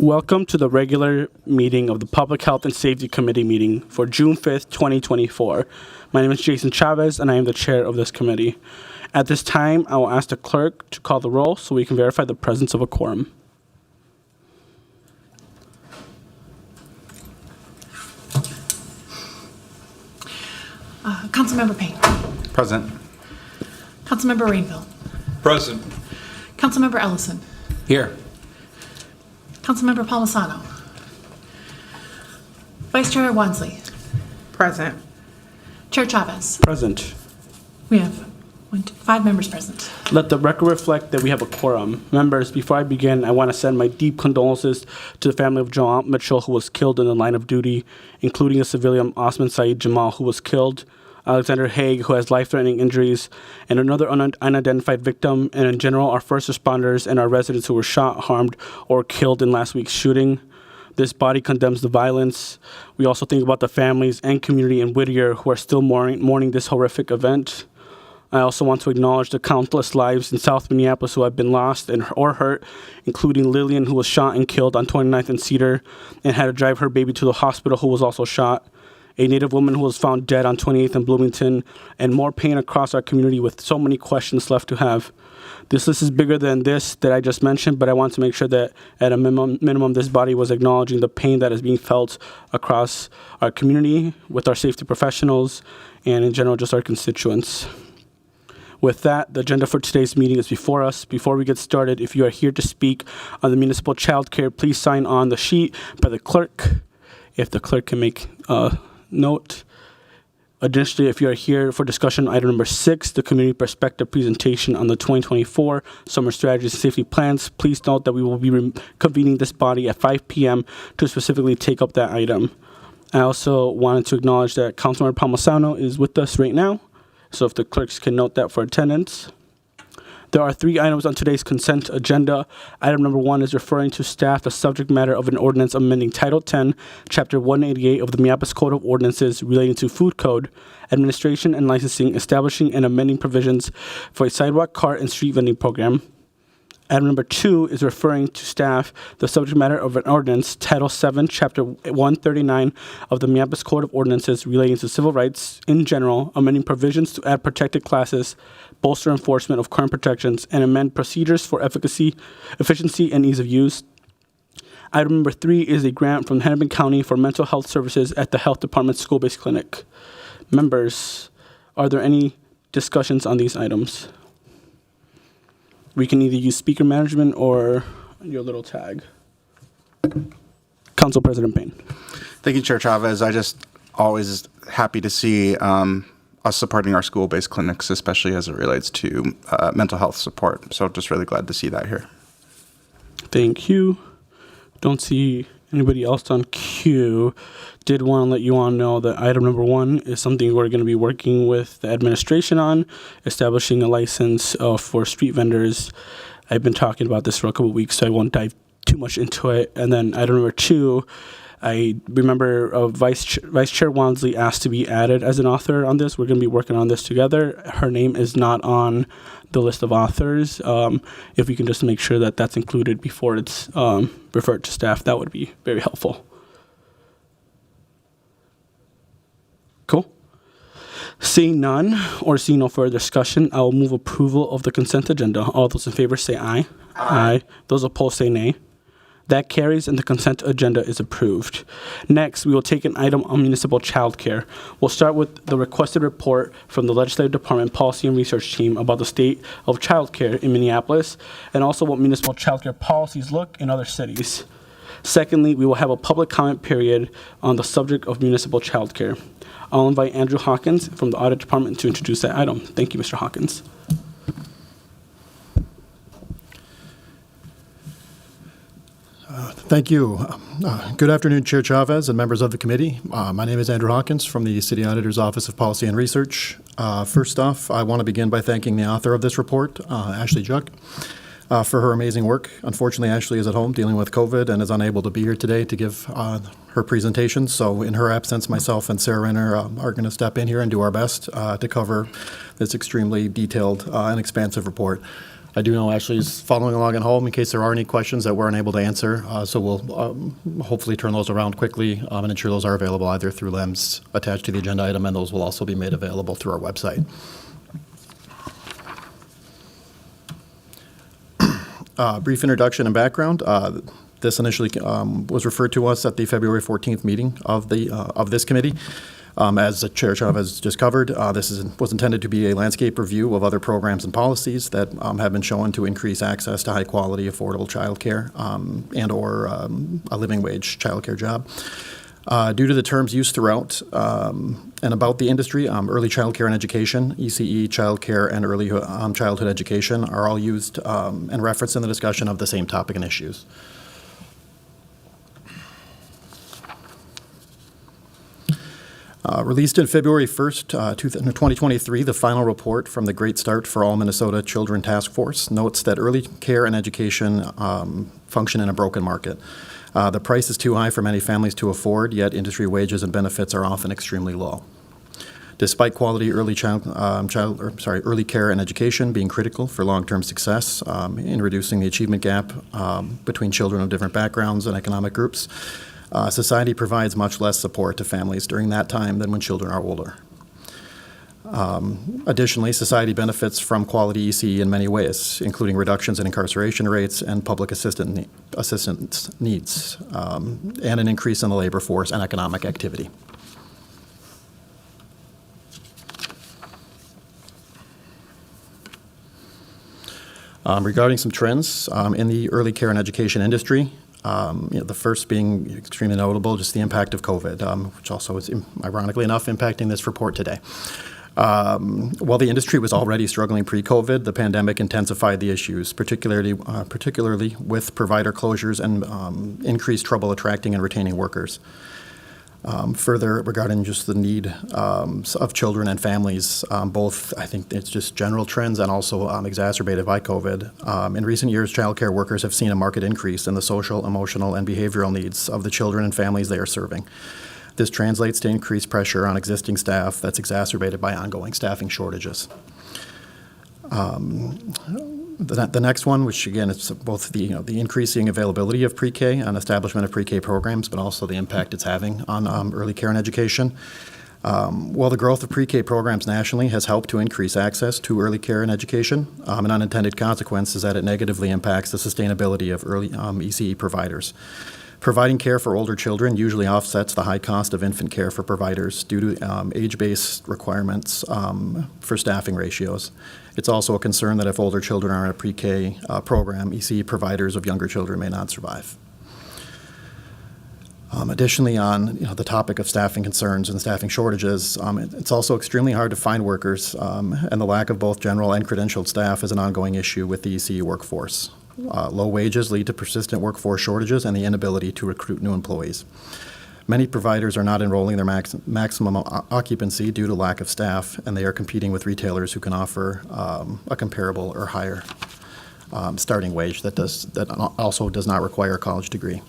Welcome to the regular meeting of the Public Health and Safety Committee meeting for June 5th, 2024. My name is Jason Chavez, and I am the chair of this committee. At this time, I will ask the clerk to call the roll so we can verify the presence of a quorum. Councilmember Payne. Present. Councilmember Rainville. Present. Councilmember Ellison. Here. Councilmember Palmisano. Vice Chair Wansley. Present. Chair Chavez. Present. We have 5 members present. Let the record reflect that we have a quorum. Members, before I begin, I want to send my deep condolences to the family of Jamal Mitchell, who was killed in the line of duty, including a civilian, Osman Saeed Jamal, who was killed, Alexander Haig, who has life-threatening injuries, and another unidentified victim, and in general, our first responders and our residents who were shot, harmed, or killed in last week's shooting. This body condemns the violence. We also think about the families and community in Whittier who are still mourning this horrific event. I also want to acknowledge the countless lives in South Minneapolis who have been lost or hurt, including Lillian, who was shot and killed on 29th and Cedar and had to drive her baby to the hospital, who was also shot. A Native woman who was found dead on 28th and Bloomington, and more pain across our community with so many questions left to have. This list is bigger than this that I just mentioned, but I want to make sure that at a minimum this body was acknowledging the pain that is being felt across our community with our safety professionals and in general just our constituents. With that, the agenda for today's meeting is before us. Before we get started, if you are here to speak on the municipal child care, please sign on the sheet by the clerk, if the clerk can make note. Additionally, if you are here for discussion item number 6, the community perspective presentation on the 2024 summer strategies and safety plans, please note that we will be convening this body at 5 p.m. to specifically take up that item. I also wanted to acknowledge that Councilmember Palmisano is with us right now, so if the clerks can note that for attendance. There are 3 items on today's consent agenda. Item number 1 is referring to staff the subject matter of an ordinance amending Title 10, Chapter 188 of the Minneapolis Code of Ordinances relating to food code, administration and licensing, establishing and amending provisions for a sidewalk, cart, and street vending program. Item number 2 is referring to staff the subject matter of an ordinance, Title 7, Chapter 139 of the Minneapolis Code of Ordinances relating to civil rights in general, amending provisions to add protected classes, bolster enforcement of current protections, and amend procedures for efficiency, and ease of use. Item number 3 is a grant from Hennepin County for mental health services at the Health Department's school-based clinic. Members, are there any discussions on these items? We can either use speaker management or your little tag. Council President Payne. Thank you, Chair Chavez. I just always happy to see us supporting our school-based clinics, especially as it relates to mental health support. So just really glad to see that here. Thank you. Don't see anybody else on queue. Did want to let you all know that item number 1 is something we're going to be working with the administration on, establishing a license for street vendors. I've been talking about this for a couple of weeks, so I won't dive too much into it. And then item number 2, I remember Vice Chair Wansley asked to be added as an author on this. We're going to be working on this together. Her name is not on the list of authors. If we can just make sure that that's included before it's referred to staff, that would be very helpful. Cool. Seeing none or seeing no further discussion, I will move approval of the consent agenda. All those in favor say aye. Aye. Those opposed say nay. That carries and the consent agenda is approved. Next, we will take an item on municipal child care. We'll start with the requested report from the Legislative Department Policy and Research Team about the state of child care in Minneapolis and also what municipal child care policies look in other cities. Secondly, we will have a public comment period on the subject of municipal child care. I'll invite Andrew Hawkins from the Audit Department to introduce that item. Thank you, Mr. Hawkins. Thank you. Good afternoon, Chair Chavez and members of the committee. My name is Andrew Hawkins from the City Auditor's Office of Policy and Research. First off, I want to begin by thanking the author of this report, Ashley Juck, for her amazing work. Unfortunately, Ashley is at home dealing with COVID and is unable to be here today to give her presentation. So in her absence, myself and Sarah Renner are going to step in here and do our best to cover this extremely detailed and expansive report. I do know Ashley is following along at home in case there are any questions that we're unable to answer. So we'll hopefully turn those around quickly and ensure those are available either through LEMS attached to the agenda item, and those will also be made available through our website. Brief introduction and background. This initially was referred to us at the February 14th meeting of this committee. As Chair Chavez just covered, this was intended to be a landscape review of other programs and policies that have been shown to increase access to high-quality, affordable childcare and/or a living wage childcare job. Due to the terms used throughout and about the industry, early childcare and education, ECE, childcare, and early childhood education are all used and referenced in the discussion of the same topic and issues. Released in February 1st, 2023, the final report from the Great Start for All Minnesota Children Task Force notes that early care and education function in a broken market. The price is too high for many families to afford, yet industry wages and benefits are often extremely low. Despite quality early care and education being critical for long-term success in reducing the achievement gap between children of different backgrounds and economic groups, society provides much less support to families during that time than when children are older. Additionally, society benefits from quality ECE in many ways, including reductions in incarceration rates and public assistance needs, and an increase in the labor force and economic activity. Regarding some trends in the early care and education industry, the first being extremely notable, just the impact of COVID, which also is, ironically enough, impacting this report today. While the industry was already struggling pre-COVID, the pandemic intensified the issues, particularly with provider closures and increased trouble attracting and retaining workers. Further, regarding just the need of children and families, both, I think it's just general trends and also exacerbated by COVID. In recent years, childcare workers have seen a marked increase in the social, emotional, and behavioral needs of the children and families they are serving. This translates to increased pressure on existing staff that's exacerbated by ongoing staffing shortages. The next one, which again, it's both the increasing availability of pre-K and establishment of pre-K programs, but also the impact it's having on early care and education. While the growth of pre-K programs nationally has helped to increase access to early care and education, an unintended consequence is that it negatively impacts the sustainability of early ECE providers. Providing care for older children usually offsets the high cost of infant care for providers due to age-based requirements for staffing ratios. It's also a concern that if older children are in a pre-K program, ECE providers of younger children may not survive. Additionally, on the topic of staffing concerns and staffing shortages, it's also extremely hard to find workers, and the lack of both general and credentialed staff is an ongoing issue with the ECE workforce. Low wages lead to persistent workforce shortages and the inability to recruit new employees. Many providers are not enrolling their maximum occupancy due to lack of staff, and they are competing with retailers who can offer a comparable or higher starting wage that also does not require a college degree.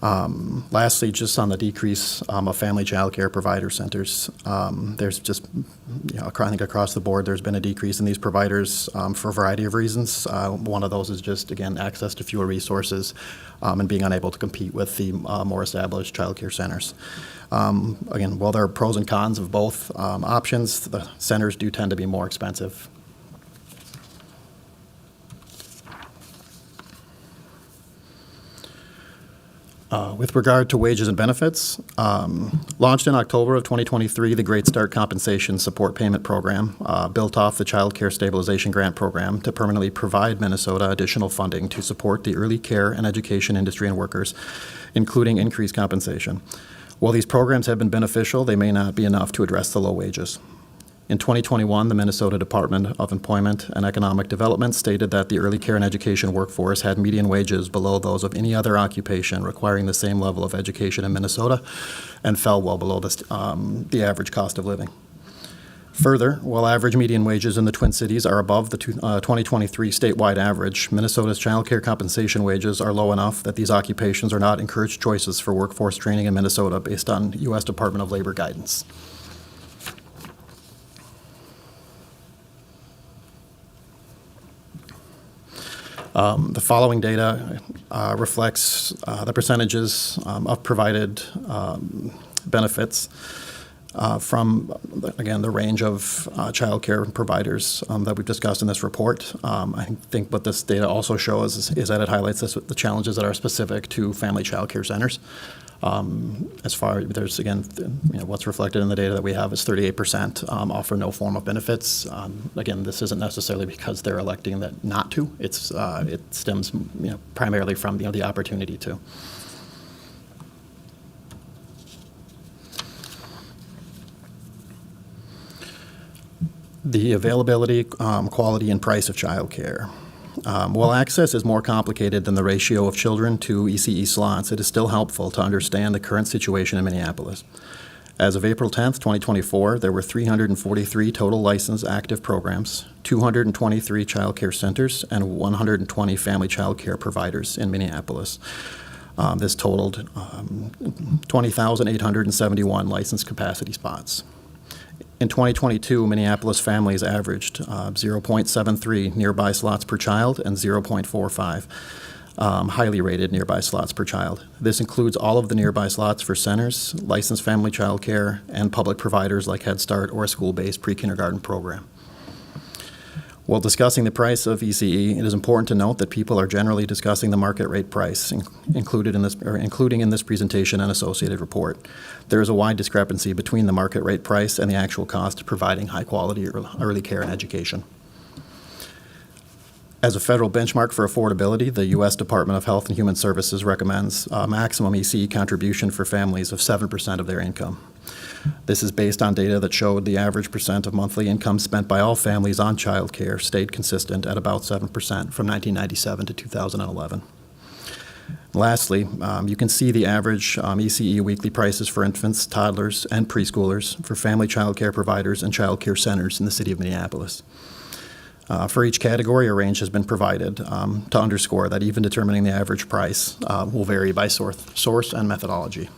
Lastly, just on the decrease of family child care provider centers, there's just, I think across the board, there's been a decrease in these providers for a variety of reasons. One of those is just, again, access to fewer resources and being unable to compete with the more established child care centers. Again, while there are pros and cons of both options, the centers do tend to be more expensive. With regard to wages and benefits, launched in October of 2023, the Great Start Compensation Support Payment Program built off the Child Care Stabilization Grant Program to permanently provide Minnesota additional funding to support the early care and education industry and workers, including increased compensation. While these programs have been beneficial, they may not be enough to address the low wages. In 2021, the Minnesota Department of Employment and Economic Development stated that the early care and education workforce had median wages below those of any other occupation requiring the same level of education in Minnesota and fell well below the average cost of living. Further, while average median wages in the Twin Cities are above the 2023 statewide average, Minnesota's child care compensation wages are low enough that these occupations are not encouraged choices for workforce training in Minnesota based on U.S. Department of Labor guidance. The following data reflects the percentages of provided benefits from, again, the range of child care providers that we've discussed in this report. I think what this data also shows is that it highlights the challenges that are specific to family child care centers. As far there's, again, what's reflected in the data that we have is 38% offer no form of benefits. Again, this isn't necessarily because they're electing that not to. It stems primarily from the opportunity to. The availability, quality, and price of childcare. While access is more complicated than the ratio of children to ECE slots, it is still helpful to understand the current situation in Minneapolis. As of April 10th, 2024, there were 343 total licensed active programs, 223 child care centers, and 120 family child care providers in Minneapolis. This totaled 20,871 licensed capacity spots. In 2022, Minneapolis families averaged 0.73 nearby slots per child and 0.45 highly rated nearby slots per child. This includes all of the nearby slots for centers, licensed family child care, and public providers like Head Start or a school-based pre-kindergarten program. While discussing the price of ECE, it is important to note that people are generally discussing the market rate price including in this presentation and associated report. There is a wide discrepancy between the market rate price and the actual cost of providing high-quality early care and education. As a federal benchmark for affordability, the U.S. Department of Health and Human Services recommends a maximum ECE contribution for families of 7% of their income. This is based on data that showed the average percent of monthly income spent by all families on child care stayed consistent at about 7% from 1997 to 2011. Lastly, you can see the average ECE weekly prices for infants, toddlers, and preschoolers for family child care providers and child care centers in the city of Minneapolis. For each category, a range has been provided to underscore that even determining the average price will vary by source and methodology.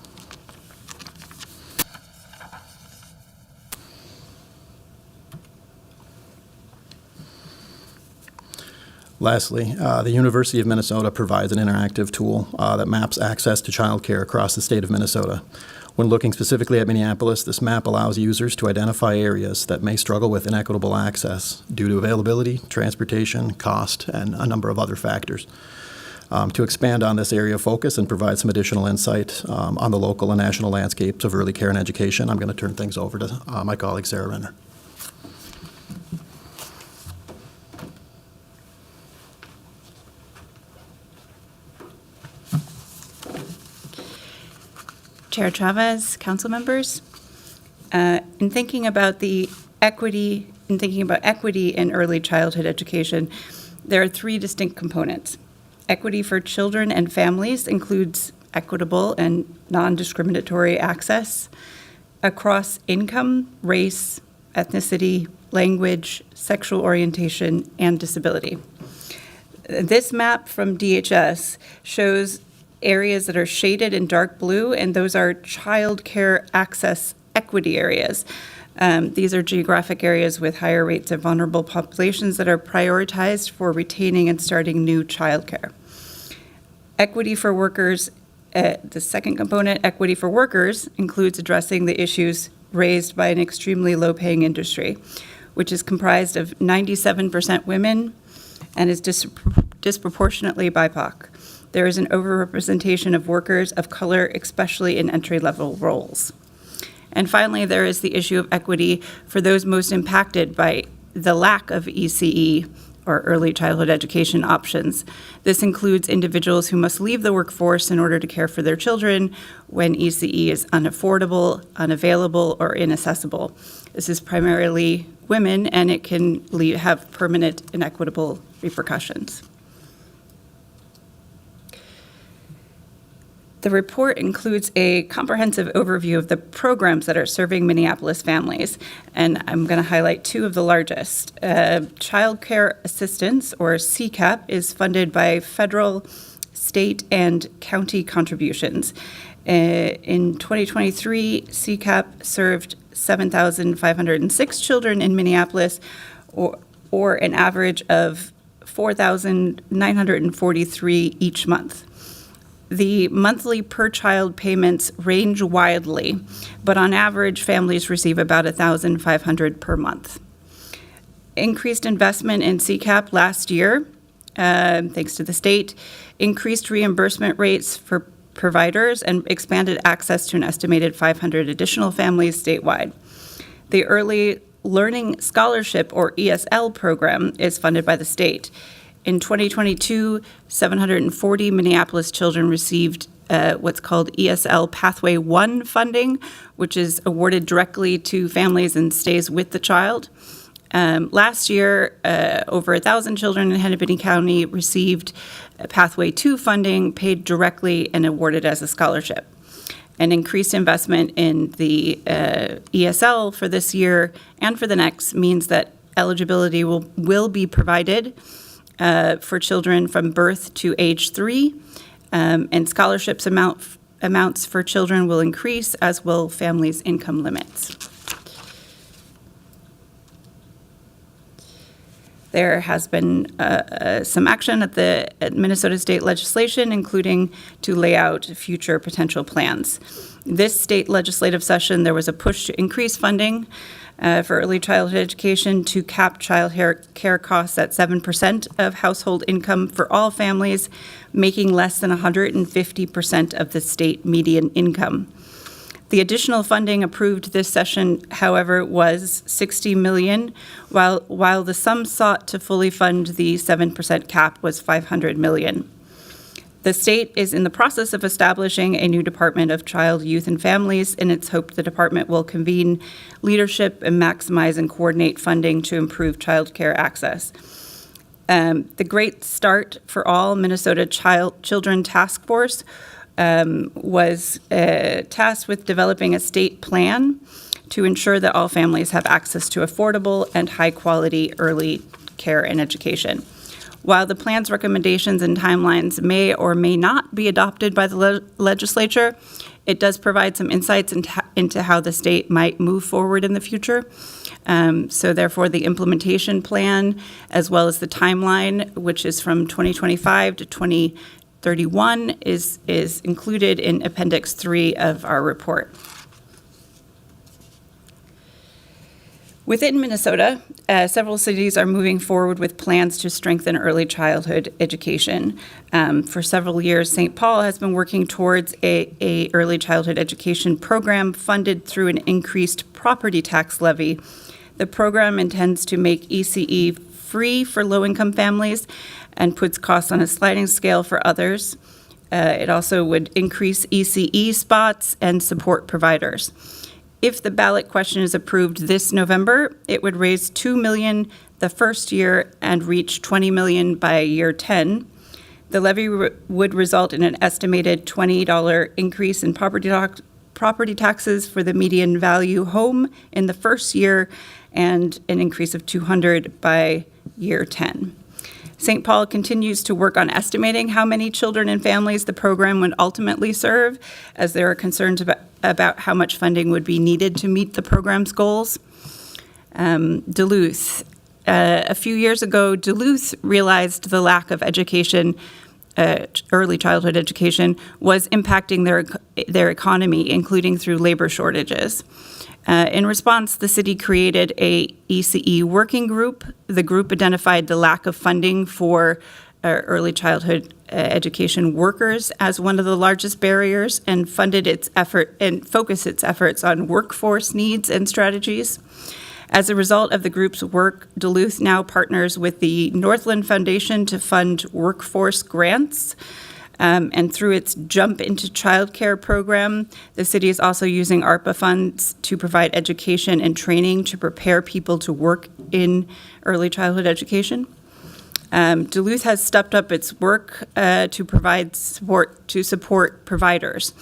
Lastly, the University of Minnesota provides an interactive tool that maps access to childcare across the state of Minnesota. When looking specifically at Minneapolis, this map allows users to identify areas that may struggle with inequitable access due to availability, transportation, cost, and a number of other factors. To expand on this area of focus and provide some additional insight on the local and national landscapes of early care and education, I'm going to turn things over to my colleague, Sarah Renner. Chair Chavez, council members, in thinking about equity in early childhood education, there are three distinct components. Equity for children and families includes equitable and non-discriminatory access across income, race, ethnicity, language, sexual orientation, and disability. This map from DHS shows areas that are shaded in dark blue, and those are child care access equity areas. These are geographic areas with higher rates of vulnerable populations that are prioritized for retaining and starting new child care. Equity for workers, the second component, equity for workers, includes addressing the issues raised by an extremely low-paying industry, which is comprised of 97% women and is disproportionately BIPOC. There is an overrepresentation of workers of color, especially in entry-level roles. And finally, there is the issue of equity for those most impacted by the lack of ECE, or early childhood education options. This includes individuals who must leave the workforce in order to care for their children when ECE is unaffordable, unavailable, or inaccessible. This is primarily women, and it can have permanent inequitable repercussions. The report includes a comprehensive overview of the programs that are serving Minneapolis families, and I'm going to highlight two of the largest. Child Care Assistance, or CCAP, is funded by federal, state, and county contributions. In 2023, CCAP served 7,506 children in Minneapolis, or an average of $4,943 each month. The monthly per-child payments range widely, but on average, families receive about $1,500 per month. Increased investment in CCAP last year, thanks to the state, increased reimbursement rates for providers, and expanded access to an estimated 500 additional families statewide. The Early Learning Scholarship, or ESL program, is funded by the state. In 2022, 740 Minneapolis children received what's called ESL Pathway 1 funding, which is awarded directly to families and stays with the child. Last year, over 1,000 children in Hennepin County received Pathway 2 funding paid directly and awarded as a scholarship. An increased investment in the ESL for this year and for the next means that eligibility will be provided for children from birth to age 3, and scholarships amounts for children will increase, as will families' income limits. There has been some action at Minnesota state legislation, including to lay out future potential plans. This state legislative session, there was a push to increase funding for early childhood education to cap child care costs at 7% of household income for all families making less than 150% of the state median income. The additional funding approved this session, however, was $60 million, while the sum sought to fully fund the 7% cap was $500 million. The state is in the process of establishing a new Department of Child, Youth, and Families, and it's hoped the department will convene leadership and maximize and coordinate funding to improve child care access. The Great Start for All Minnesota Children Task Force was tasked with developing a state plan to ensure that all families have access to affordable and high-quality early care and education. While the plan's recommendations and timelines may or may not be adopted by the legislature, it does provide some insights into how the state might move forward in the future. So therefore, the implementation plan, as well as the timeline, which is from 2025 to 2031, is included in Appendix 3 of our report. Within Minnesota, several cities are moving forward with plans to strengthen early childhood education. For several years, St. Paul has been working towards a early childhood education program funded through an increased property tax levy. The program intends to make ECE free for low-income families and puts costs on a sliding scale for others. It also would increase ECE spots and support providers. If the ballot question is approved this November, it would raise $2 million the first year and reach $20 million by year 10. The levy would result in an estimated $20 increase in property taxes for the median value home in the first year and an increase of $200 by year 10. St. Paul continues to work on estimating how many children and families the program would ultimately serve, as there are concerns about how much funding would be needed to meet the program's goals. Duluth. A few years ago, Duluth realized the lack of education, early childhood education, was impacting their economy, including through labor shortages. In response, the city created a ECE working group. The group identified the lack of funding for early childhood education workers as one of the largest barriers, and focused its efforts on workforce needs and strategies. As a result of the group's work, Duluth now partners with the Northland Foundation to fund workforce grants. And through its Jump into Childcare program, the city is also using ARPA funds to provide education and training to prepare people to work in early childhood education. Duluth has stepped up its work to provide support to support providers.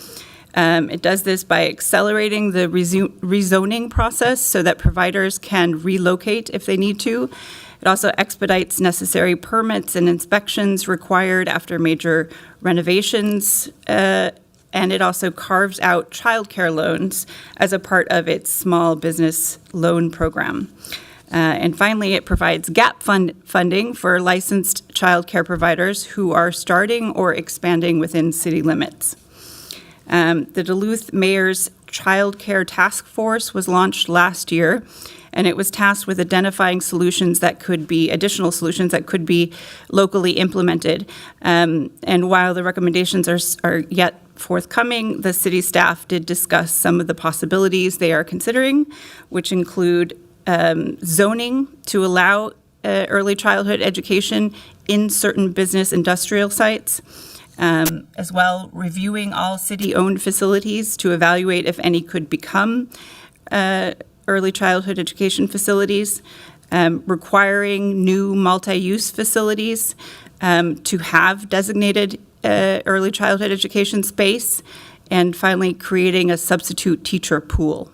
It does this by accelerating the rezoning process so that providers can relocate if they need to. It also expedites necessary permits and inspections required after major renovations, and it also carves out childcare loans as a part of its small business loan program. And finally, it provides gap funding for licensed childcare providers who are starting or expanding within city limits. The Duluth Mayor's Child Care Task Force was launched last year, and it was tasked with identifying additional solutions that could be locally implemented. And while the recommendations are yet forthcoming, the city staff did discuss some of the possibilities they are considering, which include zoning to allow early childhood education in certain business industrial sites. As well, reviewing all city-owned facilities to evaluate if any could become early childhood education facilities, requiring new multi-use facilities to have designated early childhood education space, and finally, creating a substitute teacher pool.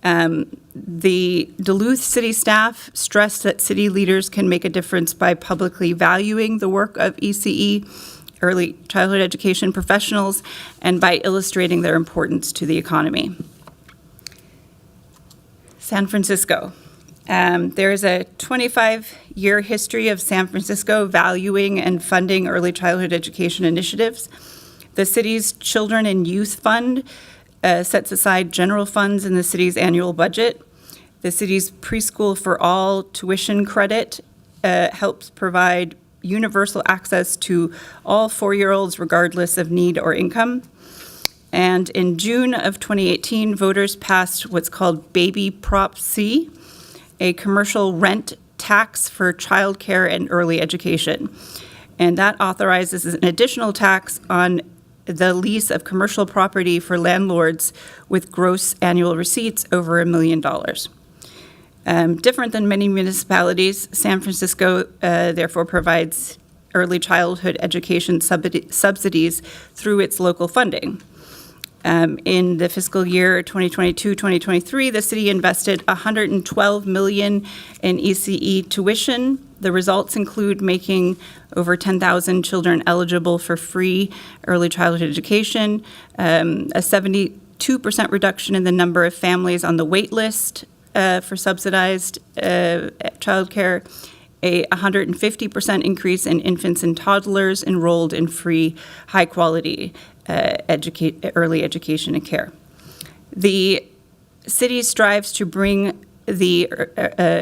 The Duluth city staff stressed that city leaders can make a difference by publicly valuing the work of ECE, early childhood education professionals, and by illustrating their importance to the economy. San Francisco. There is a 25-year history of San Francisco valuing and funding early childhood education initiatives. The city's Children and Youth Fund sets aside general funds in the city's annual budget. The city's Preschool for All tuition credit helps provide universal access to all 4-year-olds regardless of need or income. And in June of 2018, voters passed what's called Baby Prop C, a commercial rent tax for childcare and early education. And that authorizes an additional tax on the lease of commercial property for landlords with gross annual receipts over $1 million. Different than many municipalities, San Francisco therefore provides early childhood education subsidies through its local funding. In the fiscal year 2022-2023, the city invested $112 million in ECE tuition. The results include making over 10,000 children eligible for free early childhood education, a 72% reduction in the number of families on the wait list for subsidized childcare, a 150% increase in infants and toddlers enrolled in free, high-quality early education and care. The city strives to bring the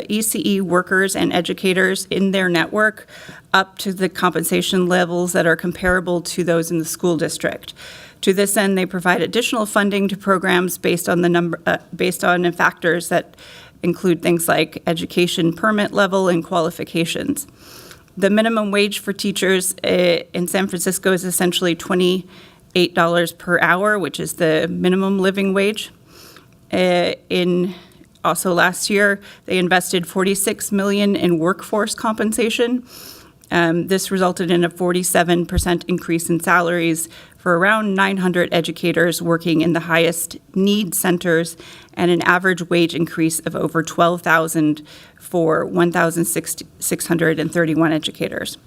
ECE workers and educators in their network up to the compensation levels that are comparable to those in the school district. To this end, they provide additional funding to programs based on factors that include things like education permit level and qualifications. The minimum wage for teachers in San Francisco is essentially $28 per hour, which is the minimum living wage. Also last year, they invested $46 million in workforce compensation. This resulted in a 47% increase in salaries for around 900 educators working in the highest need centers, and an average wage increase of over $12,000 for 1,631 educators.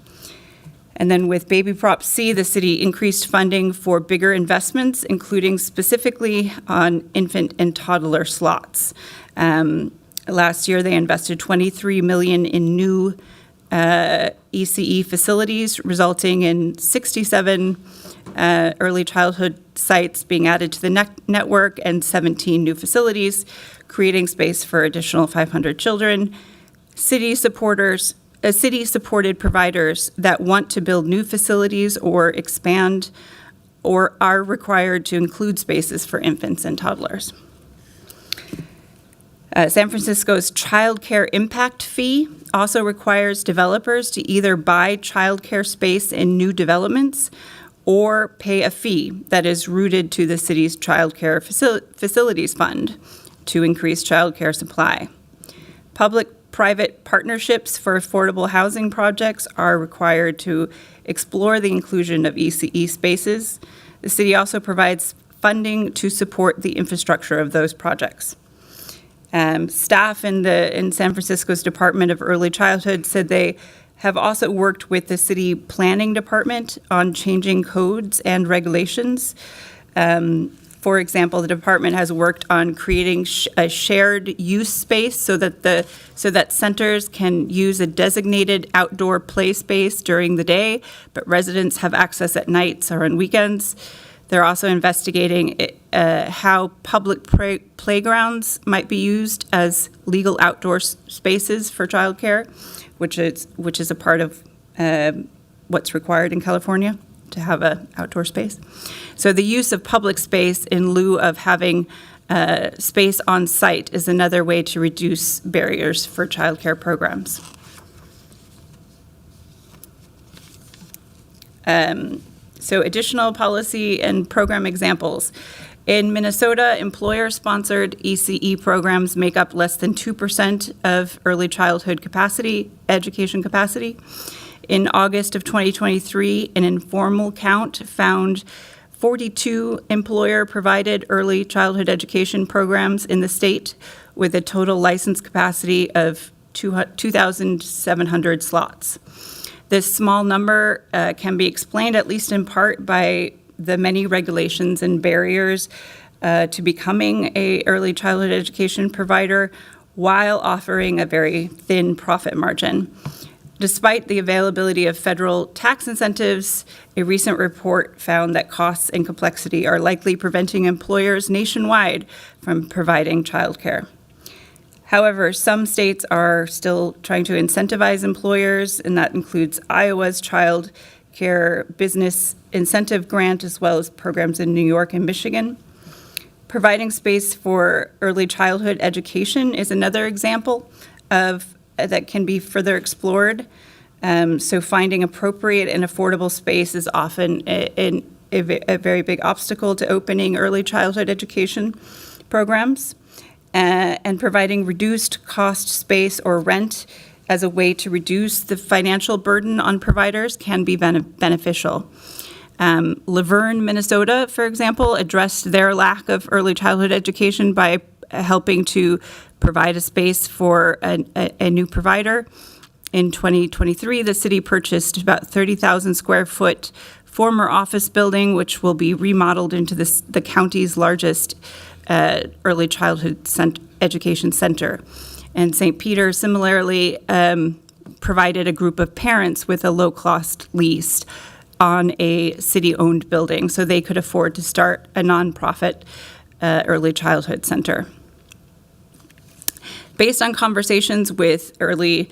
And then with Baby Prop C, the city increased funding for bigger investments, including specifically on infant and toddler slots. Last year, they invested $23 million in new ECE facilities, resulting in 67 early childhood sites being added to the network and 17 new facilities, creating space for additional 500 children. City-supported providers that want to build new facilities or expand or are required to include spaces for infants and toddlers. San Francisco's Child Care Impact Fee also requires developers to either buy childcare space in new developments or pay a fee that is rooted to the city's childcare facilities fund to increase childcare supply. Public-private partnerships for affordable housing projects are required to explore the inclusion of ECE spaces. The city also provides funding to support the infrastructure of those projects. Staff in San Francisco's Department of Early Childhood said they have also worked with the city planning department on changing codes and regulations. For example, the department has worked on creating a shared use space so that centers can use a designated outdoor play space during the day, but residents have access at nights or on weekends. They're also investigating how public playgrounds might be used as legal outdoor spaces for childcare, which is a part of what's required in California to have an outdoor space. So the use of public space in lieu of having space on site is another way to reduce barriers for childcare programs. So additional policy and program examples. In Minnesota, employer-sponsored ECE programs make up less than 2% of early childhood education capacity. In August of 2023, an informal count found 42 employer-provided early childhood education programs in the state with a total license capacity of 2,700 slots. This small number can be explained, at least in part, by the many regulations and barriers to becoming an early childhood education provider while offering a very thin profit margin. Despite the availability of federal tax incentives, a recent report found that costs and complexity are likely preventing employers nationwide from providing childcare. However, some states are still trying to incentivize employers, and that includes Iowa's Child Care Business Incentive Grant, as well as programs in New York and Michigan. Providing space for early childhood education is another example of that can be further explored. So finding appropriate and affordable space is often a very big obstacle to opening early childhood education programs. And providing reduced cost space or rent as a way to reduce the financial burden on providers can be beneficial. Laverne, Minnesota, for example, addressed their lack of early childhood education by helping to provide a space for a new provider. In 2023, the city purchased about 30,000 square foot former office building, which will be remodeled into the county's largest early childhood education center. And St. Peter similarly provided a group of parents with a low-cost lease on a city-owned building so they could afford to start a nonprofit early childhood center. Based on conversations with early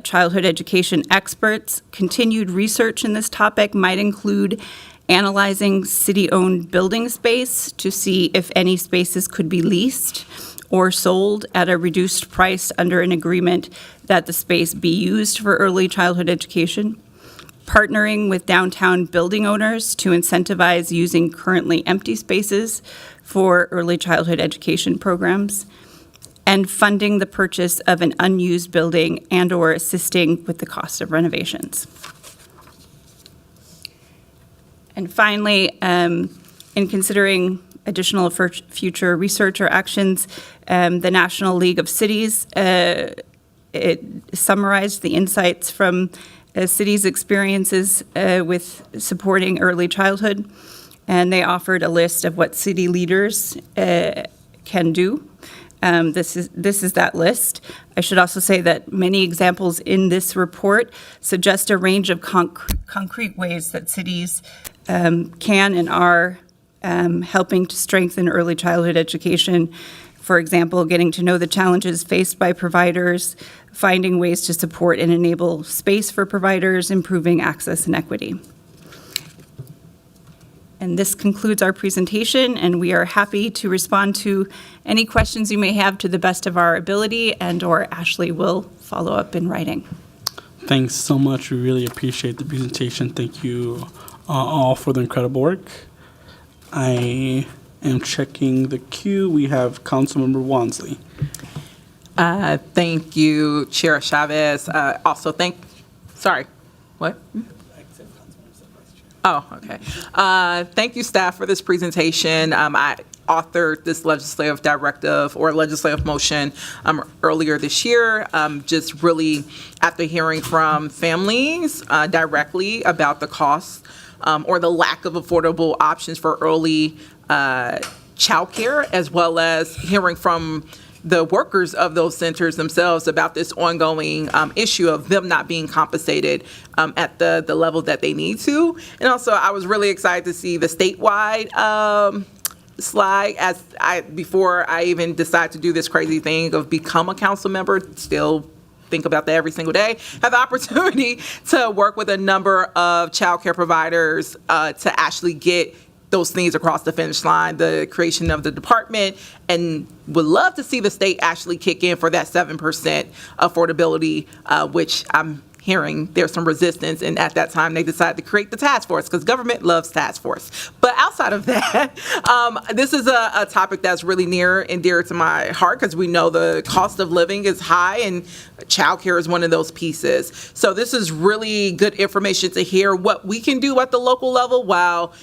childhood education experts, continued research in this topic might include analyzing city-owned building space to see if any spaces could be leased or sold at a reduced price under an agreement that the space be used for early childhood education, partnering with downtown building owners to incentivize using currently empty spaces for early childhood education programs, and funding the purchase of an unused building and/or assisting with the cost of renovations. And finally, in considering additional future research or actions, the National League of Cities it summarized the insights from cities' experiences with supporting early childhood, and they offered a list of what city leaders can do. This is that list. I should also say that many examples in this report suggest a range of concrete ways that cities can and are helping to strengthen early childhood education. For example, getting to know the challenges faced by providers, finding ways to support and enable space for providers, improving access and equity. And this concludes our presentation, and we are happy to respond to any questions you may have to the best of our ability, and/or Ashley will follow up in writing. Thanks so much. We really appreciate the presentation. Thank you all for the incredible work. I am checking the queue. We have Councilmember Wansley. Thank you, Chair Chavez. Sorry, what? Oh, okay. Thank you, staff, for this presentation. I authored this legislative directive or legislative motion earlier this year, just really after hearing from families directly about the costs or the lack of affordable options for early childcare, as well as hearing from the workers of those centers themselves about this ongoing issue of them not being compensated at the level that they need to. And also, I was really excited to see the statewide slide before I even decide to do this crazy thing of become a council member, still think about that every single day, have the opportunity to work with a number of childcare providers to actually get those things across the finish line, the creation of the department, and would love to see the state actually kick in for that 7% affordability, which I'm hearing there's some resistance, and at that time they decided to create the task force because government loves task force. But outside of that, this is a topic that's really near and dear to my heart because we know the cost of living is high and childcare is one of those pieces. So this is really good information to hear what we can do at the local level while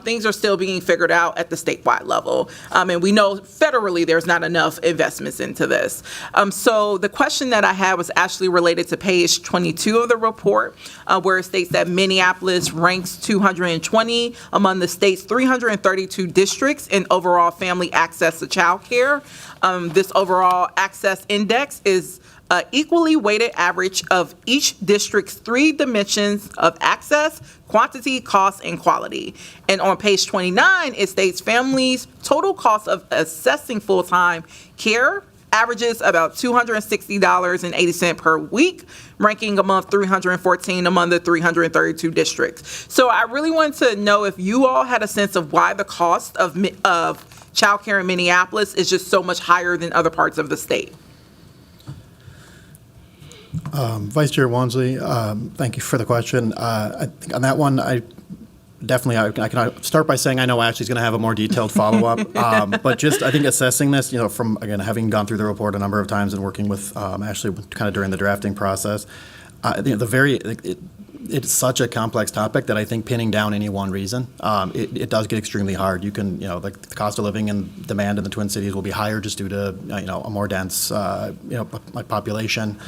things are still being figured out at the statewide level. And we know federally there's not enough investments into this. So the question that I had was actually related to page 22 of the report, where it states that Minneapolis ranks 220 among the state's 332 districts in overall family access to child care. This overall access index is equally weighted average of each district's 3 dimensions of access, quantity, cost, and quality. And on page 29, it states families' total cost of assessing full-time care averages about $260.80 per week, ranking among 314 among the 332 districts. So I really wanted to know if you all had a sense of why the cost of childcare in Minneapolis is just so much higher than other parts of the state. Vice Chair Wansley, thank you for the question. I think on that one, I can start by saying I know Ashley's going to have a more detailed follow-up, but just I think assessing this, from, again, having gone through the report a number of times and working with Ashley kind of during the drafting process, it's such a complex topic that I think pinning down any one reason, it does get extremely hard. You can, the cost of living and demand in the Twin Cities will be higher just due to, a more dense, population.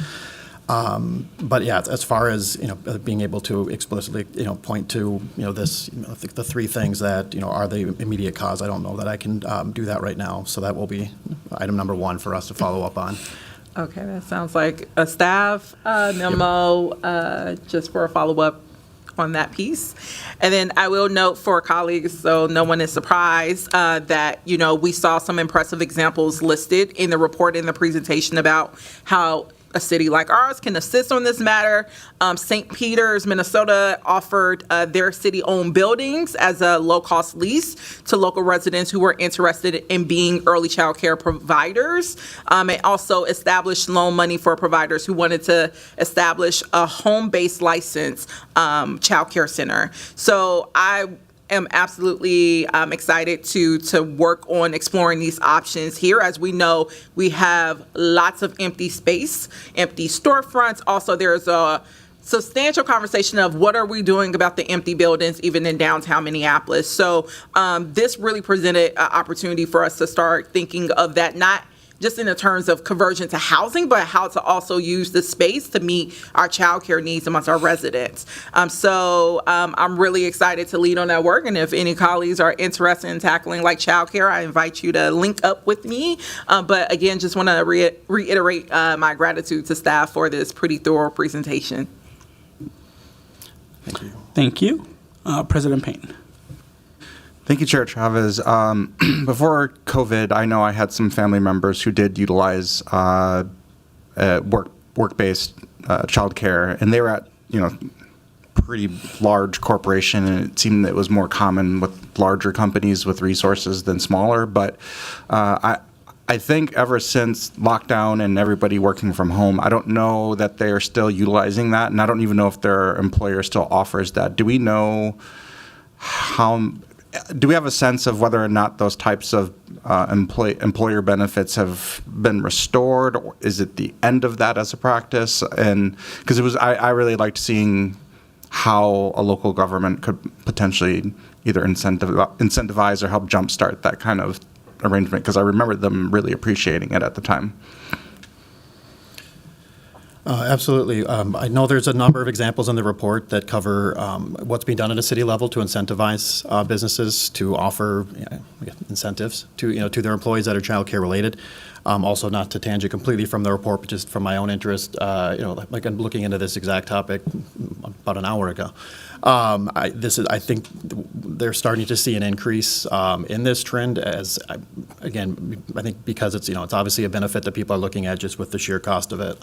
But yeah, as far as being able to explicitly point to the 3 things that are the immediate cause, I don't know that I can do that right now. So that will be item number 1 for us to follow up on. Okay, that sounds like a staff memo just for a follow-up on that piece. And then I will note for colleagues, so no one is surprised, that, we saw some impressive examples listed in the report in the presentation about how a city like ours can assist on this matter. St. Peters, Minnesota offered their city-owned buildings as a low-cost lease to local residents who were interested in being early child care providers. It also established loan money for providers who wanted to establish a home-based licensed child care center. So I am absolutely excited to work on exploring these options here. As we know, we have lots of empty space, empty storefronts. Also, there's a substantial conversation of what are we doing about the empty buildings, even in downtown Minneapolis. So this really presented an opportunity for us to start thinking of that, not just in the terms of conversion to housing, but how to also use the space to meet our childcare needs amongst our residents. So I'm really excited to lead on that work. And if any colleagues are interested in tackling like childcare, I invite you to link up with me. But again, just want to reiterate my gratitude to staff for this pretty thorough presentation. Thank you. Thank you. President Payne. Thank you, Chair Chavez. Before COVID, I know I had some family members who did utilize work-based childcare, and they were at pretty large corporation, and it seemed that it was more common with larger companies with resources than smaller. But I think ever since lockdown and everybody working from home, I don't know that they are still utilizing that, and I don't even know if their employer still offers that. Do we know do we have a sense of whether or not those types of employer benefits have been restored, or is it the end of that as a practice? And because I really liked seeing how a local government could potentially either incentivize or help jumpstart that kind of arrangement, because I remember them really appreciating it at the time. Absolutely. I know there's a number of examples in the report that cover what's being done at a city level to incentivize businesses to offer incentives to their employees that are childcare related. Also, not to tangent completely from the report, but just from my own interest, like I'm looking into this exact topic about an hour ago. I think they're starting to see an increase in this trend as, I think because it's obviously a benefit that people are looking at just with the sheer cost of it.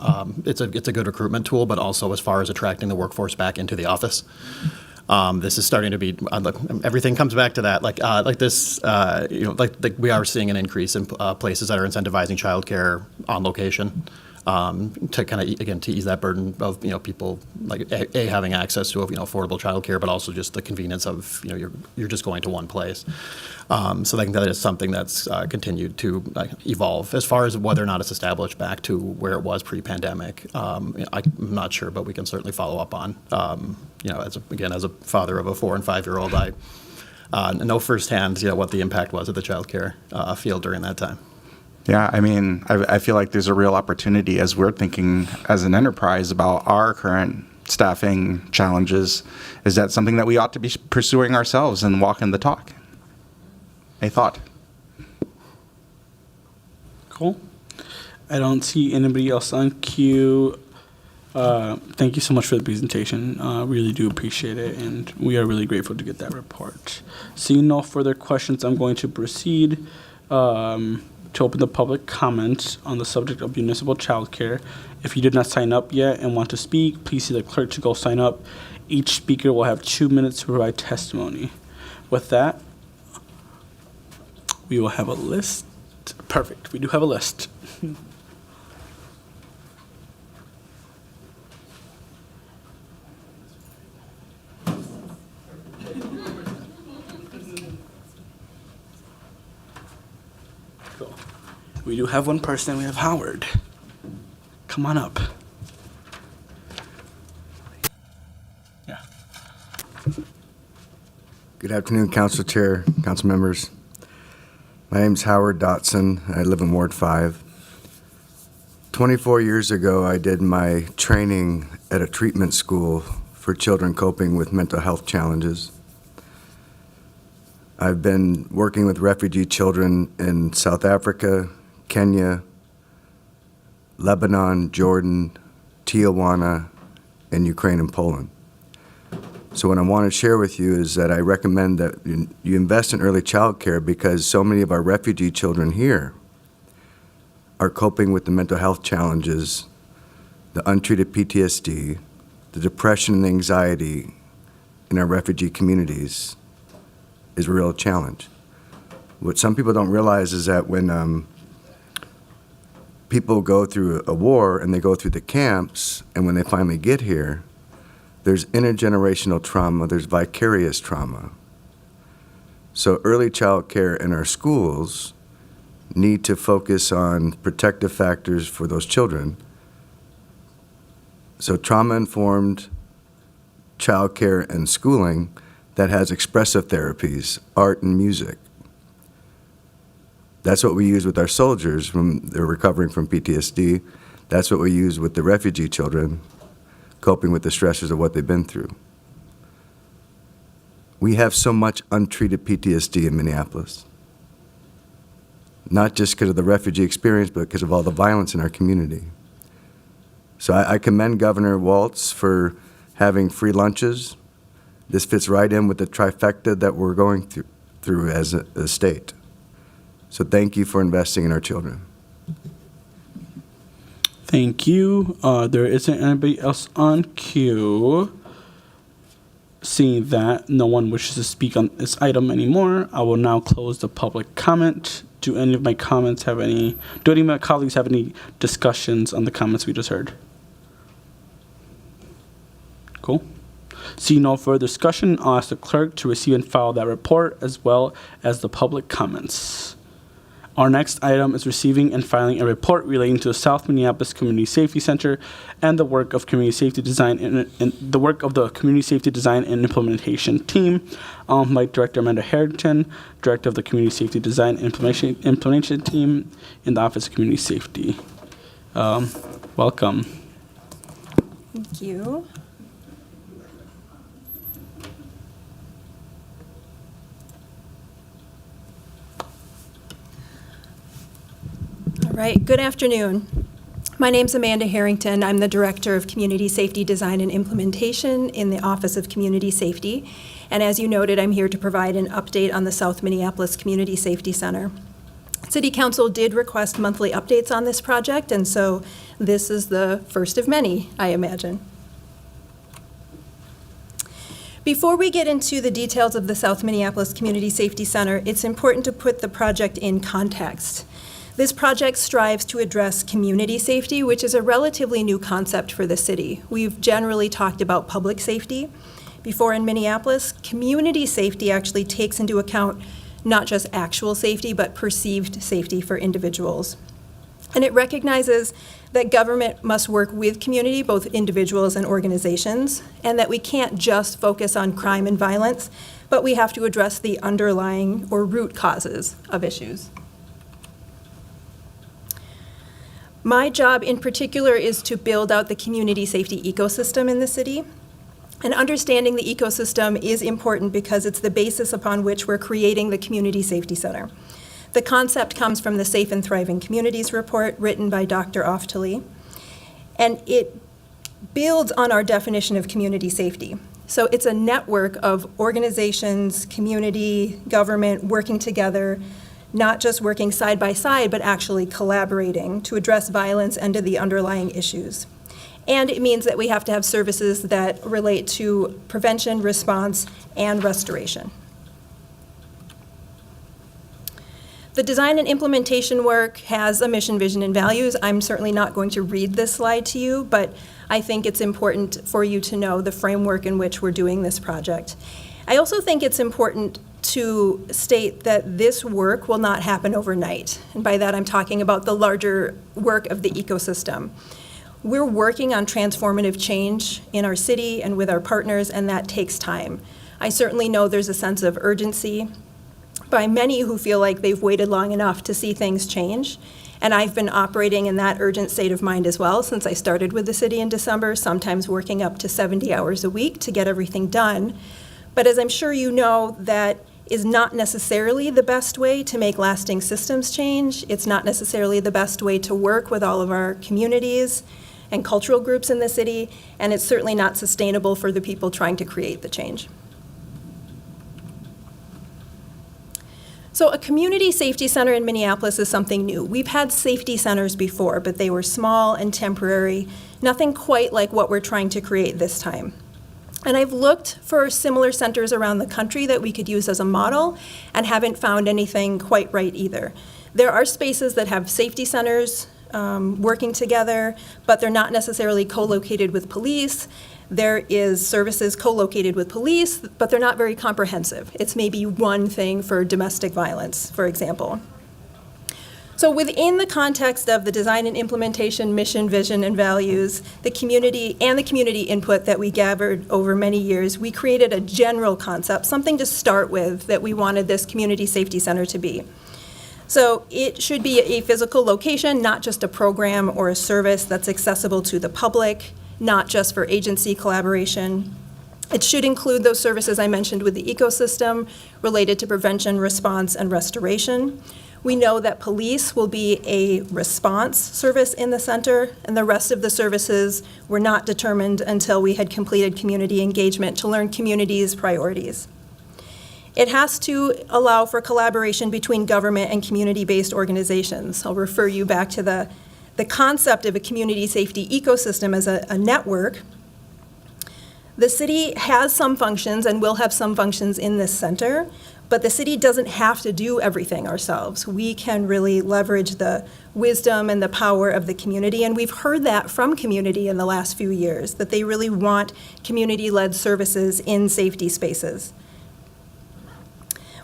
It's a good recruitment tool, but also as far as attracting the workforce back into the office. This is starting to be, everything comes back to that, like this, like we are seeing an increase in places that are incentivizing childcare on location to kind of, again, to ease that burden of, people like having access to, affordable childcare, but also just the convenience of, you're just going to one place. So I think that is something that's continued to evolve. As far as whether or not it's established back to where it was pre-pandemic, I'm not sure, but we can certainly follow up on. As a father of a 4 and 5-year-old, I know firsthand, what the impact was of the childcare field during that time. Yeah, I mean, I feel like there's a real opportunity as we're thinking as an enterprise about our current staffing challenges. Is that something that we ought to be pursuing ourselves and walking the talk? A thought. Cool. I don't see anybody else on queue. Thank you so much for the presentation. Really do appreciate it, and we are really grateful to get that report. Seeing no further questions, I'm going to proceed to open the public comment on the subject of municipal childcare. If you did not sign up yet and want to speak, please see the clerk to go sign up. Each speaker will have 2 minutes to provide testimony. With that, we will have a list. Perfect. We do have a list. Cool. We do have one person. We have Howard. Come on up. Yeah. Good afternoon, Council Chair, Council members. My name's Howard Dotson. I live in Ward 5. 24 years ago, I did my training at a treatment school for children coping with mental health challenges. I've been working with refugee children in South Africa, Kenya, Lebanon, Jordan, Tijuana, and Ukraine and Poland. So what I want to share with you is that I recommend that you invest in early child care because so many of our refugee children here are coping with the mental health challenges, the untreated PTSD, the depression and anxiety in our refugee communities is a real challenge. What some people don't realize is that when people go through a war and they go through the camps, and when they finally get here, there's intergenerational trauma, there's vicarious trauma. So early child care in our schools need to focus on protective factors for those children. So trauma-informed child care and schooling that has expressive therapies, art and music. That's what we use with our soldiers when they're recovering from PTSD. That's what we use with the refugee children coping with the stresses of what they've been through. We have so much untreated PTSD in Minneapolis, not just because of the refugee experience, but because of all the violence in our community. So I commend Governor Walz for having free lunches. This fits right in with the trifecta that we're going through as a state. So thank you for investing in our children. Thank you. There isn't anybody else on queue. Seeing that no one wishes to speak on this item anymore, I will now close the public comment. Do any of my colleagues have any discussions on the comments we just heard? Cool. Seeing no further discussion, I'll ask the clerk to receive and file that report as well as the public comments. Our next item is receiving and filing a report relating to the South Minneapolis Community Safety Center and the work of community safety design and the work of the community safety design and implementation team. My Director Amanda Harrington, Director of the Community Safety Design and Implementation team in the Office of Community Safety. Welcome. Thank you. All right, good afternoon. My name's Amanda Harrington. I'm the Director of Community Safety Design and Implementation in the Office of Community Safety. And as you noted, I'm here to provide an update on the South Minneapolis Community Safety Center. City Council did request monthly updates on this project, and so this is the first of many, I imagine. Before we get into the details of the South Minneapolis Community Safety Center, it's important to put the project in context. This project strives to address community safety, which is a relatively new concept for the city. We've generally talked about public safety. Before in Minneapolis, community safety actually takes into account not just actual safety, but perceived safety for individuals. And it recognizes that government must work with community, both individuals and organizations, and that we can't just focus on crime and violence, but we have to address the underlying or root causes of issues. My job in particular is to build out the community safety ecosystem in the city. And understanding the ecosystem is important because it's the basis upon which we're creating the Community Safety Center. The concept comes from the Safe and Thriving Communities report written by Dr. Oftali, and it builds on our definition of community safety. So it's a network of organizations, community, government working together, not just working side by side, but actually collaborating to address violence and to the underlying issues. And it means that we have to have services that relate to prevention, response, and restoration. The design and implementation work has a mission, vision, and values. I'm certainly not going to read this slide to you, but I think it's important for you to know the framework in which we're doing this project. I also think it's important to state that this work will not happen overnight. And by that, I'm talking about the larger work of the ecosystem. We're working on transformative change in our city and with our partners, and that takes time. I certainly know there's a sense of urgency by many who feel like they've waited long enough to see things change. And I've been operating in that urgent state of mind as well since I started with the city in December, sometimes working up to 70 hours a week to get everything done. But as I'm sure you know, that is not necessarily the best way to make lasting systems change. It's not necessarily the best way to work with all of our communities and cultural groups in the city, and it's certainly not sustainable for the people trying to create the change. So a community safety center in Minneapolis is something new. We've had safety centers before, but they were small and temporary, nothing quite like what we're trying to create this time. And I've looked for similar centers around the country that we could use as a model and haven't found anything quite right either. There are spaces that have safety centers working together, but they're not necessarily co-located with police. There is services co-located with police, but they're not very comprehensive. It's maybe one thing for domestic violence, for example. So within the context of the design and implementation, mission, vision, and values, the community input that we gathered over many years, we created a general concept, something to start with that we wanted this community safety center to be. So it should be a physical location, not just a program or a service that's accessible to the public, not just for agency collaboration. It should include those services I mentioned with the ecosystem related to prevention, response, and restoration. We know that police will be a response service in the center, and the rest of the services were not determined until we had completed community engagement to learn communities' priorities. It has to allow for collaboration between government and community-based organizations. I'll refer you back to the concept of a community safety ecosystem as a network. The city has some functions and will have some functions in this center, but the city doesn't have to do everything ourselves. We can really leverage the wisdom and the power of the community, and we've heard that from community in the last few years, that they really want community-led services in safety spaces.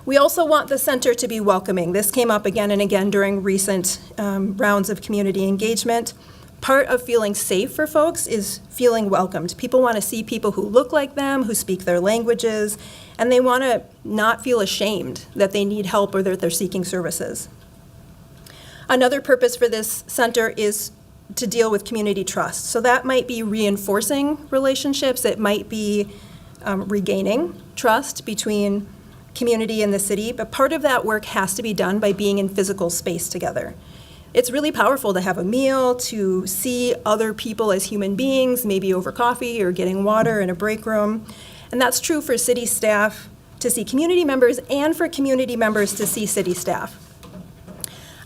We also want the center to be welcoming. This came up again and again during recent rounds of community engagement. Part of feeling safe for folks is feeling welcomed. People want to see people who look like them, who speak their languages, and they want to not feel ashamed that they need help or that they're seeking services. Another purpose for this center is to deal with community trust. So that might be reinforcing relationships. It might be regaining trust between community and the city. But part of that work has to be done by being in physical space together. It's really powerful to have a meal, to see other people as human beings, maybe over coffee or getting water in a break room. And that's true for city staff to see community members and for community members to see city staff.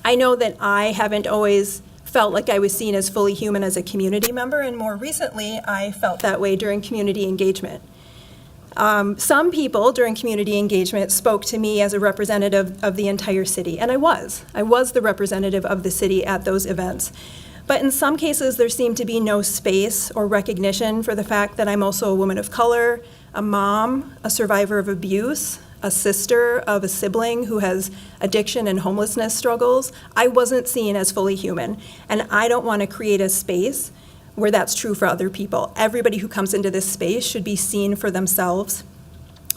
I know that I haven't always felt like I was seen as fully human as a community member, and more recently, I felt that way during community engagement. Some people during community engagement spoke to me as a representative of the entire city, and I was. I was the representative of the city at those events. But in some cases, there seemed to be no space or recognition for the fact that I'm also a woman of color, a mom, a survivor of abuse, a sister of a sibling who has addiction and homelessness struggles. I wasn't seen as fully human, and I don't want to create a space where that's true for other people. Everybody who comes into this space should be seen for themselves,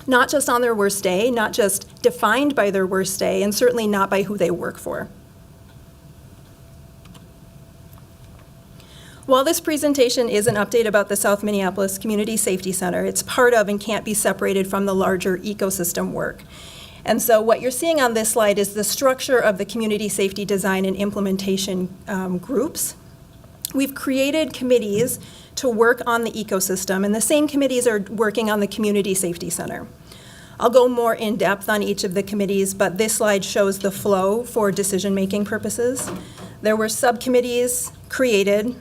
not just on their worst day, not just defined by their worst day, and certainly not by who they work for. While this presentation is an update about the South Minneapolis Community Safety Center, it's part of and can't be separated from the larger ecosystem work. And so what you're seeing on this slide is the structure of the community safety design and implementation groups. We've created committees to work on the ecosystem, and the same committees are working on the Community Safety Center. I'll go more in depth on each of the committees, but this slide shows the flow for decision-making purposes. There were subcommittees created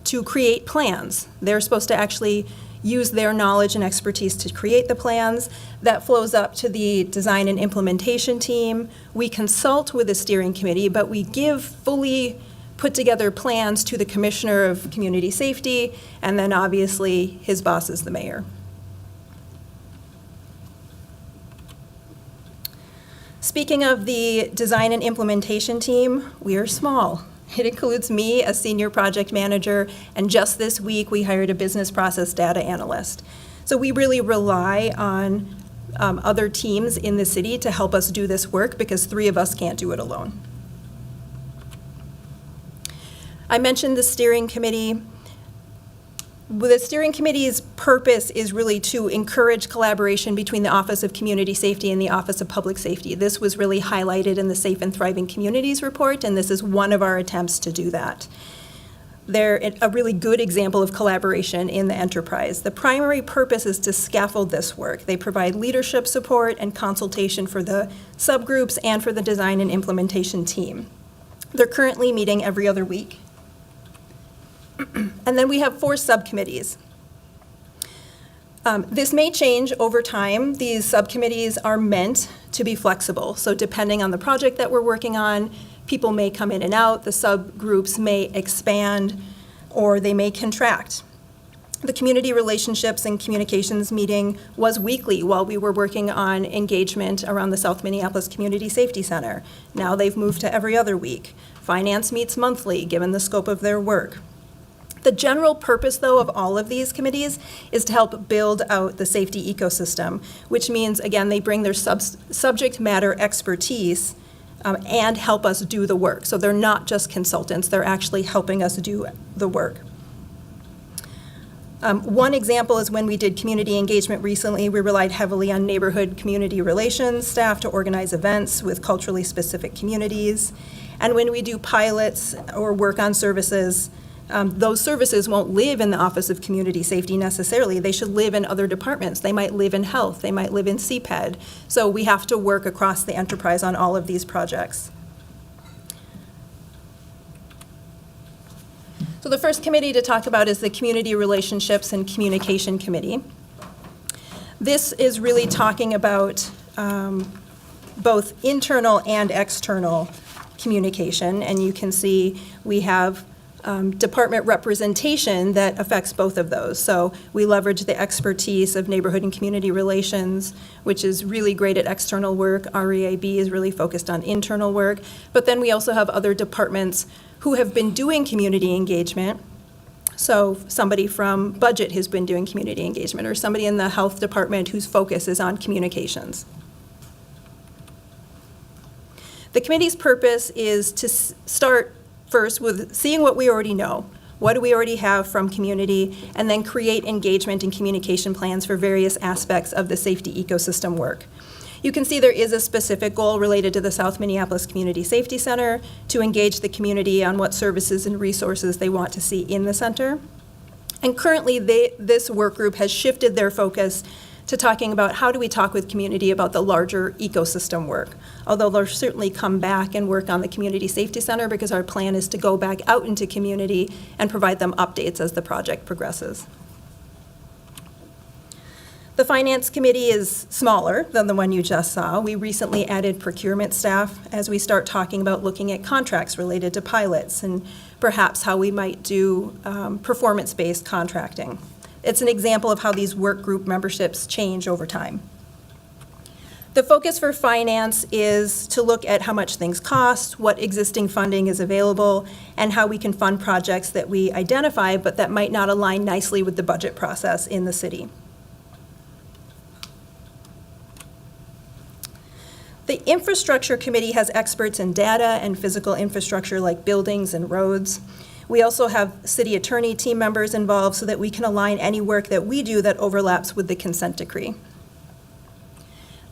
to create plans. They're supposed to actually use their knowledge and expertise to create the plans. That flows up to the design and implementation team. We consult with the steering committee, but we give fully put together plans to the Commissioner of Community Safety, and then obviously his boss is the mayor. Speaking of the design and implementation team, we are small. It includes me, a senior project manager, and just this week we hired a business process data analyst. So we really rely on other teams in the city to help us do this work because 3 of us can't do it alone. I mentioned the steering committee. The steering committee's purpose is really to encourage collaboration between the Office of Community Safety and the Office of Public Safety. This was really highlighted in the Safe and Thriving Communities report, and this is one of our attempts to do that. They're a really good example of collaboration in the enterprise. The primary purpose is to scaffold this work. They provide leadership support and consultation for the subgroups and for the design and implementation team. They're currently meeting every other week. And then we have 4 subcommittees. This may change over time. These subcommittees are meant to be flexible. So depending on the project that we're working on, people may come in and out, the subgroups may expand, or they may contract. The community relationships and communications meeting was weekly while we were working on engagement around the South Minneapolis Community Safety Center. Now they've moved to every other week. Finance meets monthly, given the scope of their work. The general purpose, though, of all of these committees is to help build out the safety ecosystem, which means, again, they bring their subject matter expertise and help us do the work. So they're not just consultants, they're actually helping us do the work. One example is when we did community engagement recently, we relied heavily on neighborhood community relations staff to organize events with culturally specific communities. And when we do pilots or work on services, those services won't live in the Office of Community Safety necessarily. They should live in other departments. They might live in health. They might live in CPED. So we have to work across the enterprise on all of these projects. So the first committee to talk about is the Community Relationships and Communication Committee. This is really talking about both internal and external communication, and you can see we have department representation that affects both of those. So we leverage the expertise of neighborhood and community relations, which is really great at external work. REAB is really focused on internal work. But then we also have other departments who have been doing community engagement. So somebody from budget has been doing community engagement, or somebody in the health department whose focus is on communications. The committee's purpose is to start first with seeing what we already know. What do we already have from community? And then create engagement and communication plans for various aspects of the safety ecosystem work. You can see there is a specific goal related to the South Minneapolis Community Safety Center to engage the community on what services and resources they want to see in the center. And currently, this work group has shifted their focus to talking about how do we talk with community about the larger ecosystem work. Although they'll certainly come back and work on the Community Safety Center because our plan is to go back out into community and provide them updates as the project progresses. The Finance Committee is smaller than the one you just saw. We recently added procurement staff as we start talking about looking at contracts related to pilots and perhaps how we might do performance-based contracting. It's an example of how these work group memberships change over time. The focus for finance is to look at how much things cost, what existing funding is available, and how we can fund projects that we identify but that might not align nicely with the budget process in the city. The Infrastructure Committee has experts in data and physical infrastructure like buildings and roads. We also have city attorney team members involved so that we can align any work that we do that overlaps with the consent decree.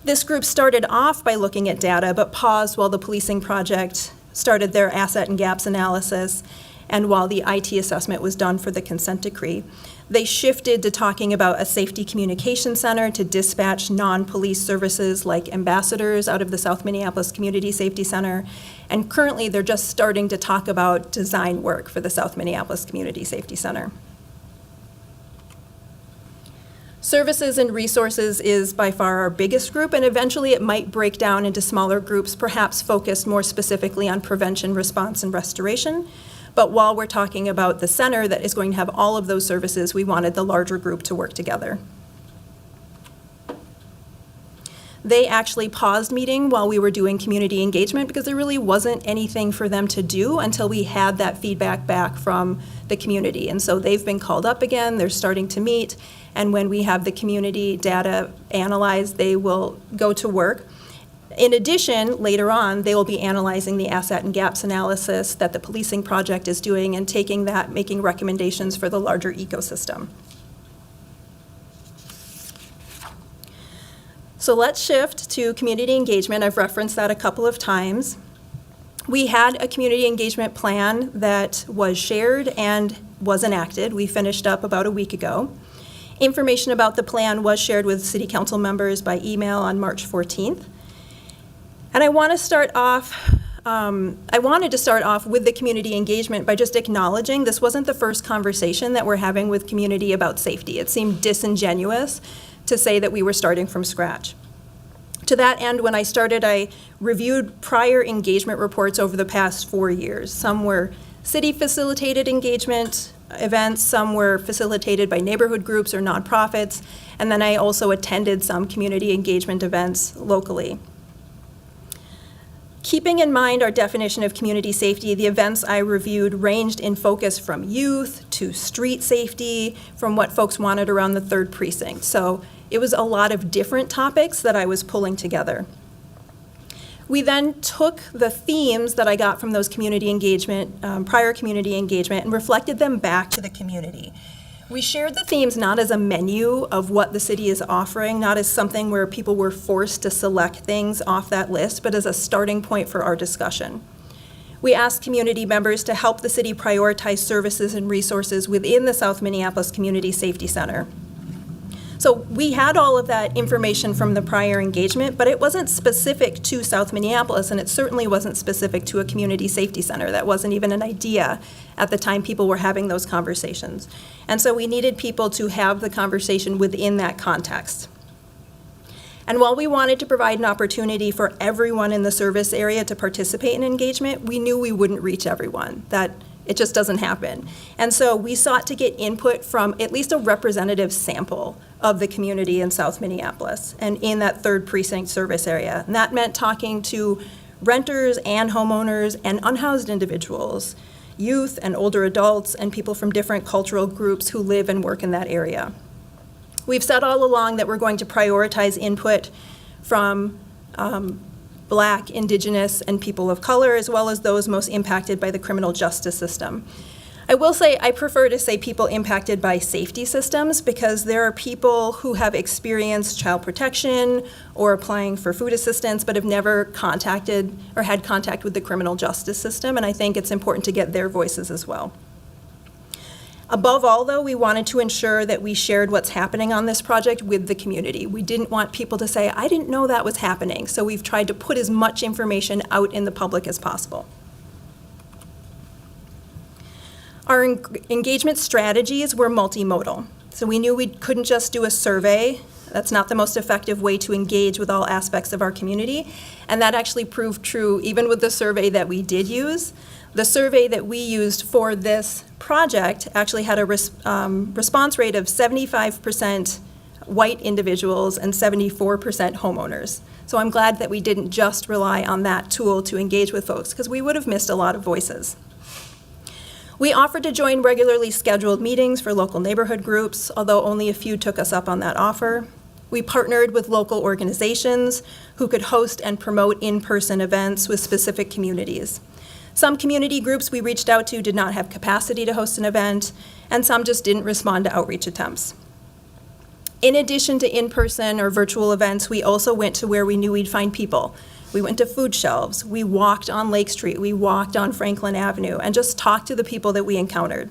This group started off by looking at data, but paused while the policing project started their asset and gaps analysis and while the IT assessment was done for the consent decree. They shifted to talking about a safety communication center to dispatch non-police services like ambassadors out of the South Minneapolis Community Safety Center. And currently, they're just starting to talk about design work for the South Minneapolis Community Safety Center. Services and resources is by far our biggest group, and eventually it might break down into smaller groups, perhaps focused more specifically on prevention, response, and restoration. But while we're talking about the center that is going to have all of those services, we wanted the larger group to work together. They actually paused meeting while we were doing community engagement because there really wasn't anything for them to do until we had that feedback back from the community. And so they've been called up again, they're starting to meet, and when we have the community data analyzed, they will go to work. In addition, later on, they will be analyzing the asset and gaps analysis that the policing project is doing and taking that, making recommendations for the larger ecosystem. So let's shift to community engagement. I've referenced that a couple of times. We had a community engagement plan that was shared and was enacted. We finished up about a week ago. Information about the plan was shared with city council members by email on March 14th. And I wanted to start off with the community engagement by just acknowledging this wasn't the first conversation that we're having with community about safety. It seemed disingenuous to say that we were starting from scratch. To that end, when I started, I reviewed prior engagement reports over the past 4 years. Some were city-facilitated engagement events, some were facilitated by neighborhood groups or nonprofits, and then I also attended some community engagement events locally. Keeping in mind our definition of community safety, the events I reviewed ranged in focus from youth to street safety, from what folks wanted around the 3rd precinct. So it was a lot of different topics that I was pulling together. We then took the themes that I got from those community engagement, prior community engagement, and reflected them back to the community. We shared the themes not as a menu of what the city is offering, not as something where people were forced to select things off that list, but as a starting point for our discussion. We asked community members to help the city prioritize services and resources within the South Minneapolis Community Safety Center. So we had all of that information from the prior engagement, but it wasn't specific to South Minneapolis, and it certainly wasn't specific to a community safety center. That wasn't even an idea at the time people were having those conversations. And so we needed people to have the conversation within that context. And while we wanted to provide an opportunity for everyone in the service area to participate in engagement, we knew we wouldn't reach everyone. That it just doesn't happen. And so we sought to get input from at least a representative sample of the community in South Minneapolis and in that 3rd precinct service area. And that meant talking to renters and homeowners and unhoused individuals, youth and older adults, and people from different cultural groups who live and work in that area. We've said all along that we're going to prioritize input from Black, Indigenous, and people of color, as well as those most impacted by the criminal justice system. I will say I prefer to say people impacted by safety systems because there are people who have experienced child protection or applying for food assistance but have never contacted or had contact with the criminal justice system, and I think it's important to get their voices as well. Above all, though, we wanted to ensure that we shared what's happening on this project with the community. We didn't want people to say, I didn't know that was happening, so we've tried to put as much information out in the public as possible. Our engagement strategies were multimodal. So we knew we couldn't just do a survey. That's not the most effective way to engage with all aspects of our community. And that actually proved true even with the survey that we did use. The survey that we used for this project actually had a response rate of 75% white individuals and 74% homeowners. So I'm glad that we didn't just rely on that tool to engage with folks because we would have missed a lot of voices. We offered to join regularly scheduled meetings for local neighborhood groups, although only a few took us up on that offer. We partnered with local organizations who could host and promote in-person events with specific communities. Some community groups we reached out to did not have capacity to host an event, and some just didn't respond to outreach attempts. In addition to in-person or virtual events, we also went to where we knew we'd find people. We went to food shelves, we walked on Lake Street, we walked on Franklin Avenue, and just talked to the people that we encountered.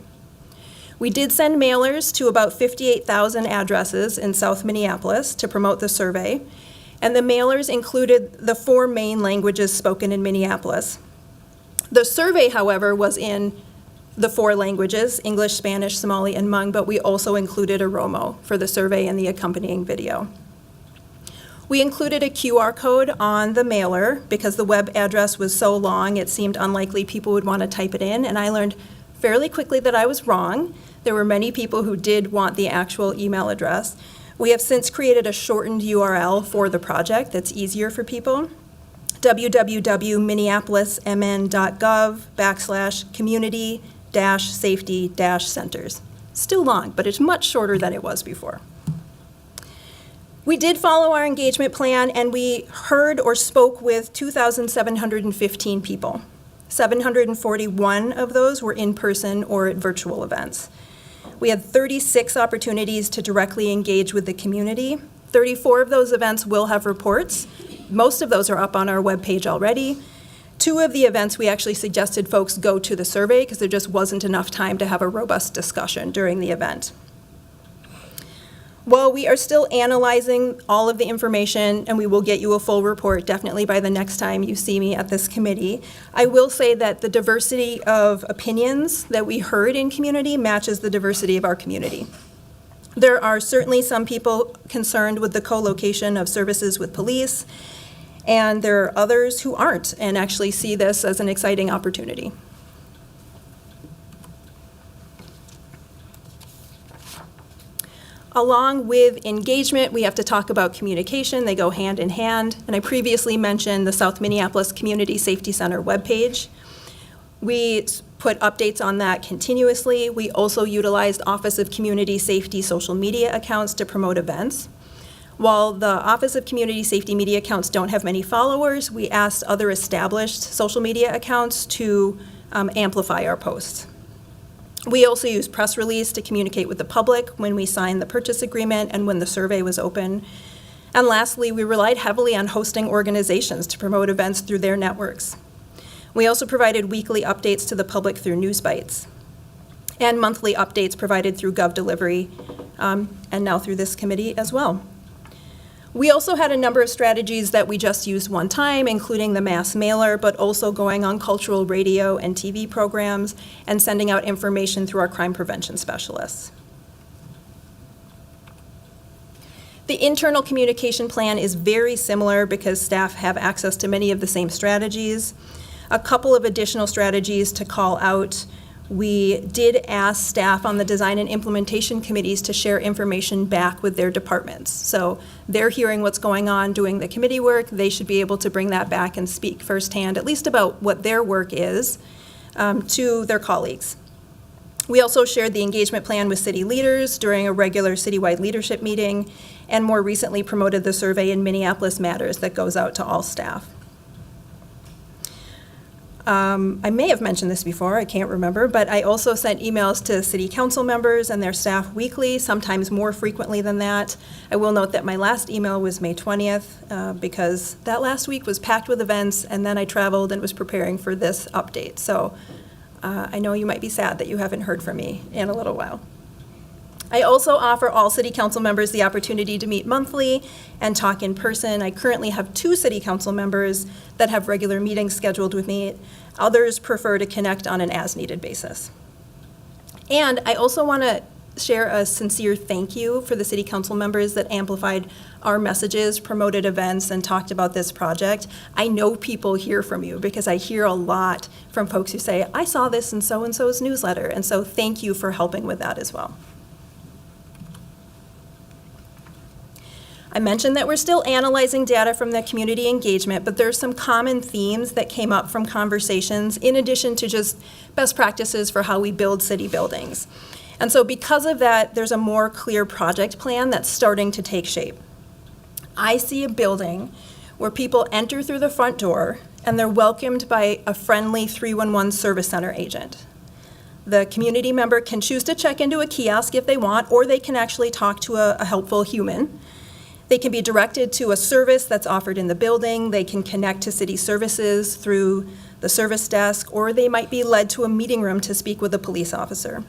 We did send mailers to about 58,000 addresses in South Minneapolis to promote the survey, and the mailers included the 4 main languages spoken in Minneapolis. The survey, however, was in the 4 languages, English, Spanish, Somali, and Hmong, but we also included Oromo for the survey and the accompanying video. We included a QR code on the mailer because the web address was so long it seemed unlikely people would want to type it in, and I learned fairly quickly that I was wrong. There were many people who did want the actual email address. We have since created a shortened URL for the project that's easier for people. www.minneapolismn.gov/community-safety-centers. Still long, but it's much shorter than it was before. We did follow our engagement plan, and we heard or spoke with 2,715 people. 741 of those were in-person or at virtual events. We had 36 opportunities to directly engage with the community. 34 of those events will have reports. Most of those are up on our webpage already. 2 of the events we actually suggested folks go to the survey because there just wasn't enough time to have a robust discussion during the event. While we are still analyzing all of the information, and we will get you a full report definitely by the next time you see me at this committee, I will say that the diversity of opinions that we heard in community matches the diversity of our community. There are certainly some people concerned with the co-location of services with police, and there are others who aren't and actually see this as an exciting opportunity. Along with engagement, we have to talk about communication. They go hand in hand. And I previously mentioned the South Minneapolis Community Safety Center webpage. We put updates on that continuously. We also utilized Office of Community Safety social media accounts to promote events. While the Office of Community Safety media accounts don't have many followers, we asked other established social media accounts to amplify our posts. We also used press release to communicate with the public when we signed the purchase agreement and when the survey was open. And lastly, we relied heavily on hosting organizations to promote events through their networks. We also provided weekly updates to the public through news bites and monthly updates provided through GovDelivery and now through this committee as well. We also had a number of strategies that we just used one time, including the mass mailer, but also going on cultural radio and TV programs and sending out information through our crime prevention specialists. The internal communication plan is very similar because staff have access to many of the same strategies. A couple of additional strategies to call out. We did ask staff on the design and implementation committees to share information back with their departments. So they're hearing what's going on doing the committee work. They should be able to bring that back and speak firsthand, at least about what their work is, to their colleagues. We also shared the engagement plan with city leaders during a regular citywide leadership meeting, and more recently promoted the survey in Minneapolis Matters that goes out to all staff. I may have mentioned this before, I can't remember, but I also sent emails to city council members and their staff weekly, sometimes more frequently than that. I will note that my last email was May 20th, because that last week was packed with events, and then I traveled and was preparing for this update. So I know you might be sad that you haven't heard from me in a little while. I also offer all city council members the opportunity to meet monthly and talk in person. I currently have 2 city council members that have regular meetings scheduled with me. Others prefer to connect on an as-needed basis. And I also want to share a sincere thank you for the city council members that amplified our messages, promoted events, and talked about this project. I know people hear from you because I hear a lot from folks who say, I saw this in so-and-so's newsletter, and so thank you for helping with that as well. I mentioned that we're still analyzing data from the community engagement, but there's some common themes that came up from conversations in addition to just best practices for how we build city buildings. And so because of that, there's a more clear project plan that's starting to take shape. I see a building where people enter through the front door and they're welcomed by a friendly 311 service center agent. The community member can choose to check into a kiosk if they want, or they can actually talk to a helpful human. They can be directed to a service that's offered in the building. They can connect to city services through the service desk, or they might be led to a meeting room to speak with a police officer.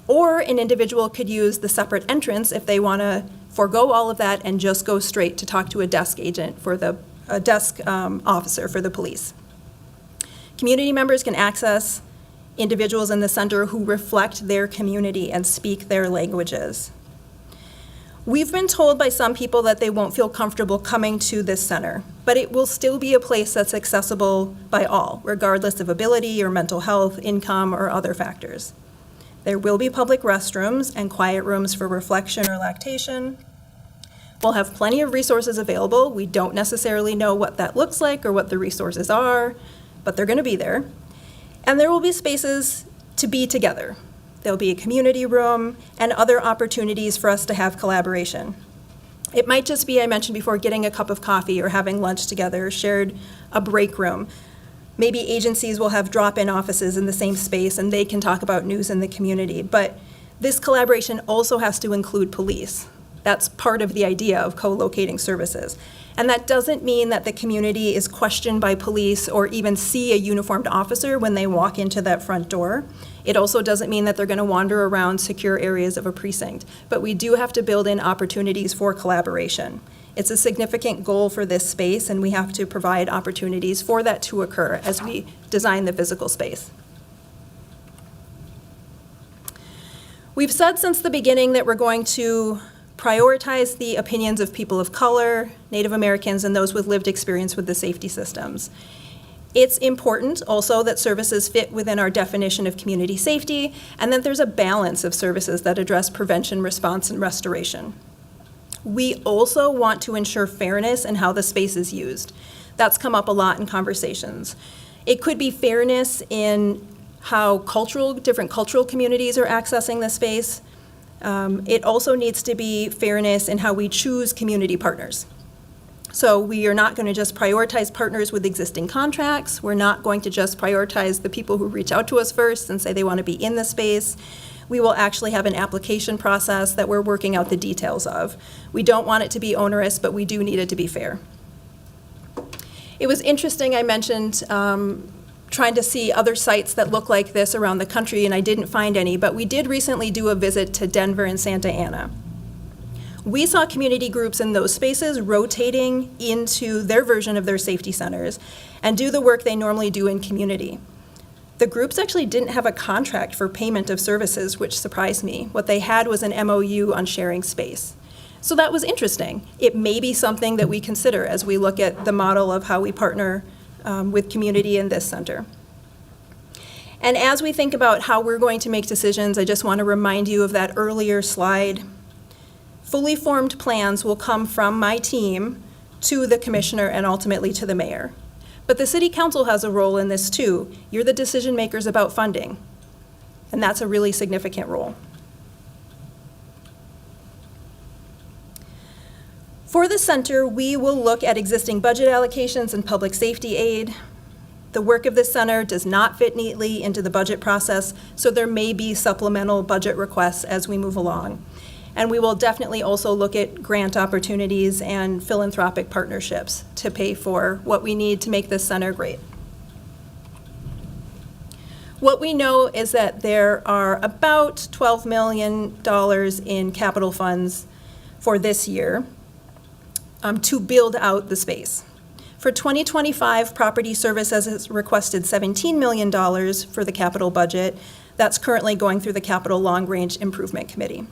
Or an individual could use the separate entrance if they want to forego all of that and just go straight to talk to a desk agent for a desk officer for the police. Community members can access individuals in the center who reflect their community and speak their languages. We've been told by some people that they won't feel comfortable coming to this center, but it will still be a place that's accessible by all, regardless of ability or mental health, income, or other factors. There will be public restrooms and quiet rooms for reflection or lactation. We'll have plenty of resources available. We don't necessarily know what that looks like or what the resources are, but they're going to be there. And there will be spaces to be together. There'll be a community room and other opportunities for us to have collaboration. It might just be, I mentioned before, getting a cup of coffee or having lunch together, shared a break room. Maybe agencies will have drop-in offices in the same space and they can talk about news in the community. But this collaboration also has to include police. That's part of the idea of co-locating services. And that doesn't mean that the community is questioned by police or even see a uniformed officer when they walk into that front door. It also doesn't mean that they're going to wander around secure areas of a precinct. But we do have to build in opportunities for collaboration. It's a significant goal for this space, and we have to provide opportunities for that to occur as we design the physical space. We've said since the beginning that we're going to prioritize the opinions of people of color, Native Americans, and those with lived experience with the safety systems. It's important also that services fit within our definition of community safety, and that there's a balance of services that address prevention, response, and restoration. We also want to ensure fairness in how the space is used. That's come up a lot in conversations. It could be fairness in how different cultural communities are accessing the space. It also needs to be fairness in how we choose community partners. So we are not going to just prioritize partners with existing contracts. We're not going to just prioritize the people who reach out to us first and say they want to be in the space. We will actually have an application process that we're working out the details of. We don't want it to be onerous, but we do need it to be fair. It was interesting, I mentioned trying to see other sites that look like this around the country, and I didn't find any, but we did recently do a visit to Denver and Santa Ana. We saw community groups in those spaces rotating into their version of their safety centers and do the work they normally do in community. The groups actually didn't have a contract for payment of services, which surprised me. What they had was an MOU on sharing space. So that was interesting. It may be something that we consider as we look at the model of how we partner with community in this center. And as we think about how we're going to make decisions, I just want to remind you of that earlier slide. Fully formed plans will come from my team to the commissioner and ultimately to the mayor. But the city council has a role in this too. You're the decision makers about funding, and that's a really significant role. For the center, we will look at existing budget allocations and public safety aid. The work of this center does not fit neatly into the budget process, so there may be supplemental budget requests as we move along. And we will definitely also look at grant opportunities and philanthropic partnerships to pay for what we need to make this center great. What we know is that there are about $12 million in capital funds for this year to build out the space. For 2025, Property Services has requested $17 million for the capital budget. That's currently going through the Capital Long Range Improvement Committee.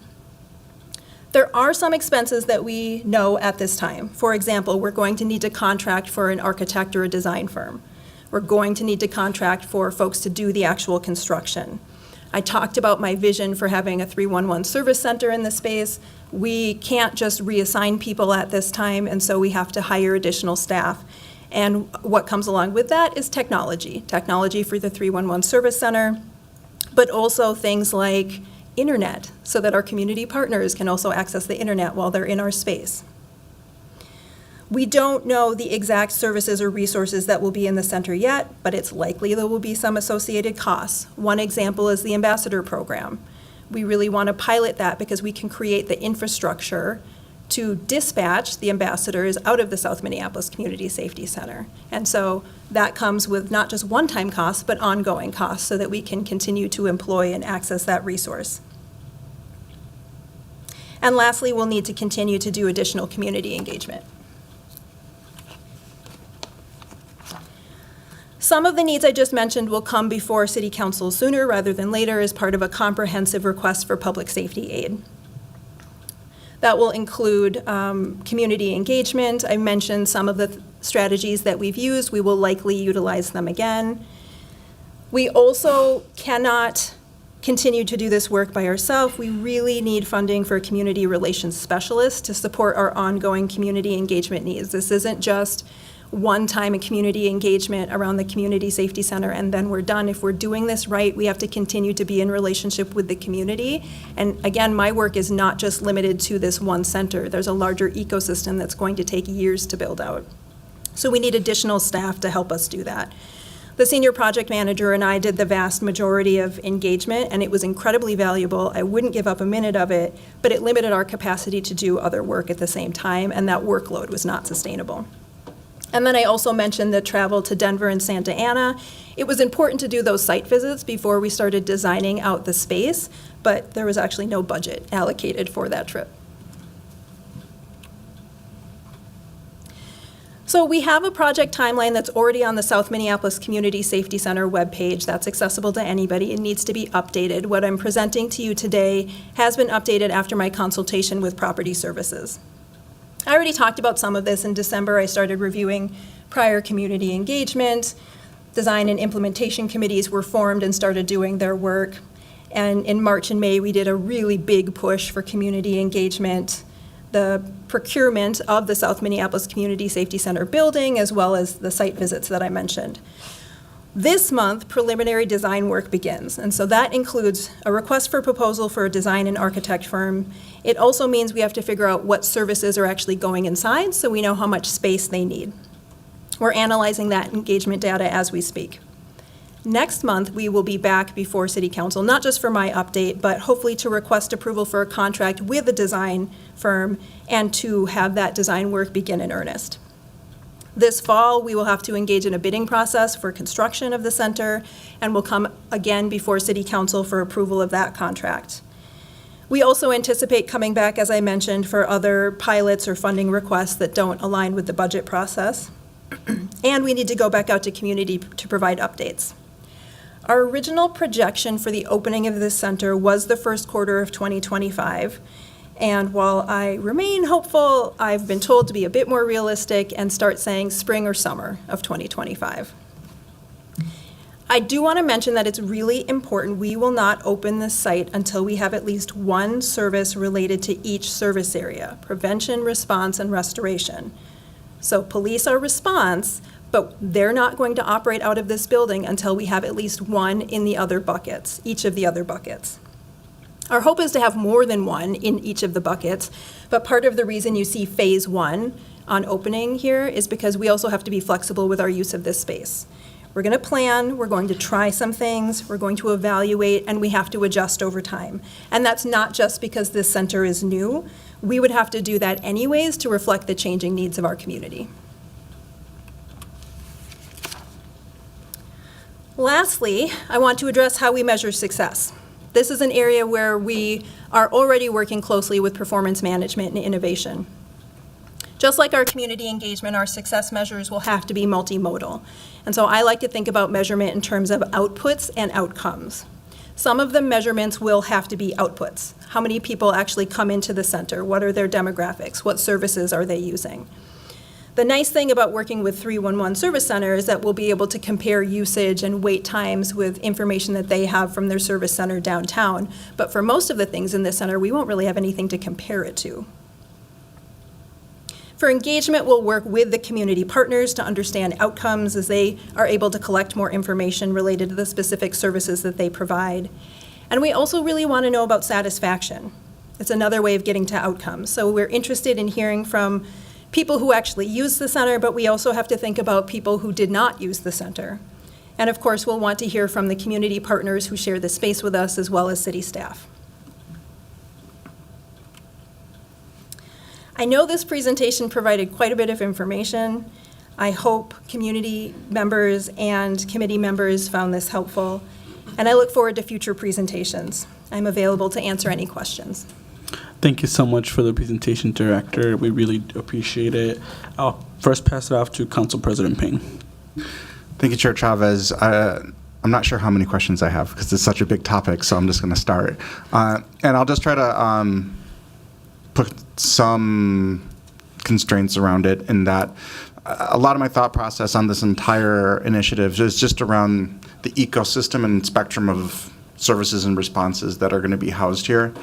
There are some expenses that we know at this time. For example, we're going to need to contract for an architect or a design firm. We're going to need to contract for folks to do the actual construction. I talked about my vision for having a 311 service center in the space. We can't just reassign people at this time, and so we have to hire additional staff. And what comes along with that is technology for the 311 service center, but also things like internet, so that our community partners can also access the internet while they're in our space. We don't know the exact services or resources that will be in the center yet, but it's likely there will be some associated costs. One example is the ambassador program. We really want to pilot that because we can create the infrastructure to dispatch the ambassadors out of the South Minneapolis Community Safety Center. And so that comes with not just one-time costs, but ongoing costs so that we can continue to employ and access that resource. And lastly, we'll need to continue to do additional community engagement. Some of the needs I just mentioned will come before City Council sooner rather than later as part of a comprehensive request for public safety aid. That will include community engagement. I mentioned some of the strategies that we've used. We will likely utilize them again. We also cannot continue to do this work by ourselves. We really need funding for a community relations specialist to support our ongoing community engagement needs. This isn't just one-time community engagement around the community safety center and then we're done. If we're doing this right, we have to continue to be in relationship with the community. And again, my work is not just limited to this one center. There's a larger ecosystem that's going to take years to build out. So we need additional staff to help us do that. The senior project manager and I did the vast majority of engagement, and it was incredibly valuable. I wouldn't give up a minute of it, but it limited our capacity to do other work at the same time, and that workload was not sustainable. And then I also mentioned the travel to Denver and Santa Ana. It was important to do those site visits before we started designing out the space, but there was actually no budget allocated for that trip. So we have a project timeline that's already on the South Minneapolis Community Safety Center webpage. That's accessible to anybody. It needs to be updated. What I'm presenting to you today has been updated after my consultation with Property Services. I already talked about some of this. In December, I started reviewing prior community engagement. Design and implementation committees were formed and started doing their work. And in March and May, we did a really big push for community engagement. The procurement of the South Minneapolis Community Safety Center building, as well as the site visits that I mentioned. This month, preliminary design work begins, and so that includes a request for proposal for a design and architect firm. It also means we have to figure out what services are actually going inside so we know how much space they need. We're analyzing that engagement data as we speak. Next month, we will be back before City Council, not just for my update, but hopefully to request approval for a contract with a design firm and to have that design work begin in earnest. This fall, we will have to engage in a bidding process for construction of the center, and will come again before City Council for approval of that contract. We also anticipate coming back, as I mentioned, for other pilots or funding requests that don't align with the budget process. And we need to go back out to community to provide updates. Our original projection for the opening of this center was the first quarter of 2025. And while I remain hopeful, I've been told to be a bit more realistic and start saying spring or summer of 2025. I do want to mention that it's really important we will not open this site until we have at least one service related to each service area: prevention, response, and restoration. So police are response, but they're not going to operate out of this building until we have at least one in the other buckets, each of the other buckets. Our hope is to have more than one in each of the buckets, but part of the reason you see phase one on opening here is because we also have to be flexible with our use of this space. We're going to plan, we're going to try some things, we're going to evaluate, and we have to adjust over time. And that's not just because this center is new. We would have to do that anyways to reflect the changing needs of our community. Lastly, I want to address how we measure success. This is an area where we are already working closely with performance management and innovation. Just like our community engagement, our success measures will have to be multimodal. And so I like to think about measurement in terms of outputs and outcomes. Some of the measurements will have to be outputs. How many people actually come into the center? What are their demographics? What services are they using? The nice thing about working with 311 Service Center is that we'll be able to compare usage and wait times with information that they have from their service center downtown. But for most of the things in this center, we won't really have anything to compare it to. For engagement, we'll work with the community partners to understand outcomes as they are able to collect more information related to the specific services that they provide. And we also really want to know about satisfaction. It's another way of getting to outcomes. So we're interested in hearing from people who actually use the center, but we also have to think about people who did not use the center. And of course, we'll want to hear from the community partners who share the space with us as well as city staff. I know this presentation provided quite a bit of information. I hope community members and committee members found this helpful, and I look forward to future presentations. I'm available to answer any questions. Thank you so much for the presentation, Director. We really appreciate it. I'll first pass it off to Council President Payne. Thank you, Chair Chavez. I'm not sure how many questions I have because it's such a big topic, so I'm just going to start. And I'll just try to put some constraints around it in that a lot of my thought process on this entire initiative is just around the ecosystem and spectrum of services and responses that are going to be housed here,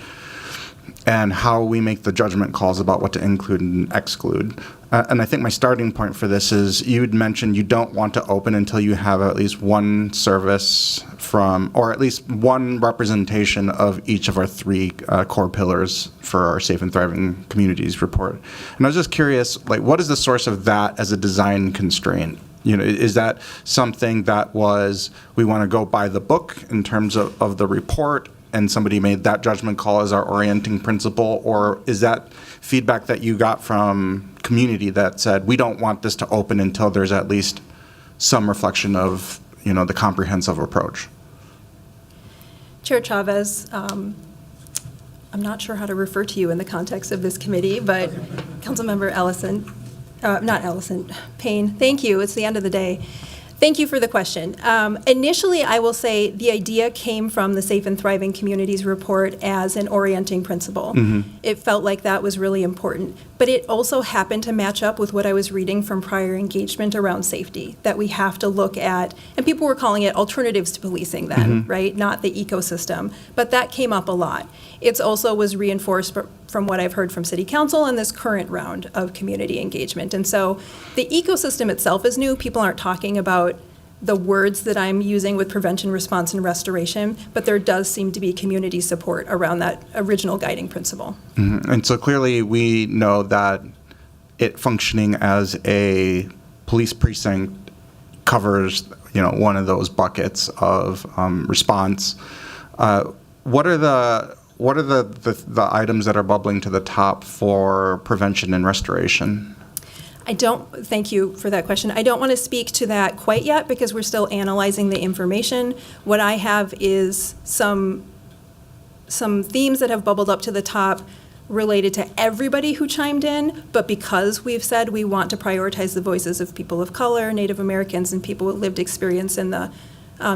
and how we make the judgment calls about what to include and exclude. And I think my starting point for this is you had mentioned you don't want to open until you have at least one service from, or at least one representation of each of our three core pillars for our Safe and Thriving Communities report. And I was just curious, like, what is the source of that as a design constraint? You know, is that something that was, we want to go by the book in terms of the report, and somebody made that judgment call as our orienting principle, or is that feedback that you got from community that said, we don't want this to open until there's at least some reflection of, you know, the comprehensive approach? Chair Chavez, I'm not sure how to refer to you in the context of this committee, but Councilmember Payne, thank you. It's the end of the day. Thank you for the question. Initially, I will say the idea came from the Safe and Thriving Communities report as an orienting principle. It felt like that was really important. But it also happened to match up with what I was reading from prior engagement around safety, that we have to look at, and people were calling it alternatives to policing then, right? Not the ecosystem. But that came up a lot. It also was reinforced from what I've heard from City Council in this current round of community engagement. And so the ecosystem itself is new. People aren't talking about the words that I'm using with prevention, response, and restoration, but there does seem to be community support around that original guiding principle. And so clearly we know that it functioning as a police precinct covers, you know, one of those buckets of response. What are the items that are bubbling to the top for prevention and restoration? Thank you for that question. I don't want to speak to that quite yet because we're still analyzing the information. What I have is some themes that have bubbled up to the top related to everybody who chimed in, but because we've said we want to prioritize the voices of people of color, Native Americans, and people with lived experience in the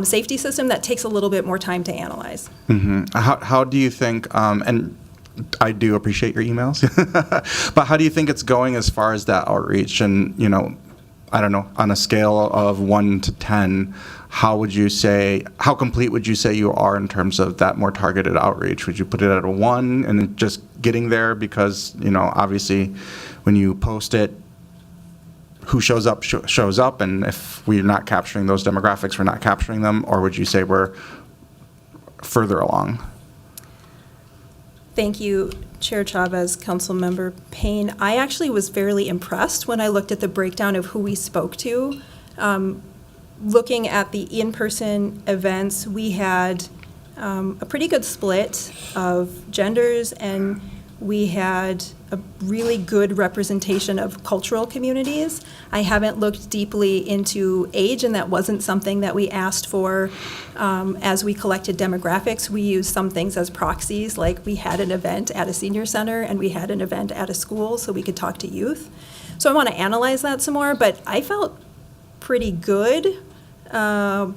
safety system, that takes a little bit more time to analyze. How do you think, and I do appreciate your emails, but how do you think it's going as far as that outreach? And, you know, I don't know, on a scale of 1 to 10, how complete would you say you are in terms of that more targeted outreach? Would you put it at a 1 and just getting there? Because, you know, obviously when you post it, who shows up, shows up. And if we're not capturing those demographics, we're not capturing them. Or would you say we're further along? Thank you, Chair Chavez, Councilmember Payne. I actually was fairly impressed when I looked at the breakdown of who we spoke to. looking at the in-person events, we had a pretty good split of genders, and we had a really good representation of cultural communities. I haven't looked deeply into age, and that wasn't something that we asked for as we collected demographics. We used some things as proxies, like we had an event at a senior center and we had an event at a school so we could talk to youth. So I want to analyze that some more, but I felt pretty good. I'll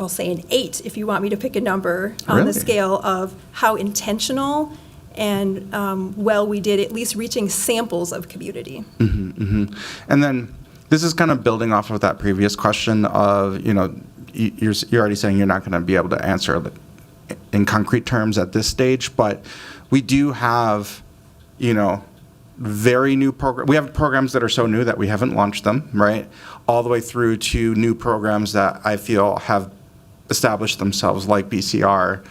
say an 8 if you want me to pick a number on the Really? scale of how intentional and well we did at least reaching samples of community. And then this is kind of building off of that previous question of, you're already saying you're not going to be able to answer in concrete terms at this stage, but we do have, very new programs. We have programs that are so new that we haven't launched them, right? All the way through to new programs that I feel have established themselves, like BCR.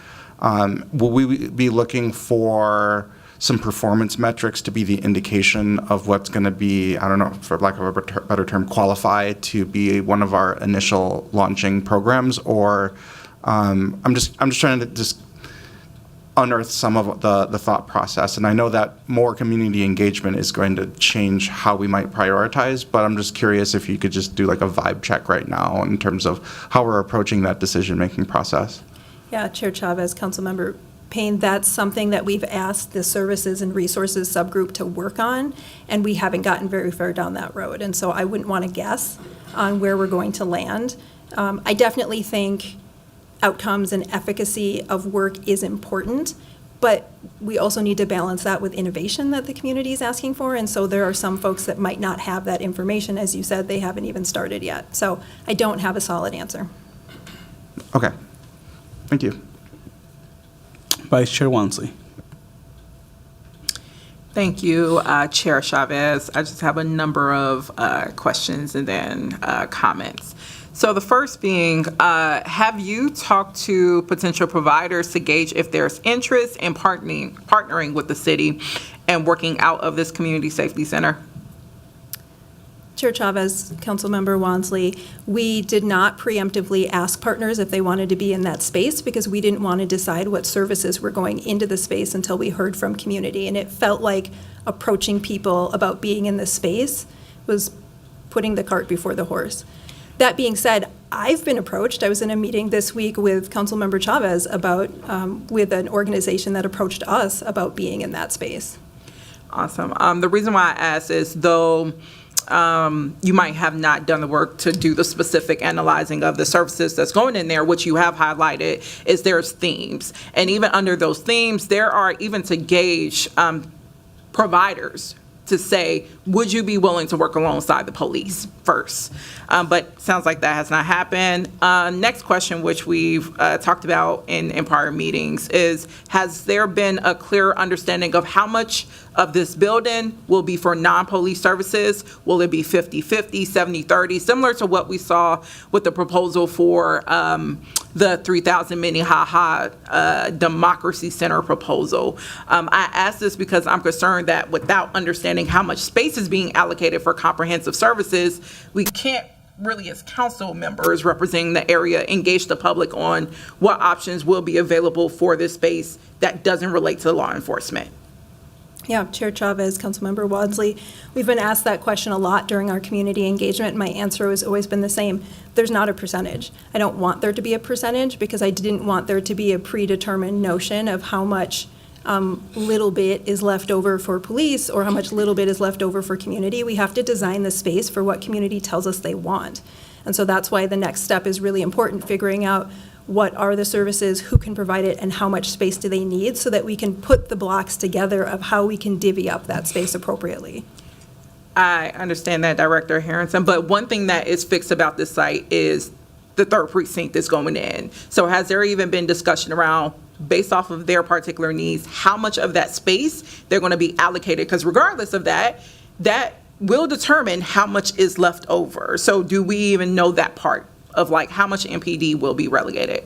Will we be looking for some performance metrics to be the indication of what's going to be, I don't know, for lack of a better term, qualify to be one of our initial launching programs? Or I'm just trying to just unearth some of the thought process. And I know that more community engagement is going to change how we might prioritize, but I'm just curious if you could just do like a vibe check right now in terms of how we're approaching that decision-making process. Yeah, Chair Chavez, Councilmember Payne, that's something that we've asked the Services and Resources subgroup to work on, and we haven't gotten very far down that road. And so I wouldn't want to guess on where we're going to land. I definitely think outcomes and efficacy of work is important, but we also need to balance that with innovation that the community is asking for. And so there are some folks that might not have that information. As you said, they haven't even started yet. So I don't have a solid answer. Okay. Thank you. Vice Chair Wansley. Thank you, Chair Chavez. I just have a number of questions and then comments. So the first being, have you talked to potential providers to gauge if there's interest in partnering with the city and working out of this community safety center? Chair Chavez, Councilmember Wansley, we did not preemptively ask partners if they wanted to be in that space because we didn't want to decide what services were going into the space until we heard from community. And it felt like approaching people about being in the space was putting the cart before the horse. That being said, I've been approached. I was in a meeting this week with Councilmember Chavez about, with an organization that approached us about being in that space. Awesome. The reason why I asked is though you might have not done the work to do the specific analyzing of the services that's going in there, which you have highlighted, is there's themes. And even under those themes, there are even to gauge providers to say, would you be willing to work alongside the police first? But sounds like that has not happened. Next question, which we've talked about in prior meetings, is has there been a clear understanding of how much of this building will be for non-police services? Will it be 50-50, 70-30, similar to what we saw with the proposal for the 3,000 Minnehaha Democracy Center proposal? I ask this because I'm concerned that without understanding how much space is being allocated for comprehensive services, we can't really, as council members representing the area, engage the public on what options will be available for this space that doesn't relate to law enforcement. Yeah, Chair Chavez, Councilmember Wadsley, we've been asked that question a lot during our community engagement. My answer has always been the same. There's not a percentage. I don't want there to be a percentage because I didn't want there to be a predetermined notion of how much little bit is left over for police or how much little bit is left over for community. We have to design the space for what community tells us they want. And so that's why the next step is really important, figuring out what are the services, who can provide it, and how much space do they need so that we can put the blocks together of how we can divvy up that space appropriately. I understand that, Director Harrison, but one thing that is fixed about this site is the third precinct is going in. So has there even been discussion around, based off of their particular needs, how much of that space they're going to be allocated? Because regardless of that, that will determine how much is left over. So do we even know that part of like how much MPD will be relegated?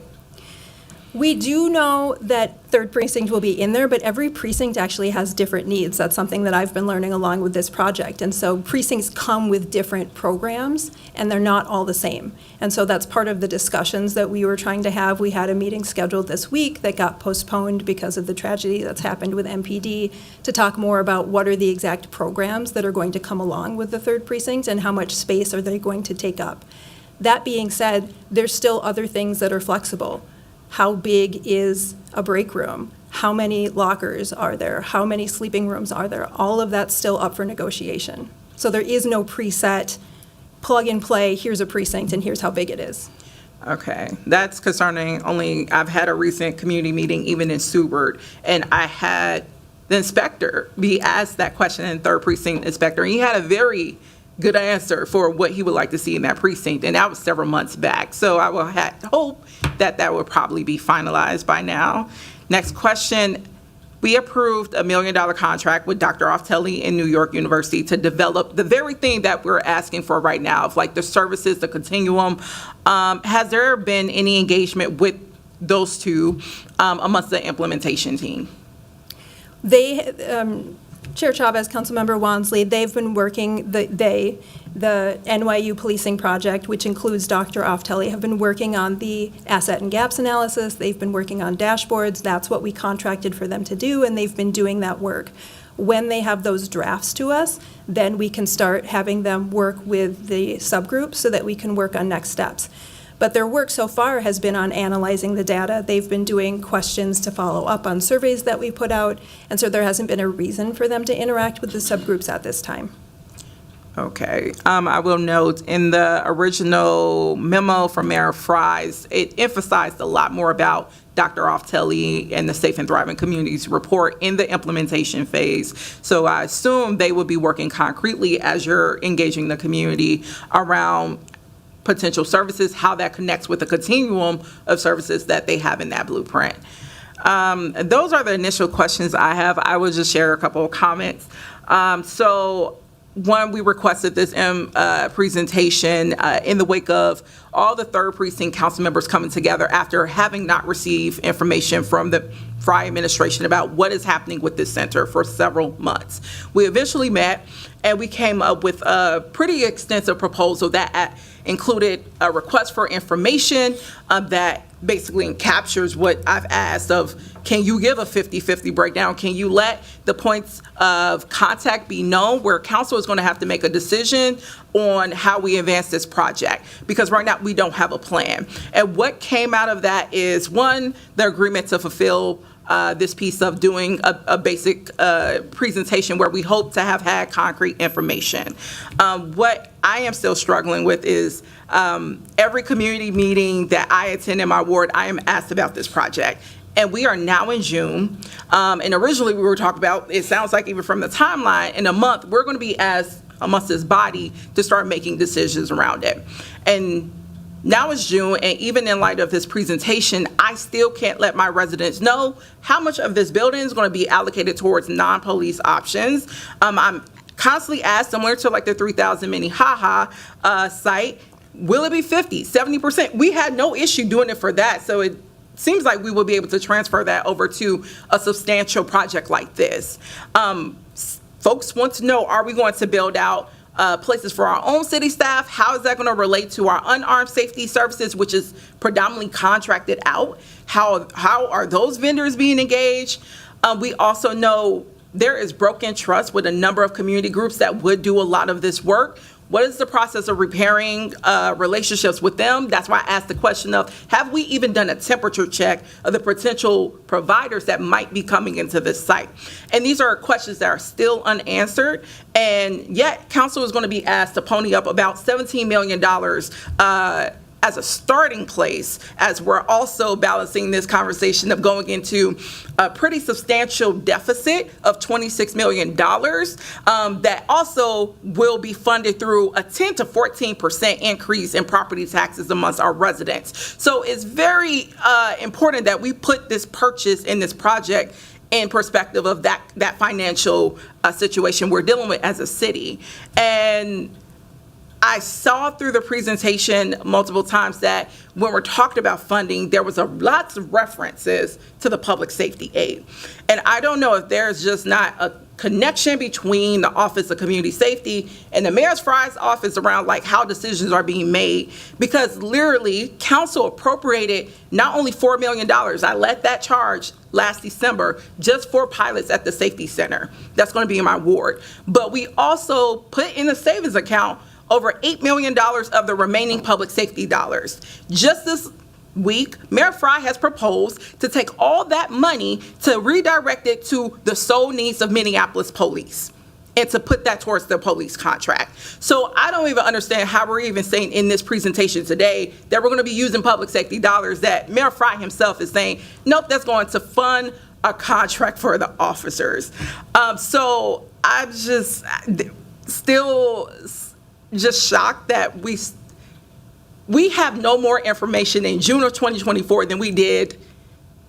We do know that third precinct will be in there, but every precinct actually has different needs. That's something that I've been learning along with this project. And so precincts come with different programs, and they're not all the same. And so that's part of the discussions that we were trying to have. We had a meeting scheduled this week that got postponed because of the tragedy that's happened with MPD, to talk more about what are the exact programs that are going to come along with the third precinct and how much space are they going to take up. That being said, there's still other things that are flexible. How big is a break room? How many lockers are there? How many sleeping rooms are there? All of that's still up for negotiation. So there is no preset, plug and play, here's a precinct and here's how big it is. Okay, that's concerning. I've had a recent community meeting, even in Seward, and I had the inspector be asked that question, in third precinct inspector, and he had a very good answer for what he would like to see in that precinct, and that was several months back. So I will hope that that would probably be finalized by now. Next question. We approved $1 million contract with Dr. Oftelli in New York University to develop the very thing that we're asking for right now, of like the services, the continuum. Has there been any engagement with those two amongst the implementation team? Chair Chavez, Councilmember Wansley, they've been working, the NYU policing project, which includes Dr. Oftelli, have been working on the asset and gaps analysis. They've been working on dashboards. That's what we contracted for them to do, and they've been doing that work. When they have those drafts to us, then we can start having them work with the subgroups so that we can work on next steps. But their work so far has been on analyzing the data. They've been doing questions to follow up on surveys that we put out, and so there hasn't been a reason for them to interact with the subgroups at this time. Okay. I will note in the original memo from Mayor Fries, it emphasized a lot more about Dr. Oftelli and the Safe and Thriving Communities report in the implementation phase. So I assume they will be working concretely as you're engaging the community around potential services, how that connects with the continuum of services that they have in that blueprint. Those are the initial questions I have. I will just share a couple of comments. So one, we requested this presentation in the wake of all the third precinct council members coming together after having not received information from the Fry administration about what is happening with this center for several months. We eventually met and we came up with a pretty extensive proposal that included a request for information that basically captures what I've asked of, can you give a 50-50 breakdown? Can you let the points of contact be known where council is going to have to make a decision on how we advance this project? Because right now we don't have a plan. And what came out of that is, one, the agreement to fulfill this piece of doing a basic presentation where we hope to have had concrete information. What I am still struggling with is every community meeting that I attend in my ward, I am asked about this project. And we are now in June. And originally we were talking about, it sounds like even from the timeline, in a month, we're going to be asked amongst this body to start making decisions around it. And now it's June, and even in light of this presentation, I still can't let my residents know how much of this building is going to be allocated towards non-police options. I'm constantly asked, similar to like the 3,000 Minnehaha site, will it be 50, 70%? We had no issue doing it for that, so it seems like we will be able to transfer that over to a substantial project like this. Folks want to know, are we going to build out places for our own city staff? How is that going to relate to our unarmed safety services, which is predominantly contracted out? How are those vendors being engaged? We also know there is broken trust with a number of community groups that would do a lot of this work. What is the process of repairing relationships with them? That's why I asked the question of, have we even done a temperature check of the potential providers that might be coming into this site? And these are questions that are still unanswered, and yet council is going to be asked to pony up about $17 million as a starting place, as we're also balancing this conversation of going into a pretty substantial deficit of $26 million that also will be funded through a 10 to 14% increase in property taxes amongst our residents. So it's very important that we put this purchase in this project in perspective of that financial situation we're dealing with as a city. And I saw through the presentation multiple times that when we're talking about funding, there was lots of references to the public safety aid. And I don't know if there's just not a connection between the Office of Community Safety and the Mayor's Fry's office around like how decisions are being made, because literally council appropriated not only $4 million, I led that charge last December just for pilots at the safety center. That's going to be in my ward. But we also put in the savings account over $8 million of the remaining public safety dollars. Just this week, Mayor Fry has proposed to take all that money to redirect it to the sole needs of Minneapolis police and to put that towards the police contract. So I don't even understand how we're even saying in this presentation today that we're going to be using public safety dollars that Mayor Fry himself is saying, nope, that's going to fund a contract for the officers. So I'm just still just shocked that we have no more information in June of 2024 than we did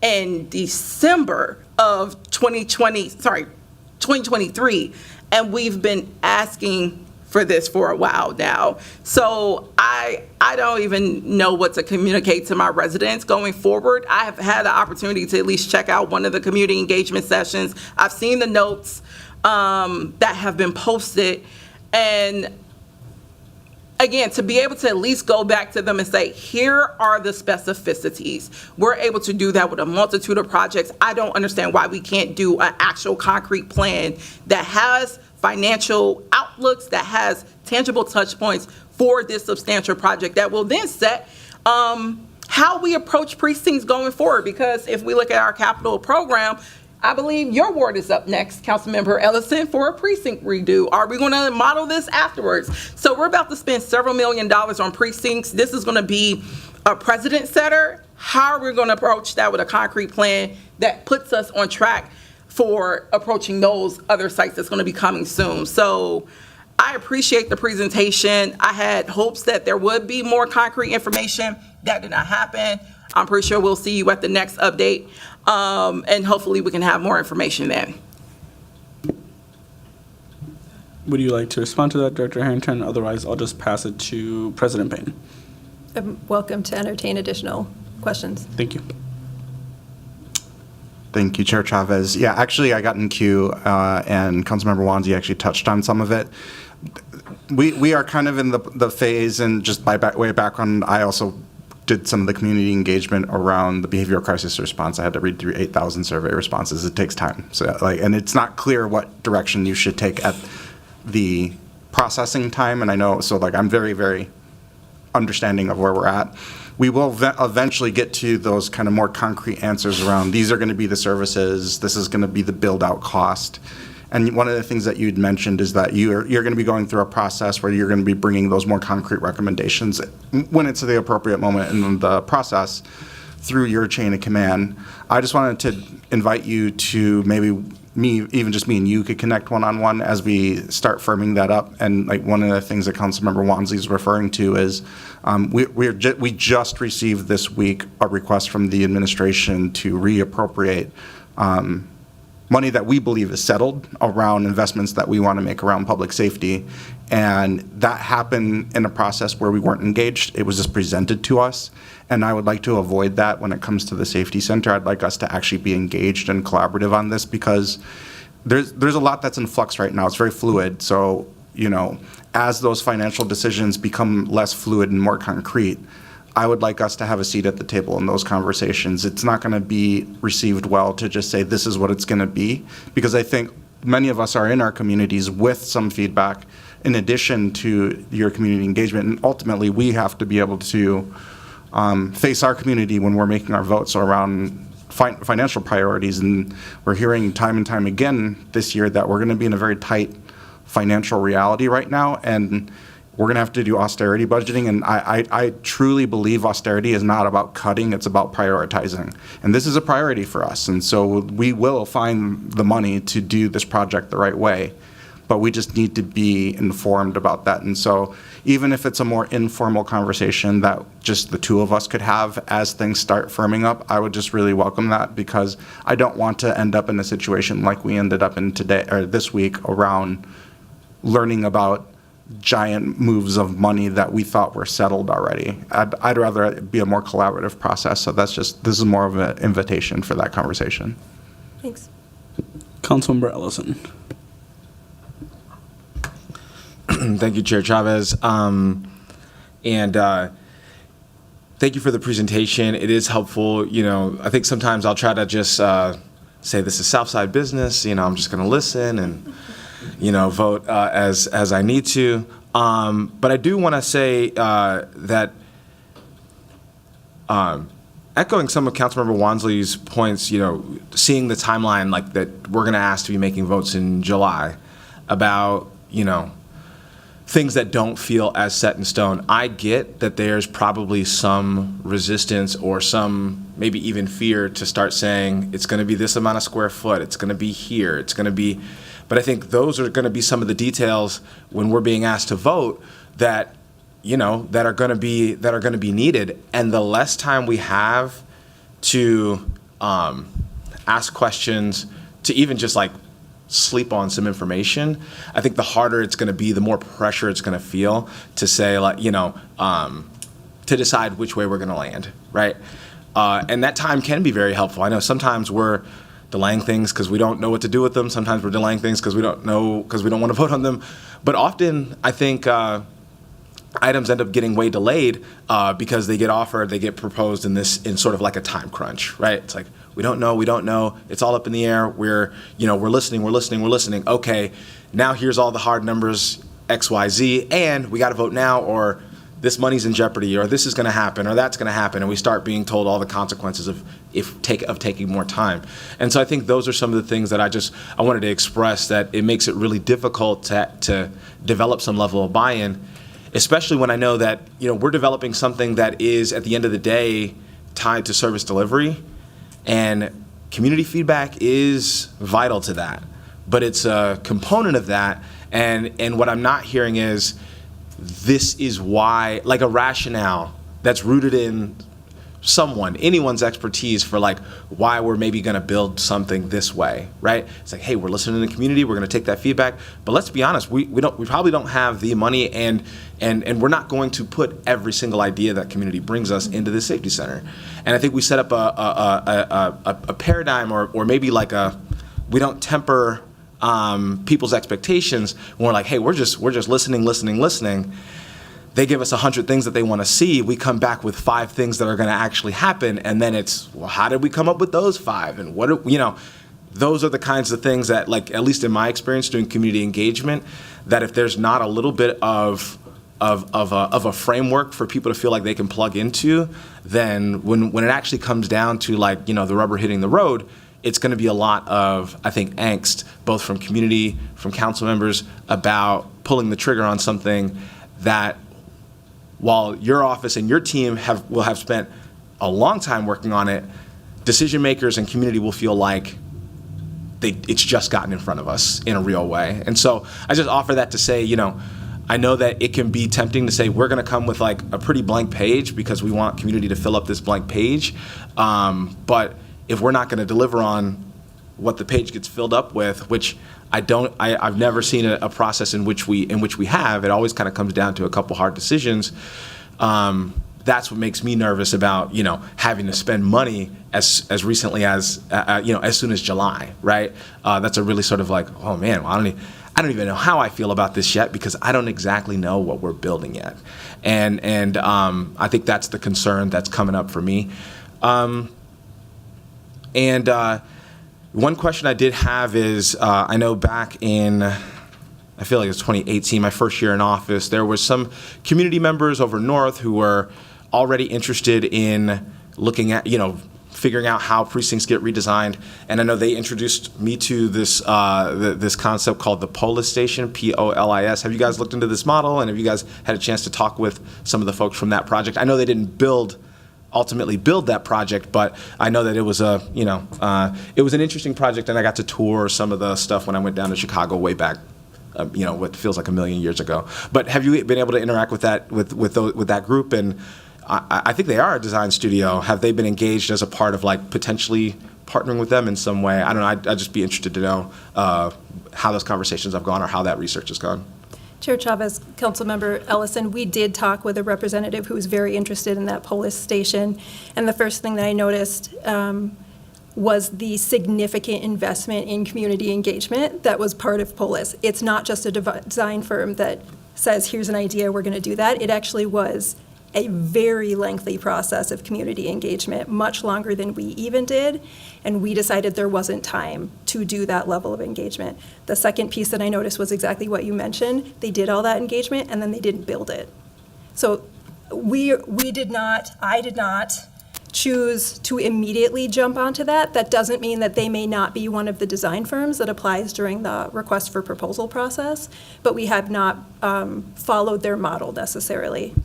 in December of 2023. And we've been asking for this for a while now. So I don't even know what to communicate to my residents going forward. I have had the opportunity to at least check out one of the community engagement sessions. I've seen the notes that have been posted. And again, to be able to at least go back to them and say, here are the specificities. We're able to do that with a multitude of projects. I don't understand why we can't do an actual concrete plan that has financial outlooks, that has tangible touch points for this substantial project that will then set how we approach precincts going forward. Because if we look at our capital program, I believe your ward is up next, Councilmember Ellison, for a precinct redo. Are we going to model this afterwards? So we're about to spend several $1 million on precincts. This is going to be a precedent setter. How are we going to approach that with a concrete plan that puts us on track for approaching those other sites that's going to be coming soon? So I appreciate the presentation. I had hopes that there would be more concrete information. That did not happen. I'm pretty sure we'll see you at the next update. And hopefully we can have more information then. Would you like to respond to that, Director Harrington? Otherwise, I'll just pass it to President Payne. I'm welcome to entertain additional questions. Thank you. Thank you, Chair Chavez. Yeah, actually, I got in queue, and Councilmember Wanzi actually touched on some of it. We are kind of in the phase, and just by way of background, I also did some of the community engagement around the behavioral crisis response. I had to read through 8,000 survey responses. It takes time. So, and it's not clear what direction you should take at the processing time. And I know, so I'm very, very understanding of where we're at. We will eventually get to those kind of more concrete answers around these are going to be the services, this is going to be the build out cost. And one of the things that you'd mentioned is that you're going to be going through a process where you're going to be bringing those more concrete recommendations when it's the appropriate moment in the process through your chain of command. I just wanted to invite you to maybe even just me and you could connect one-on-one as we start firming that up. And one of the things that Councilmember Wansley is referring to is we just received this week a request from the administration to reappropriate money that we believe is settled around investments that we want to make around public safety. And that happened in a process where we weren't engaged. It was just presented to us. And I would like to avoid that when it comes to the safety center. I'd like us to actually be engaged and collaborative on this because there's a lot that's in flux right now. It's very fluid. So, as those financial decisions become less fluid and more concrete, I would like us to have a seat at the table in those conversations. It's not going to be received well to just say this is what it's going to be, because I think many of us are in our communities with some feedback in addition to your community engagement. And ultimately, we have to be able to face our community when we're making our votes around financial priorities. And we're hearing time and time again this year that we're going to be in a very tight financial reality right now. And we're going to have to do austerity budgeting, and I truly believe austerity is not about cutting, it's about prioritizing. And this is a priority for us, and so we will find the money to do this project the right way, but we just need to be informed about that. And so even if it's a more informal conversation that just the two of us could have as things start firming up, I would just really welcome that, because I don't want to end up in a situation like we ended up in today or this week around learning about giant moves of money that we thought were settled already. I'd rather it be a more collaborative process. So this is more of an invitation for that conversation. Thanks. Councilmember Ellison. Thank you, Chair Chavez. Thank you for the presentation. It is helpful. I think sometimes I'll try to just say this is Southside business. I'm just going to listen and, vote as I need to. But I do want to say that echoing some of Councilmember Wansley's points, seeing the timeline like that we're going to ask to be making votes in July about, things that don't feel as set in stone. I get that there's probably some resistance or some maybe even fear to start saying it's going to be this amount of square foot, it's going to be here, it's going to be, but I think those are going to be some of the details when we're being asked to vote that, that are going to be needed. And the less time we have to ask questions, to even just like sleep on some information, I think the harder it's going to be, the more pressure it's going to feel to say, like, to decide which way we're going to land, right? And that time can be very helpful. I know sometimes we're delaying things because we don't know what to do with them. Sometimes we're delaying things because we don't want to vote on them. But often, I think items end up getting way delayed because they get offered, they get proposed in sort of like a time crunch, right? It's like, we don't know. It's all up in the air. We're listening. Okay, now here's all the hard numbers, X, Y, Z, and we got to vote now, or this money's in jeopardy, or this is going to happen, or that's going to happen, and we start being told all the consequences of taking more time. And so I think those are some of the things that I wanted to express, that it makes it really difficult to develop some level of buy-in, especially when I know that we're developing something that is at the end of the day tied to service delivery. And community feedback is vital to that, but it's a component of that. And what I'm not hearing is this is why, like a rationale that's rooted in anyone's expertise for like why we're maybe going to build something this way, right? It's like, hey, we're listening to the community, we're going to take that feedback, but let's be honest, we probably don't have the money, and we're not going to put every single idea that community brings us into the safety center. And I think we set up a paradigm, or maybe like we don't temper people's expectations when we're like, hey, we're just listening. They give us 100 things that they want to see. We come back with 5 things that are going to actually happen. And then it's, well, how did we come up with those 5? And those are the kinds of things that, like, at least in my experience doing community engagement, that if there's not a little bit of a framework for people to feel like they can plug into, then when it actually comes down to, like, the rubber hitting the road, it's going to be a lot of, I think, angst, both from community, from council members, about pulling the trigger on something that, while your office and your team will have spent a long time working on it, decision makers and community will feel like it's just gotten in front of us in a real way. And so I just offer that to say, I know that it can be tempting to say we're going to come with like a pretty blank page because we want community to fill up this blank page. But if we're not going to deliver on what the page gets filled up with, which I've never seen a process in which we have. It always kind of comes down to a couple hard decisions. That's what makes me nervous about having to spend money as recently as as soon as July, right? That's a really sort of like, oh man, well, I don't even know how I feel about this yet because I don't exactly know what we're building yet, and I think that's the concern that's coming up for me. One question I did have is, I know back in, I feel like it was 2018, my first year in office, there was some community members over north who were already interested in looking at, figuring out how precincts get redesigned. And I know they introduced me to this this concept called the Polis Station, POLIS. Have you guys looked into this model? And have you guys had a chance to talk with some of the folks from that project? I know they didn't ultimately build that project, but I know that it was it was an interesting project, and I got to tour some of the stuff when I went down to Chicago way back, what feels like a million years ago. But have you been able to interact with that group? And I think they are a design studio. Have they been engaged as a part of like potentially partnering with them in some way? I don't know. I'd just be interested to know how those conversations have gone or how that research has gone. Chair Chavez, Councilmember Ellison, we did talk with a representative who was very interested in that police station. And the first thing that I noticed was the significant investment in community engagement that was part of Polis. It's not just a design firm that says, here's an idea, we're going to do that. It actually was a very lengthy process of community engagement, much longer than we even did, and we decided there wasn't time to do that level of engagement. The second piece that I noticed was exactly what you mentioned. They did all that engagement, and then they didn't build it. So I did not choose to immediately jump onto that. That doesn't mean that they may not be one of the design firms that applies during the request for proposal process, but we have not followed their model necessarily.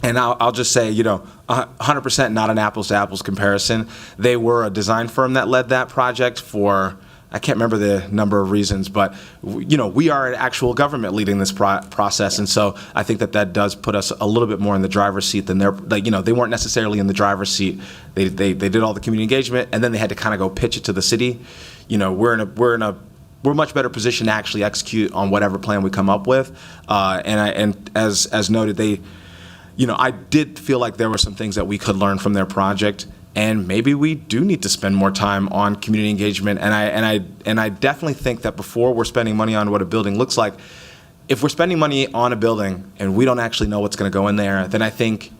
And I'll just say, 100% not an apples to apples comparison. They were a design firm that led that project for, I can't remember the number of reasons, but, we are an actual government leading this process. And so I think that does put us a little bit more in the driver's seat than they weren't necessarily in the driver's seat. They did all the community engagement, and then they had to kind of go pitch it to the city. We're much better positioned to actually execute on whatever plan we come up with. And as noted, I did feel like there were some things that we could learn from their project, and maybe we do need to spend more time on community engagement. And I definitely think that before we're spending money on what a building looks like, if we're spending money on a building and we don't actually know what's going to go in there, then I think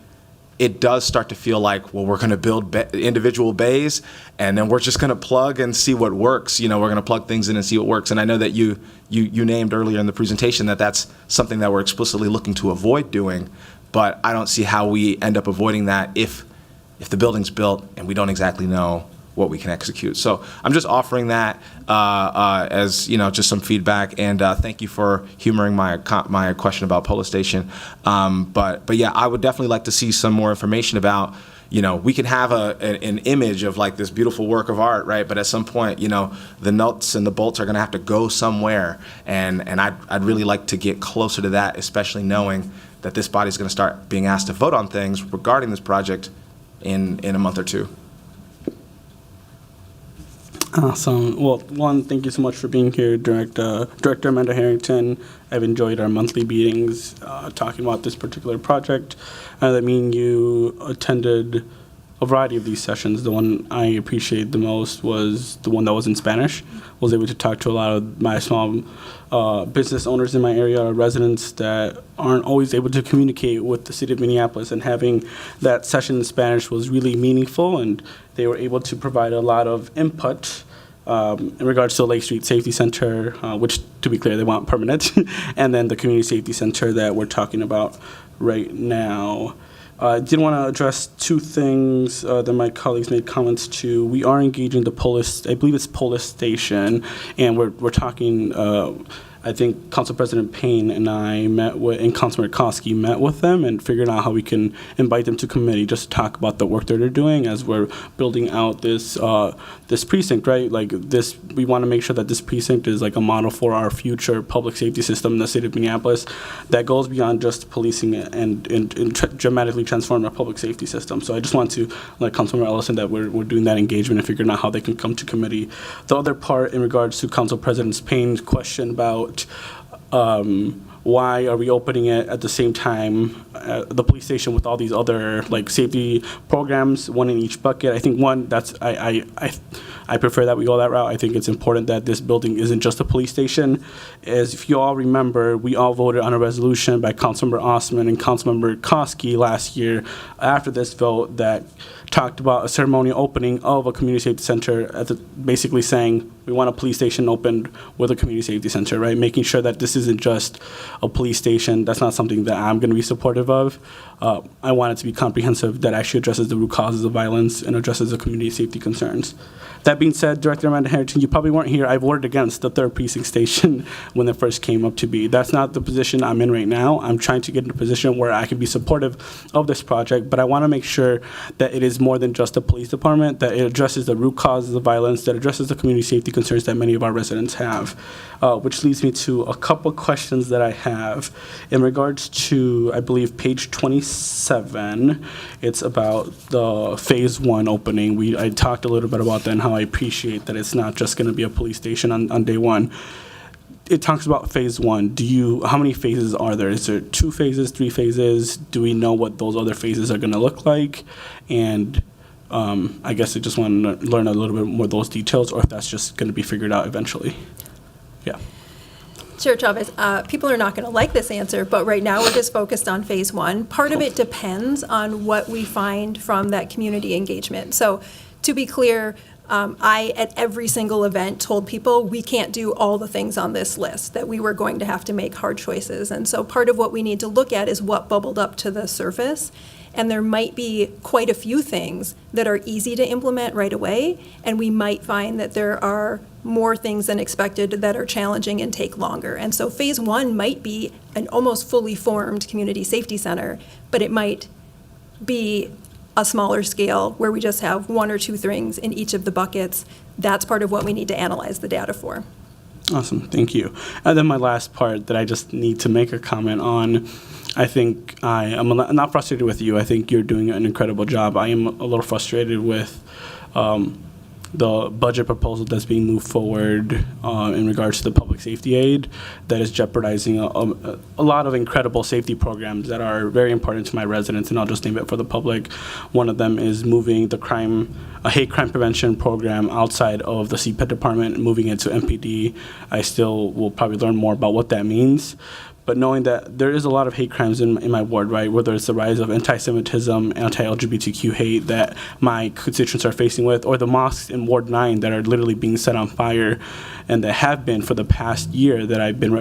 it does start to feel like, well, we're going to build individual bays, and then we're just going to plug and see what works. We're going to plug things in and see what works. And I know that you named earlier in the presentation that that's something that we're explicitly looking to avoid doing. But I don't see how we end up avoiding that if the building's built and we don't exactly know what we can execute. So I'm just offering that as just some feedback, and thank you for humoring my question about Polis Station. But yeah, I would definitely like to see some more information about. We can have an image of like this beautiful work of art, right? But at some point, the nuts and the bolts are going to have to go somewhere, and I'd really like to get closer to that, especially knowing that this body's going to start being asked to vote on things regarding this project in a month or two. Awesome. Well, one, thank you so much for being here, Director Amanda Harrington. I've enjoyed our monthly meetings talking about this particular project. I mean, you attended a variety of these sessions. The one I appreciated the most was the one that was in Spanish. Was able to talk to a lot of my small business owners in my area, residents that aren't always able to communicate with the city of Minneapolis, and having that session in Spanish was really meaningful, and they were able to provide a lot of input in regards to the Lake Street Safety Center, which, to be clear, they want permanent, and then the Community Safety Center that we're talking about right now. I did want to address two things that my colleagues made comments to. We are engaging the Polis, I believe it's Polis Station, and we're talking, I think Council President Payne and I met with, and Councilor Koski met with them and figured out how we can invite them to committee just to talk about the work that they're doing as we're building out this this precinct, right? Like this, we want to make sure that this precinct is like a model for our future public safety system in the city of Minneapolis that goes beyond just policing and dramatically transform our public safety system. So I just want to let Councilmember Ellison that we're doing that engagement and figuring out how they can come to committee. The other part in regards to Council President Payne's question about why are we opening it at the same time, the police station, with all these other like safety programs, one in each bucket? I think one, that's I prefer that we go that route. I think it's important that this building isn't just a police station. As if you all remember, we all voted on a resolution by Councilmember Osman and Councilmember Koski last year after this vote that talked about a ceremonial opening of a community safety center, basically saying we want a police station opened with a community safety center, right? Making sure that this isn't just a police station. That's not something that I'm going to be supportive of. I want it to be comprehensive, that actually addresses the root causes of violence and addresses the community safety concerns. That being said, Director Amanda Harrington, you probably weren't here. I voted against the 3rd precinct station when it first came up to be. That's not the position I'm in right now. I'm trying to get in a position where I can be supportive of this project, but I want to make sure that it is more than just a police department, that it addresses the root causes of violence, that addresses the community safety concerns that many of our residents have, which leads me to a couple questions that I have. In regards to, I believe, page 27, it's about the phase 1 opening. I talked a little bit about that and how I appreciate that it's not just going to be a police station on day one. it talks about phase one. How many phases are there? Is there 2 phases, 3 phases? Do we know what those other phases are going to look like? And I guess I just want to learn a little bit more of those details, or if that's just going to be figured out eventually. Yeah. Chair Chavez, people are not going to like this answer, but right now we're just focused on phase one. Part of it depends on what we find from that community engagement. So to be clear, I, at every single event, told people we can't do all the things on this list, that we were going to have to make hard choices. And so part of what we need to look at is what bubbled up to the surface. And there might be quite a few things that are easy to implement right away, and we might find that there are more things than expected that are challenging and take longer. And so phase one might be an almost fully formed community safety center, but it might be a smaller scale where we just have 1 or 2 things in each of the buckets. That's part of what we need to analyze the data for. Awesome, thank you. And then my last part that I just need to make a comment on, I think I'm not frustrated with you. I think you're doing an incredible job. I am a little frustrated with the budget proposal that's being moved forward in regards to the public safety aid that is jeopardizing a lot of incredible safety programs that are very important to my residents, and I'll just name it for the public. One of them is moving a hate crime prevention program outside of the CPED department, moving it to MPD. I still will probably learn more about what that means. But knowing that there is a lot of hate crimes in my ward, right, whether it's the rise of anti-Semitism, anti-LGBTQ hate that my constituents are facing with, or the mosques in Ward 9 that are literally being set on fire, and that have been for the past year that I've been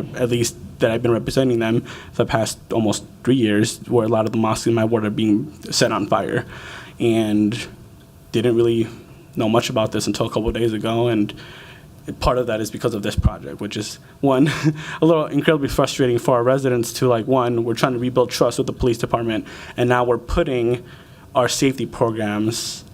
representing them for the past almost 3 years, where a lot of the mosques in my ward are being set on fire. And didn't really know much about this until a couple of days ago, and part of that is because of this project, which is, one, a little incredibly frustrating for our residents to, like, one, we're trying to rebuild trust with the police department, and now we're putting our safety programs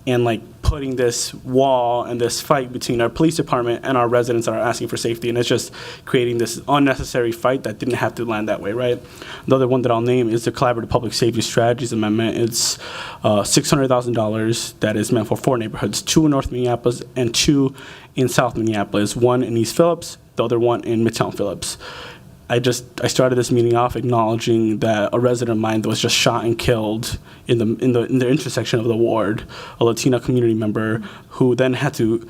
and, like, putting this wall and this fight between our police department and our residents that are asking for safety, and it's just creating this unnecessary fight that didn't have to land that way, right? The other one that I'll name is the Collaborative Public Safety Strategies Amendment. It's $600,000 that is meant for 4 neighborhoods, 2 in North Minneapolis and 2 in South Minneapolis, 1 in East Phillips, the other one in Midtown Phillips. I started this meeting off acknowledging that a resident of mine that was just shot and killed in the intersection of the ward, a Latina community member who then had to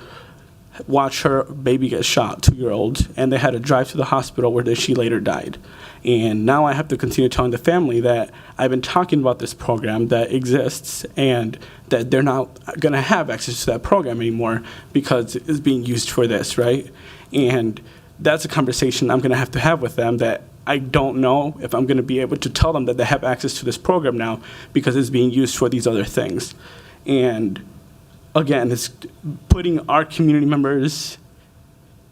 watch her baby get shot, 2-year-old, and they had to drive to the hospital where she later died. And now I have to continue telling the family that I've been talking about this program that exists and that they're not going to have access to that program anymore because it's being used for this, right? And that's a conversation I'm going to have with them, that I don't know if I'm going to be able to tell them that they have access to this program now because it's being used for these other things. And again, it's putting our community members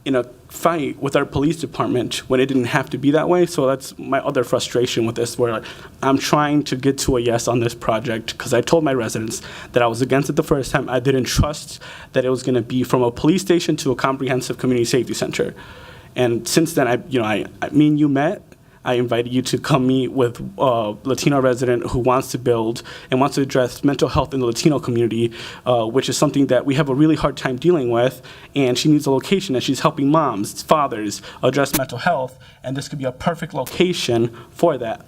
in a fight with our police department when it didn't have to be that way. So that's my other frustration with this, where, like, I'm trying to get to a yes on this project because I told my residents that I was against it the first time. I didn't trust that it was going to be from a police station to a comprehensive community safety center. And since then, me and you met. I invited you to come meet with a Latino resident who wants to build and wants to address mental health in the Latino community, which is something that we have a really hard time dealing with. And she needs a location, and she's helping moms, fathers address mental health, and this could be a perfect location for that.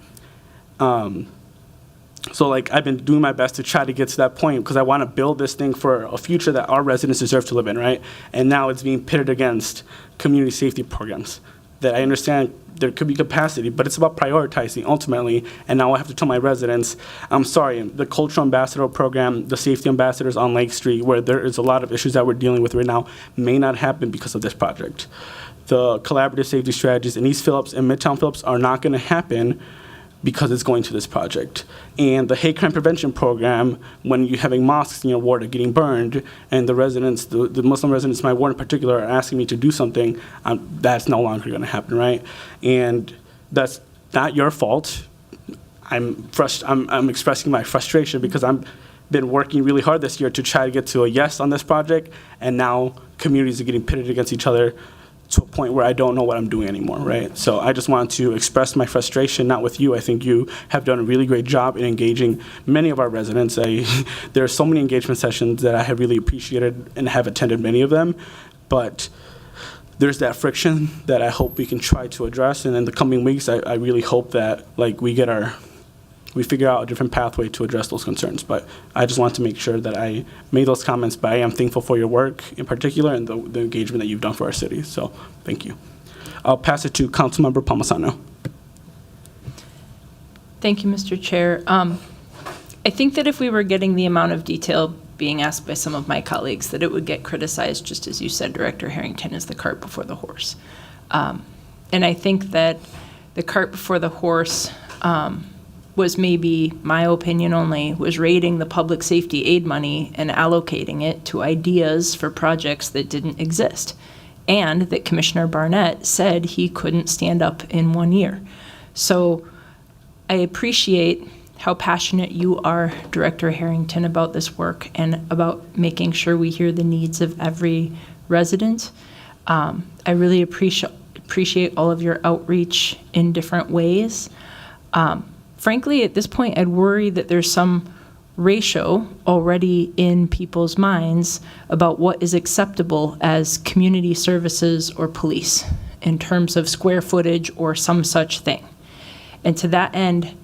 So, like, I've been doing my best to try to get to that point because I want to build this thing for a future that our residents deserve to live in, right? And now it's being pitted against community safety programs that I understand there could be capacity, but it's about prioritizing ultimately. And now I have to tell my residents, I'm sorry, the cultural ambassador program, the safety ambassadors on Lake Street, where there is a lot of issues that we're dealing with right now, may not happen because of this project. The collaborative safety strategies in East Phillips and Midtown Phillips are not going to happen because it's going to this project. And the hate crime prevention program, when you're having mosques in your ward are getting burned, and the residents, the Muslim residents in my ward in particular, are asking me to do something, that's no longer going to happen, right? And that's not your fault. I'm expressing my frustration because I've been working really hard this year to try to get to a yes on this project, and now communities are getting pitted against each other to a point where I don't know what I'm doing anymore, right? So I just wanted to express my frustration, not with you. I think you have done a really great job in engaging many of our residents. There are so many engagement sessions that I have really appreciated and have attended many of them, but there's that friction that I hope we can try to address. And in the coming weeks, I really hope that we figure out a different pathway to address those concerns. But I just want to make sure that I made those comments, but I am thankful for your work in particular and the engagement that you've done for our city. So thank you. I'll pass it to Councilmember Palmisano. Thank you, Mr. Chair. I think that if we were getting the amount of detail being asked by some of my colleagues, that it would get criticized, just as you said, Director Harrington, as the cart before the horse. And I think that the cart before the horse was, maybe my opinion only, was raiding the public safety aid money and allocating it to ideas for projects that didn't exist, and that Commissioner Barnett said he couldn't stand up in 1 year. So I appreciate how passionate you are, Director Harrington, about this work and about making sure we hear the needs of every resident. I really appreciate all of your outreach in different ways. Frankly, at this point, I'd worry that there's some ratio already in people's minds about what is acceptable as community services or police in terms of square footage or some such thing. And to that end,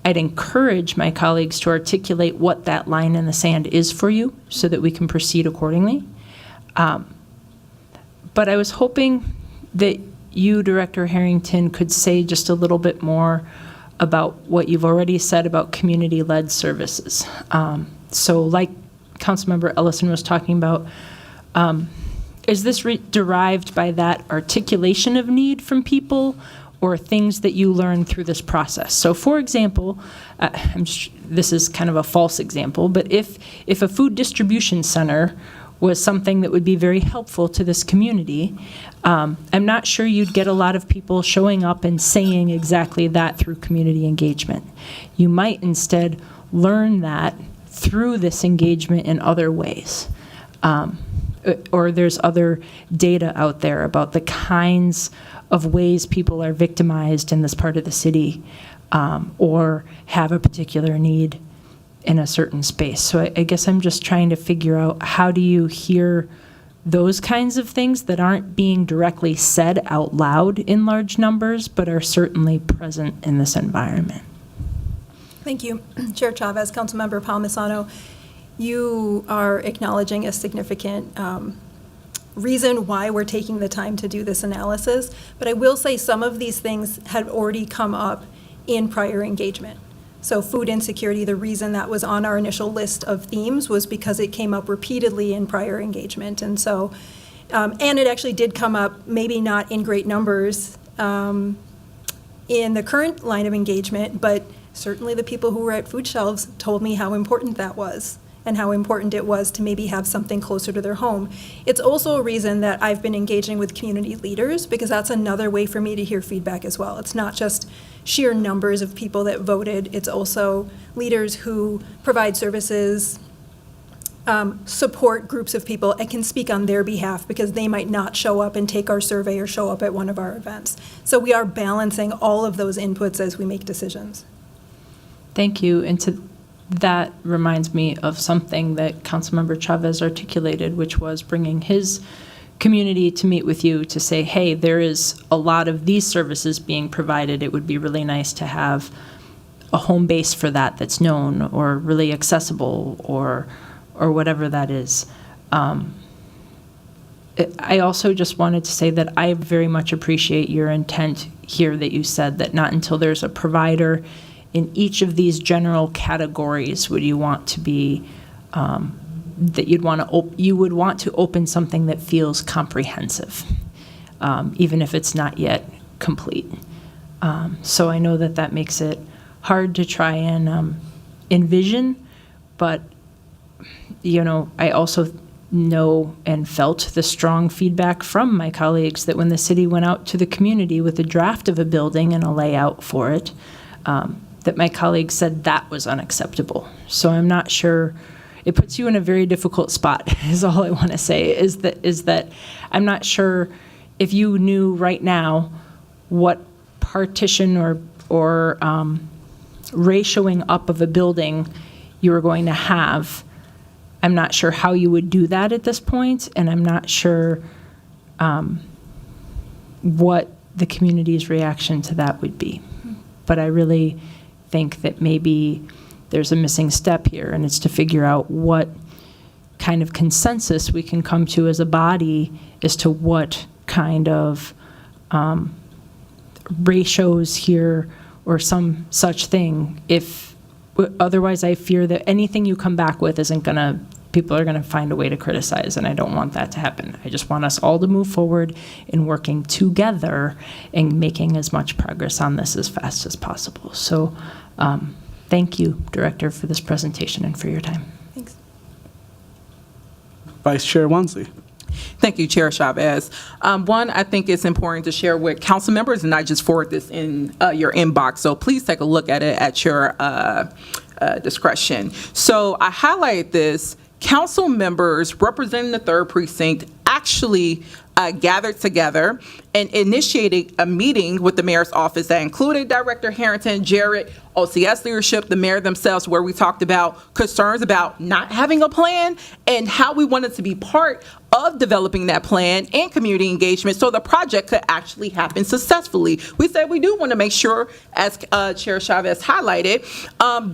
I'd encourage my colleagues to articulate what that line in the sand is for you so that we can proceed accordingly. But I was hoping that you, Director Harrington, could say just a little bit more about what you've already said about community-led services. So like Councilmember Ellison was talking about, is this derived by that articulation of need from people, or things that you learn through this process? So for example, this is kind of a false example, but if a food distribution center was something that would be very helpful to this community, I'm not sure you'd get a lot of people showing up and saying exactly that through community engagement. You might instead learn that through this engagement in other ways. Or there's other data out there about the kinds of ways people are victimized in this part of the city, or have a particular need in a certain space. So I guess I'm just trying to figure out, how do you hear those kinds of things that aren't being directly said out loud in large numbers, but are certainly present in this environment? Thank you, Chair Chavez. Councilmember Palmisano, you are acknowledging a significant reason why we're taking the time to do this analysis, but I will say some of these things had already come up in prior engagement. So food insecurity, the reason that was on our initial list of themes was because it came up repeatedly in prior engagement. And so, and it actually did come up, maybe not in great numbers in the current line of engagement, but certainly the people who were at food shelves told me how important that was, and how important it was to maybe have something closer to their home. It's also a reason that I've been engaging with community leaders, because that's another way for me to hear feedback as well. It's not just sheer numbers of people that voted, it's also leaders who provide services, support groups of people, and can speak on their behalf because they might not show up and take our survey or show up at one of our events. So we are balancing all of those inputs as we make decisions. Thank you. And that reminds me of something that Councilmember Chavez articulated, which was bringing his community to meet with you to say, hey, there is a lot of these services being provided. It would be really nice to have a home base for that that's known or really accessible, or whatever that is. I also just wanted to say that I very much appreciate your intent here, that you said that not until there's a provider in each of these general categories would you want to be, that you would want to open something that feels comprehensive, even if it's not yet complete. So I know that makes it hard to try and envision, but I also know and felt the strong feedback from my colleagues that when the city went out to the community with a draft of a building and a layout for it, that my colleagues said that was unacceptable. So I'm not sure. It puts you in a very difficult spot, is all I want to say, is that I'm not sure if you knew right now what partition or ratioing up of a building you were going to have. I'm not sure how you would do that at this point, and I'm not sure what the community's reaction to that would be. But I really think that maybe there's a missing step here, and it's to figure out what kind of consensus we can come to as a body as to what kind of ratios here or some such thing. If otherwise, I fear that anything you come back with isn't going to, people are going to find a way to criticize, and I don't want that to happen. I just want us all to move forward in working together and making as much progress on this as fast as possible. So thank you, Director, for this presentation and for your time. Thanks. Vice Chair Wansley. Thank you, Chair Chavez. One, I think it's important to share with council members, and I just forward this in your inbox, so please take a look at it at your discretion. So I highlighted this. Council members representing the 3rd Precinct actually gathered together and initiated a meeting with the mayor's office that included Director Harrington, Jarrett, OCS leadership, the mayor themselves, where we talked about concerns about not having a plan and how we wanted to be part of developing that plan and community engagement so the project could actually happen successfully. We said we do want to make sure, as Chair Chavez highlighted,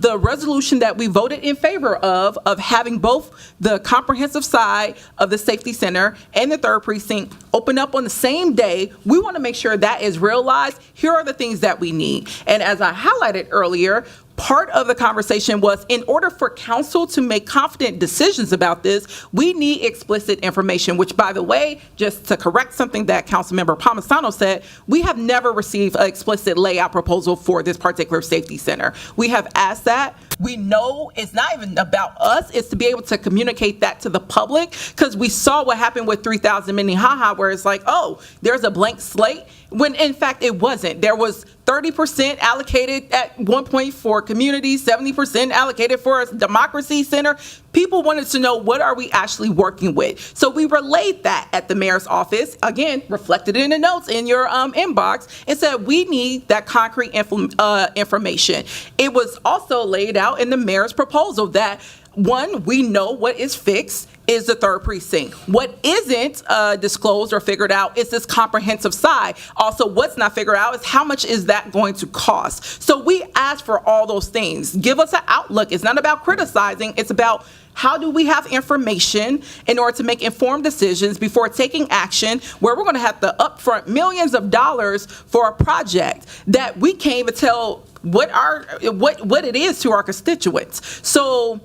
the resolution that we voted in favor of having both the comprehensive side of the safety center and the 3rd Precinct open up on the same day, we want to make sure that is realized. Here are the things that we need. And as I highlighted earlier, part of the conversation was, in order for council to make confident decisions about this, we need explicit information, which, by the way, just to correct something that Councilmember Palmisano said, we have never received an explicit layout proposal for this particular safety center. We have asked that. We know it's not even about us. It's to be able to communicate that to the public, because we saw what happened with 3000 Minnehaha, where it's like, oh, there's a blank slate, when in fact it wasn't. There was 30% allocated at one point for communities, 70% allocated for a democracy center. People wanted to know, what are we actually working with? So we relayed that at the mayor's office, again, reflected in the notes in your inbox, and said we need that concrete information. It was also laid out in the mayor's proposal that, one, we know what is fixed is the 3rd Precinct. What isn't disclosed or figured out is this comprehensive side. Also, what's not figured out is how much is that going to cost. So we asked for all those things. Give us an outlook. It's not about criticizing. It's about, how do we have information in order to make informed decisions before taking action, where we're going to have to upfront millions of dollars for a project that we can't even tell what it is to our constituents. So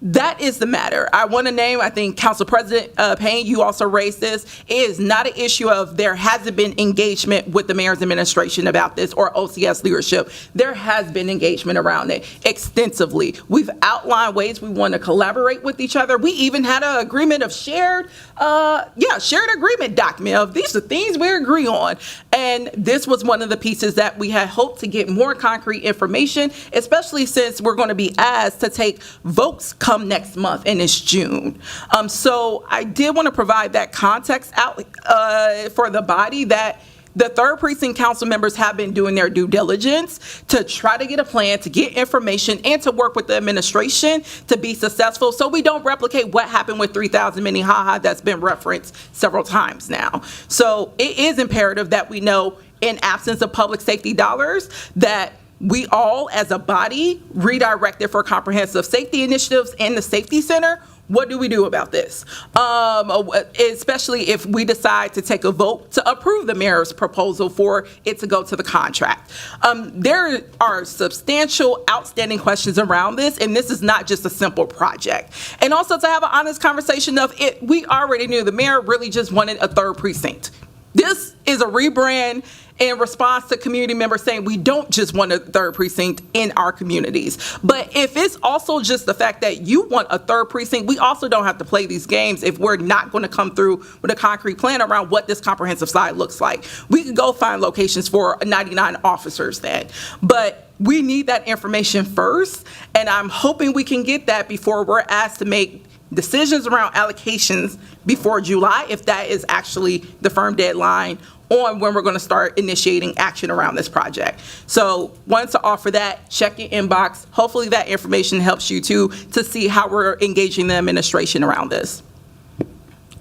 that is the matter. I want to name, I think Council President Payne, you also raised this. It is not an issue of there hasn't been engagement with the mayor's administration about this or OCS leadership. There has been engagement around it extensively. We've outlined ways we want to collaborate with each other. We even had an agreement of shared agreement document of these are things we agree on. And this was one of the pieces that we had hoped to get more concrete information, especially since we're going to be asked to take votes come next month, and it's June. So I did want to provide that context out for the body, that the 3rd Precinct council members have been doing their due diligence to try to get a plan, to get information, and to work with the administration to be successful, so we don't replicate what happened with 3000 Minnehaha that's been referenced several times now. So it is imperative that we know, in absence of public safety dollars, that we all as a body redirect it for comprehensive safety initiatives in the safety center. What do we do about this? Especially if we decide to take a vote to approve the mayor's proposal for it to go to the contract. There are substantial outstanding questions around this, and this is not just a simple project. And also to have an honest conversation of it, we already knew the mayor really just wanted a 3rd Precinct. This is a rebrand in response to community members saying we don't just want a 3rd Precinct in our communities. But if it's also just the fact that you want a 3rd Precinct, we also don't have to play these games if we're not going to come through with a concrete plan around what this comprehensive side looks like. We can go find locations for 99 officers then. But we need that information first, and I'm hoping we can get that before we're asked to make decisions around allocations before July, if that is actually the firm deadline on when we're going to start initiating action around this project. So wanted to offer that. Check your inbox. Hopefully that information helps you to see how we're engaging the administration around this.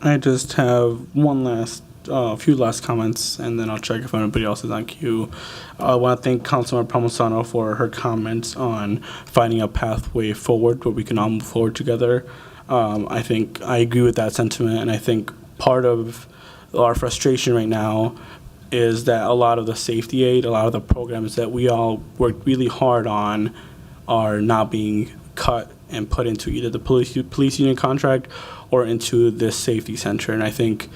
I just have one last a few last comments, and then I'll check if anybody else is on queue. I want to thank Councilmember Palmisano for her comments on finding a pathway forward where we can all move forward together. I think I agree with that sentiment, and I think part of our frustration right now is that a lot of the safety aid, a lot of the programs that we all worked really hard on are now being cut and put into either the police union contract or into this safety center. And I think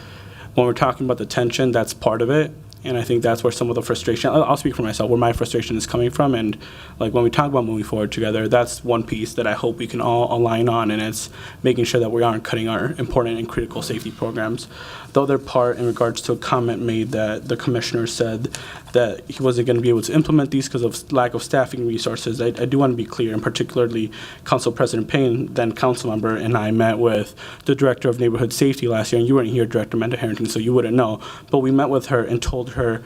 when we're talking about the tension, that's part of it. And I think that's where some of the frustration, I'll speak for myself, where my frustration is coming from. And like when we talk about moving forward together, that's one piece that I hope we can all align on, and it's making sure that we aren't cutting our important and critical safety programs. The other part in regards to a comment made that the commissioner said that he wasn't going to be able to implement these because of lack of staffing resources. I do want to be clear, and particularly Council President Payne, then council member, and I met with the Director of Neighborhood Safety last year, and you weren't here, Director Amanda Harrington, so you wouldn't know. But we met with her and told her,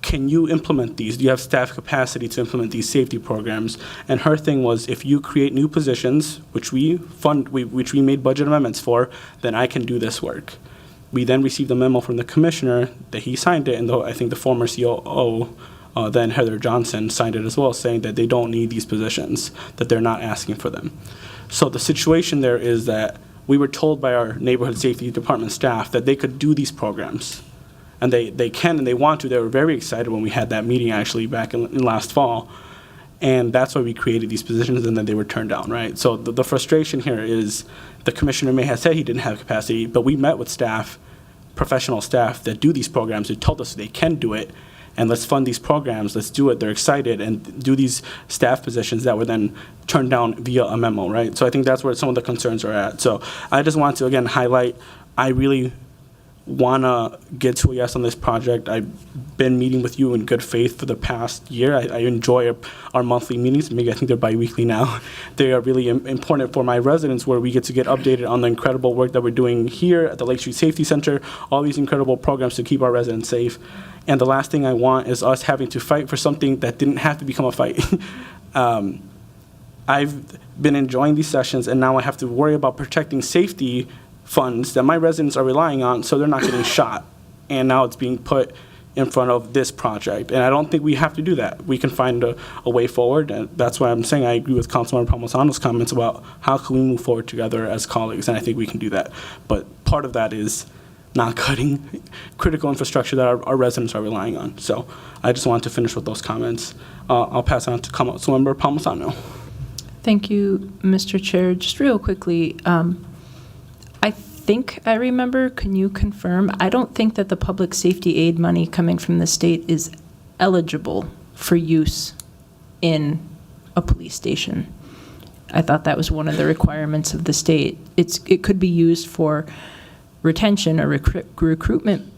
can you implement these? Do you have staff capacity to implement these safety programs? And her thing was, if you create new positions, which we fund, which we made budget amendments for, then I can do this work. We then received a memo from the commissioner that he signed it, and I think the former COO, then Heather Johnson, signed it as well, saying that they don't need these positions, that they're not asking for them. So the situation there is that we were told by our neighborhood safety department staff that they could do these programs. And they can and they want to. They were very excited when we had that meeting actually back in last fall. And that's why we created these positions, and then they were turned down, right? So the frustration here is the commissioner may have said he didn't have capacity, but we met with staff, professional staff that do these programs who told us they can do it, and let's fund these programs, let's do it. They're excited and do these staff positions that were then turned down via a memo, right? So I think that's where some of the concerns are at. So I just want to, again, highlight, I really want to get to a yes on this project. I've been meeting with you in good faith for the past year. I enjoy our monthly meetings. Maybe I think they're bi-weekly now. They are really important for my residents, where we get to get updated on the incredible work that we're doing here at the Lake Street Safety Center, all these incredible programs to keep our residents safe. And the last thing I want is us having to fight for something that didn't have to become a fight. I've been enjoying these sessions, and now I have to worry about protecting safety funds that my residents are relying on so they're not getting shot. And now it's being put in front of this project. And I don't think we have to do that. We can find a way forward. And that's why I'm saying I agree with Councilmember Palmisano's comments about how can we move forward together as colleagues. And I think we can do that. But part of that is not cutting critical infrastructure that our residents are relying on. So I just wanted to finish with those comments. I'll pass it on to Councilmember Palmisano. Thank you, Mr. Chair. Just real quickly, I think I remember, can you confirm? I don't think that the public safety aid money coming from the state is eligible for use in a police station. I thought that was one of the requirements of the state. It could be used for retention or recruitment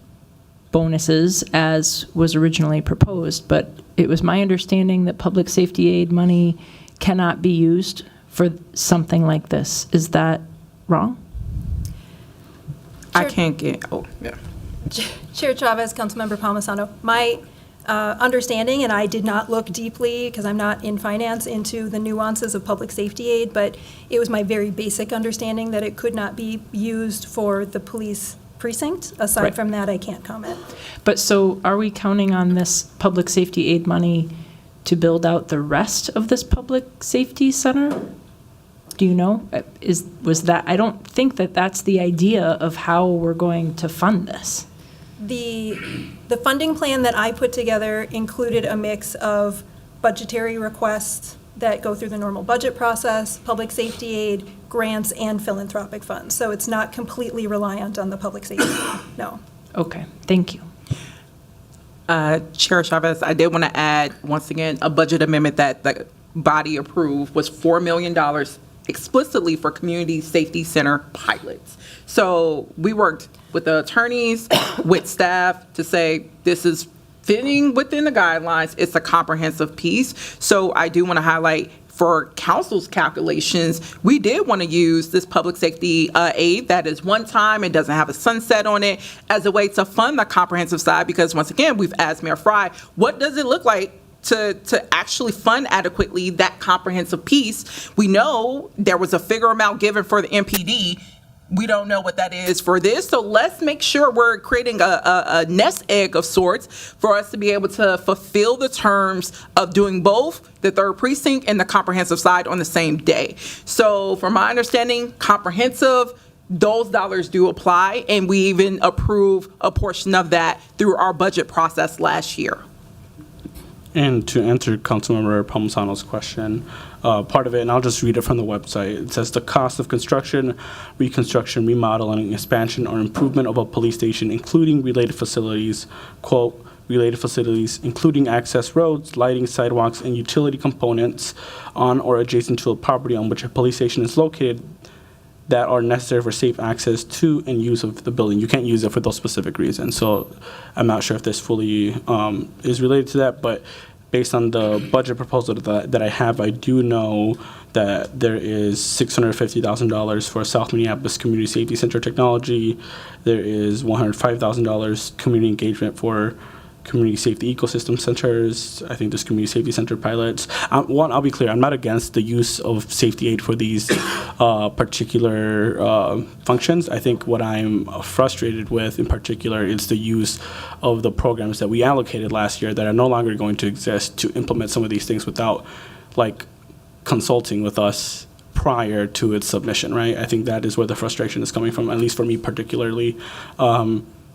bonuses as was originally proposed, but it was my understanding that public safety aid money cannot be used for something like this. Is that wrong? I can't get, Chair Chavez, Councilmember Palmisano, my understanding, and I did not look deeply because I'm not in finance into the nuances of public safety aid, but it was my very basic understanding that it could not be used for the police precinct. Aside Right. from that, I can't comment. But so are we counting on this public safety aid money to build out the rest of this public safety center? Do you know? Was that, I don't think that that's the idea of how we're going to fund this. The funding plan that I put together included a mix of budgetary requests that go through the normal budget process, public safety aid, grants, and philanthropic funds. So it's not completely reliant on the public safety aid, no. Okay, thank you. Chair Chavez, I did want to add, once again, a budget amendment that the body approved was $4 million explicitly for community safety center pilots. So we worked with the attorneys, with staff to say this is fitting within the guidelines. It's a comprehensive piece. So I do want to highlight, for council's calculations, we did want to use this public safety aid that is one time and doesn't have a sunset on it as a way to fund the comprehensive side, because once again, we've asked Mayor Fry, what does it look like to actually fund adequately that comprehensive piece? We know there was a figure amount given for the MPD. We don't know what that is for this. So let's make sure we're creating a nest egg of sorts for us to be able to fulfill the terms of doing both the third precinct and the comprehensive side on the same day. So from my understanding, comprehensive, those dollars do apply, and we even approve a portion of that through our budget process last year. And to answer Councilmember Palmisano's question, part of it, and I'll just read it from the website. It says the cost of construction, reconstruction, remodeling, expansion, or improvement of a police station, including related facilities, quote, related facilities, including access roads, lighting, sidewalks, and utility components on or adjacent to a property on which a police station is located that are necessary for safe access to and use of the building. You can't use it for those specific reasons. So I'm not sure if this fully is related to that, but based on the budget proposal that I have, I do know that there is $650,000 for South Minneapolis Community Safety Center technology. There is $105,000 community engagement for community safety ecosystem centers. I think there's community safety center pilots. One, I'll be clear, I'm not against the use of safety aid for these particular functions. I think what I'm frustrated with in particular is the use of the programs that we allocated last year that are no longer going to exist to implement some of these things without like consulting with us prior to its submission, right? I think that is where the frustration is coming from, at least for me particularly.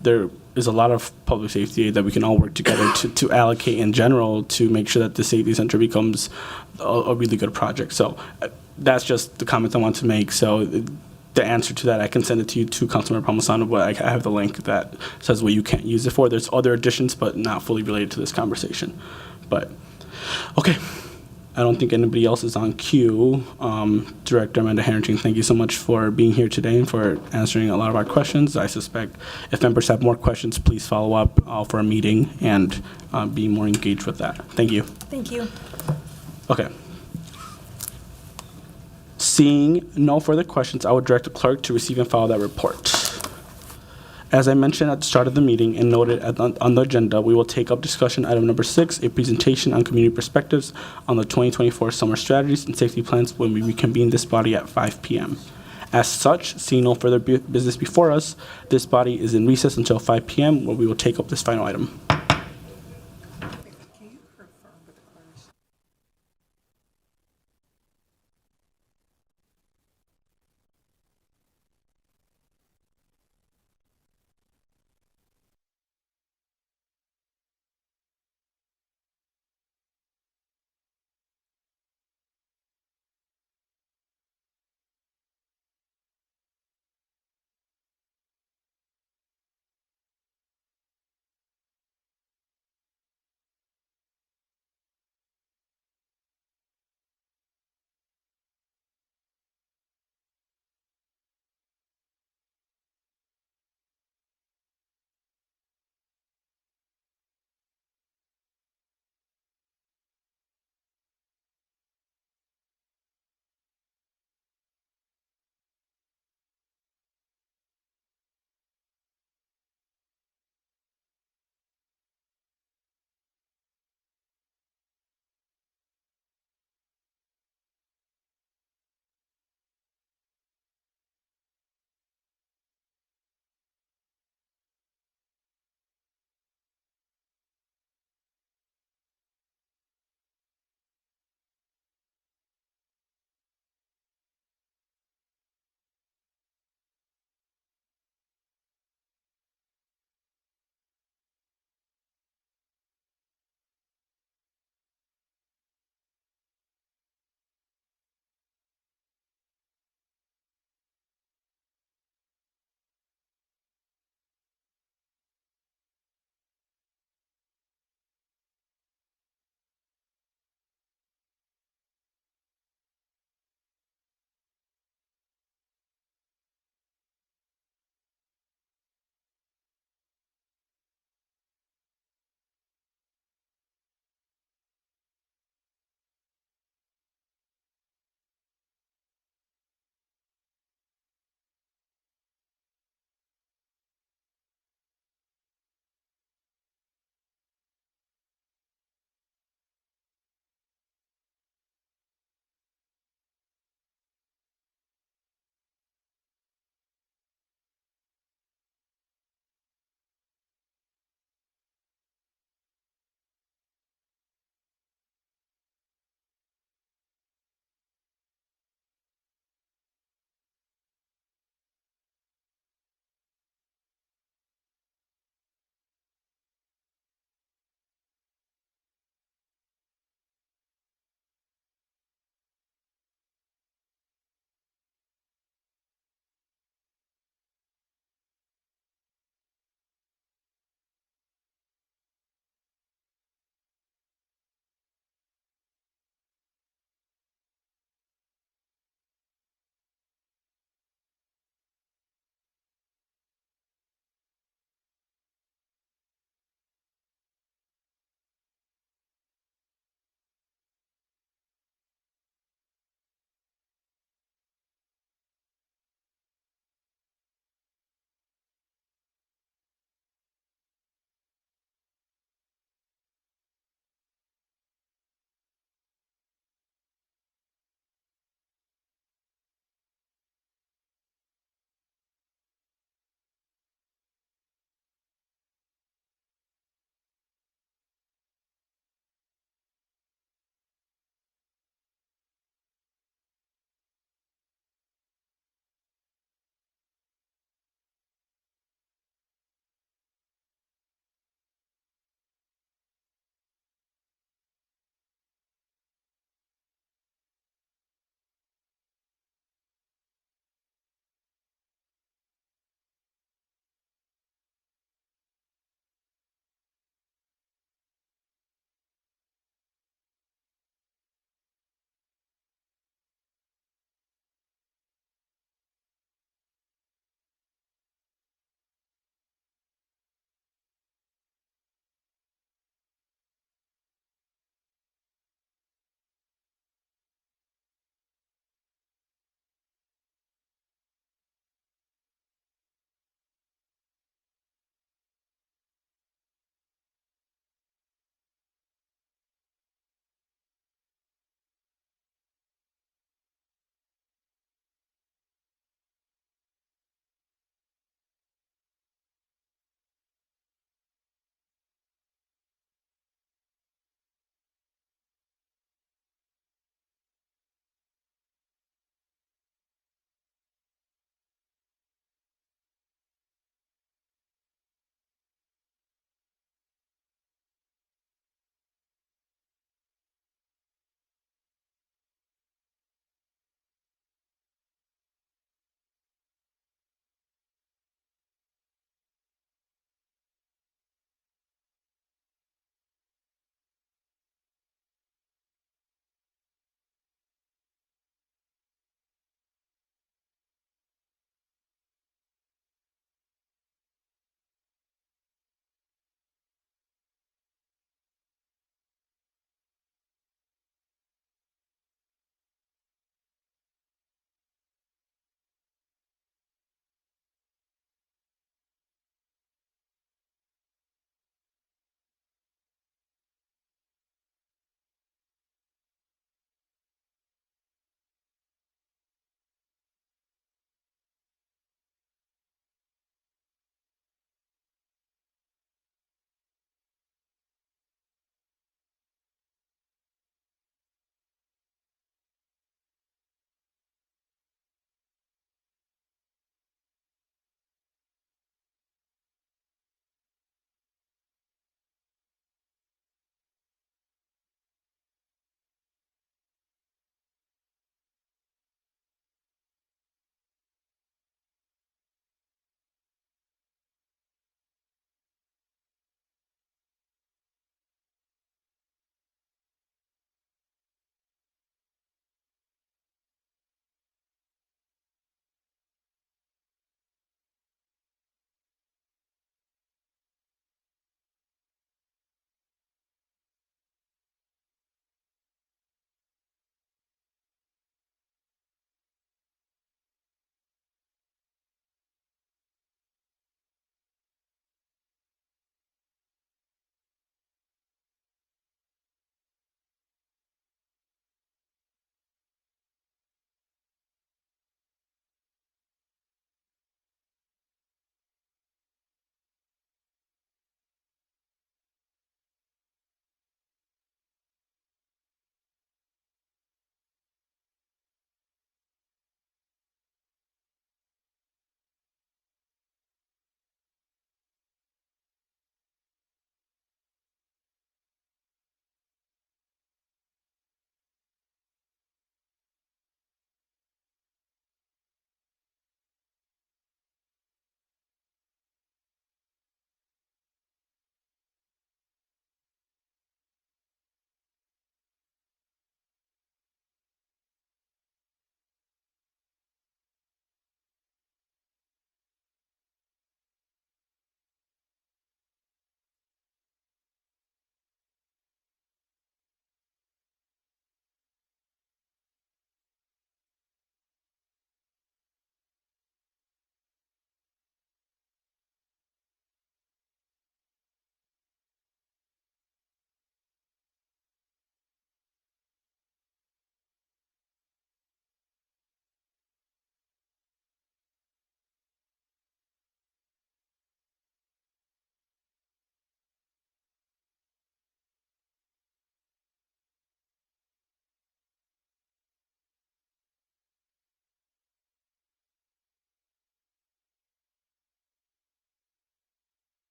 There is a lot of public safety aid that we can all work together to allocate in general to make sure that the safety center becomes a really good project. So that's just the comments I want to make. So the answer to that, I can send it to you to Councilmember Palmisano, but I have the link that says what you can't use it for. There's other additions, but not fully related to this conversation. But, okay. I don't think anybody else is on queue. Director Amanda Harrington, thank you so much for being here today and for answering a lot of our questions. I suspect if members have more questions, please follow up for a meeting and be more engaged with that. Thank you. Thank you. Okay. Seeing no further questions, I would direct the clerk to receive and file that report. As I mentioned at the start of the meeting and noted on the agenda, we will take up discussion item number 6, a presentation on community perspectives on the 2024 summer strategies and safety plans when we reconvene this body at 5 p.m. As such, seeing no further business before us, this body is in recess until 5 p.m. where we will take up this final item.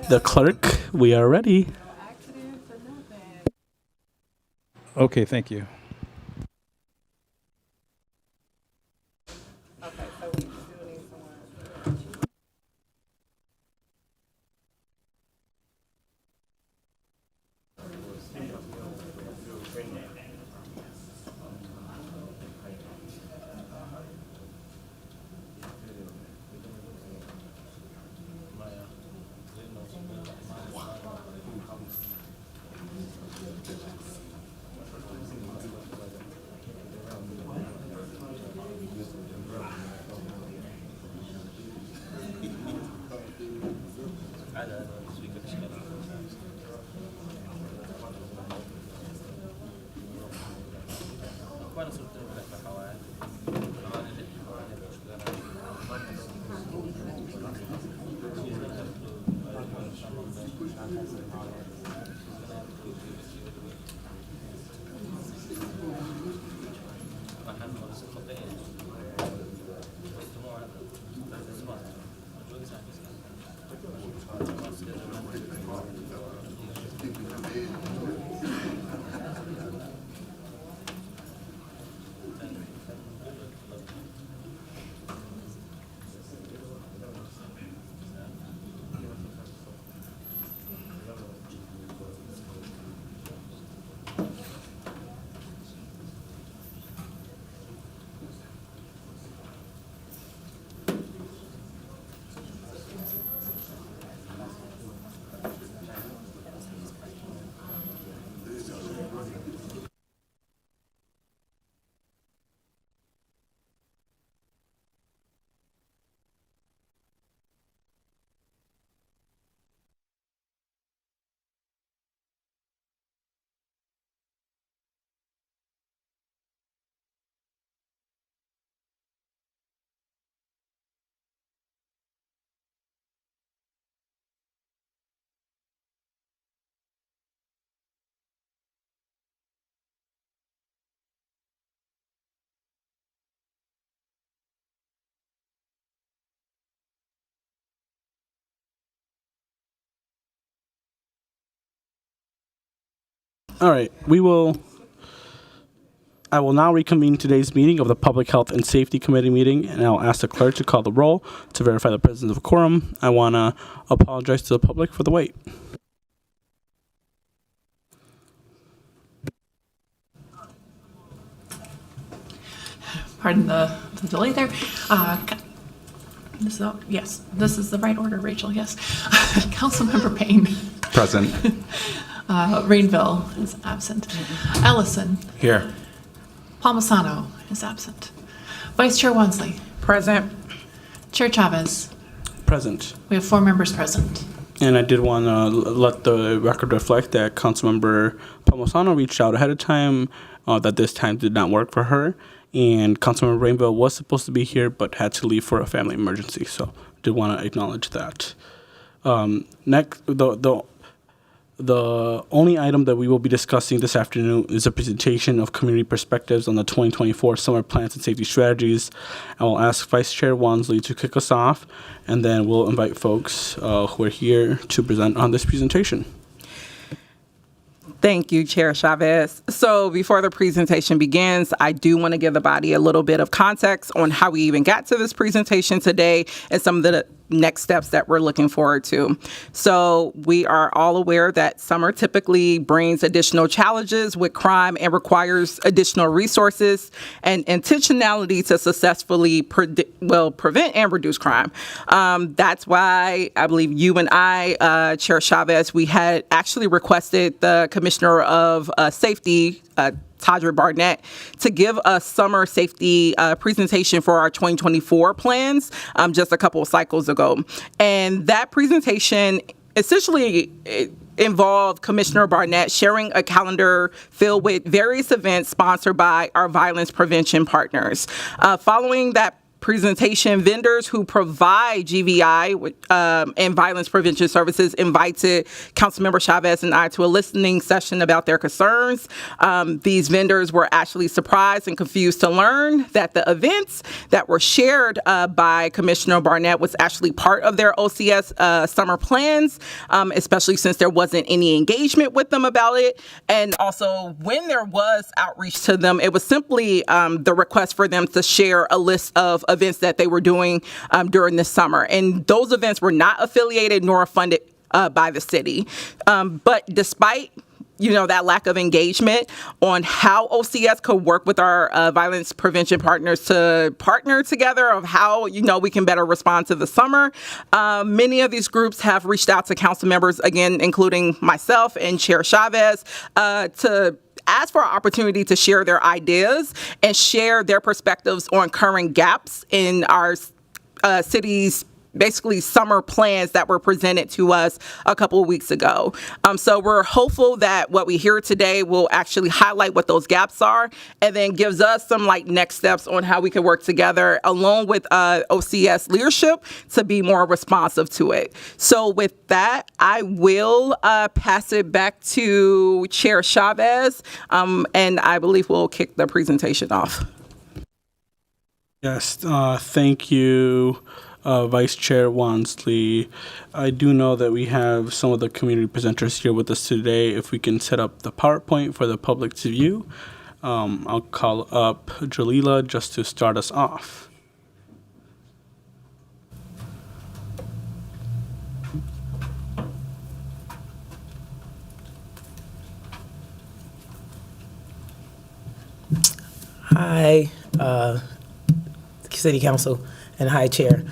The clerk, we are ready. Okay, thank you. All right, I will now reconvene today's meeting of the Public Health and Safety Committee meeting, and I'll ask the clerk to call the roll to verify the presence of a quorum. I want to apologize to the public for the wait. Pardon the delay there. Yes, this is the right order, Rachel, yes. Councilmember Payne. Present. Rainville is absent. Ellison. Here. Palmisano is absent. Vice Chair Wansley. Present. Chair Chavez. Present. We have 4 members present. And I did want to let the record reflect that Councilmember Palmisano reached out ahead of time, that this time did not work for her. And Councilmember Rainville was supposed to be here, but had to leave for a family emergency. So did want to acknowledge that. Next, the only item that we will be discussing this afternoon is a presentation of community perspectives on the 2024 summer plans and safety strategies. I will ask Vice Chair Wansley to kick us off, and then we'll invite folks who are here to present on this presentation. Thank you, Chair Chavez. So before the presentation begins, I do want to give the body a little bit of context on how we even got to this presentation today and some of the next steps that we're looking forward to. So we are all aware that summer typically brings additional challenges with crime and requires additional resources and intentionality to successfully prevent and reduce crime. That's why I believe you and I, Chair Chavez, we had actually requested the Commissioner of Safety, Tadra Barnett, to give a summer safety presentation for our 2024 plans just a couple of cycles ago. And that presentation essentially involved Commissioner Barnett sharing a calendar filled with various events sponsored by our violence prevention partners. Following that presentation, vendors who provide GVI and violence prevention services invited Councilmember Chavez and I to a listening session about their concerns. These vendors were actually surprised and confused to learn that the events that were shared by Commissioner Barnett was actually part of their OCS summer plans, especially since there wasn't any engagement with them about it. And also, when there was outreach to them, it was simply the request for them to share a list of events that they were doing during the summer. And those events were not affiliated nor funded by the city. But despite that lack of engagement on how OCS could work with our violence prevention partners to partner together of how, we can better respond to the summer. Many of these groups have reached out to council members, again, including myself and Chair Chavez, to ask for an opportunity to share their ideas and share their perspectives on current gaps in our city's basically summer plans that were presented to us a couple of weeks ago. So we're hopeful that what we hear today will actually highlight what those gaps are and then gives us some next steps on how we can work together along with OCS leadership to be more responsive to it. So with that, I will pass it back to Chair Chavez, and I believe we'll kick the presentation off. Yes, thank you, Vice Chair Wansley. I do know that we have some of the community presenters here with us today. If we can set up the PowerPoint for the public to view, I'll call up Jalila just to start us off. Hi, City Council, and hi, Chair.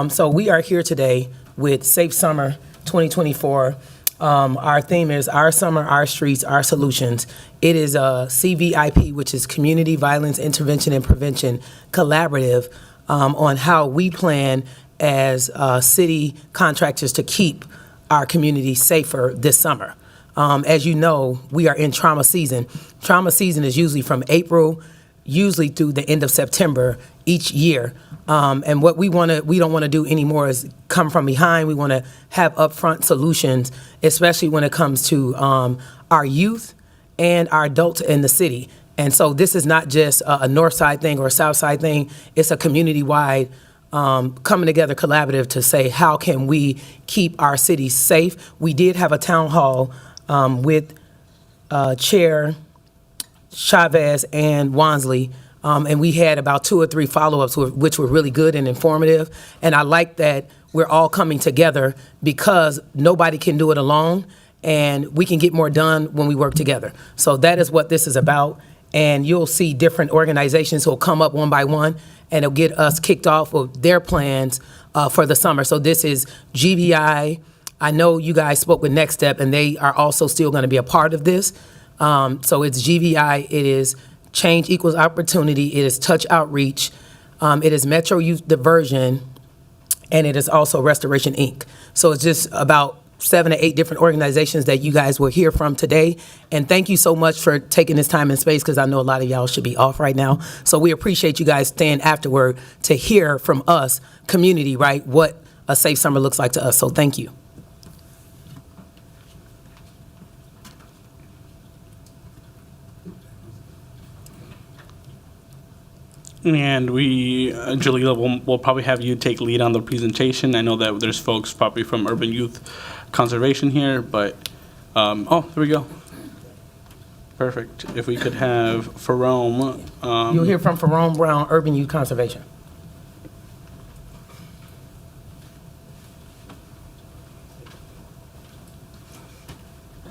So we are here today with Safe Summer 2024. Our theme is Our Summer, Our Streets, Our Solutions. It is a CVIP, which is Community Violence Intervention and Prevention Collaborative, on how we plan as city contractors to keep our community safer this summer. As you know, we are in trauma season. Trauma season is usually from April, usually through the end of September each year. And what we don't want to do anymore is come from behind. We want to have upfront solutions, especially when it comes to our youth and our adults in the city. And so this is not just a north side thing or a south side thing. It's a community-wide coming together collaborative to say, how can we keep our city safe? We did have a town hall with Chair Chavez and Wansley, and we had about 2 or 3 follow-ups which were really good and informative. And I like that we're all coming together because nobody can do it alone, and we can get more done when we work together. So that is what this is about. And you'll see different organizations who will come up one by one, and it'll get us kicked off with their plans for the summer. So this is GVI. I know you guys spoke with Next Step, and they are also still going to be a part of this. So it's GVI, it is Change Equals Opportunity, it is Touch Outreach, it is Metro Youth Diversion, and it is also Restoration Inc. So it's just about 7 to 8 different organizations that you guys will hear from today. And thank you so much for taking this time and space, because I know a lot of y'all should be off right now. So we appreciate you guys staying afterward to hear from us, community, right, what a safe summer looks like to us. So thank you. And Jalila, we'll probably have you take lead on the presentation. I know that there's folks probably from Urban Youth Conservation here, but, there we go. Perfect. If we could have Ferome. You'll hear from Ferome Brown, Urban Youth Conservation.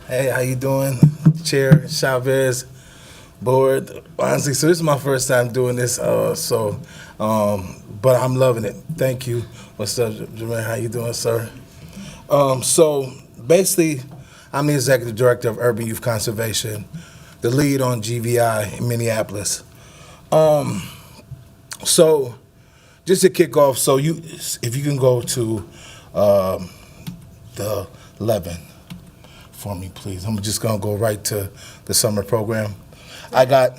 Hey, how you doing? Chair Chavez, board. Honestly, so this is my first time doing this, but I'm loving it. Thank you. What's up, Jermaine? How you doing, sir? So basically, I'm the executive director of Urban Youth Conservation, the lead on GVI in Minneapolis. So just to kick off, if you can go to the 11 for me, please. I'm just gonna go right to the summer program. I got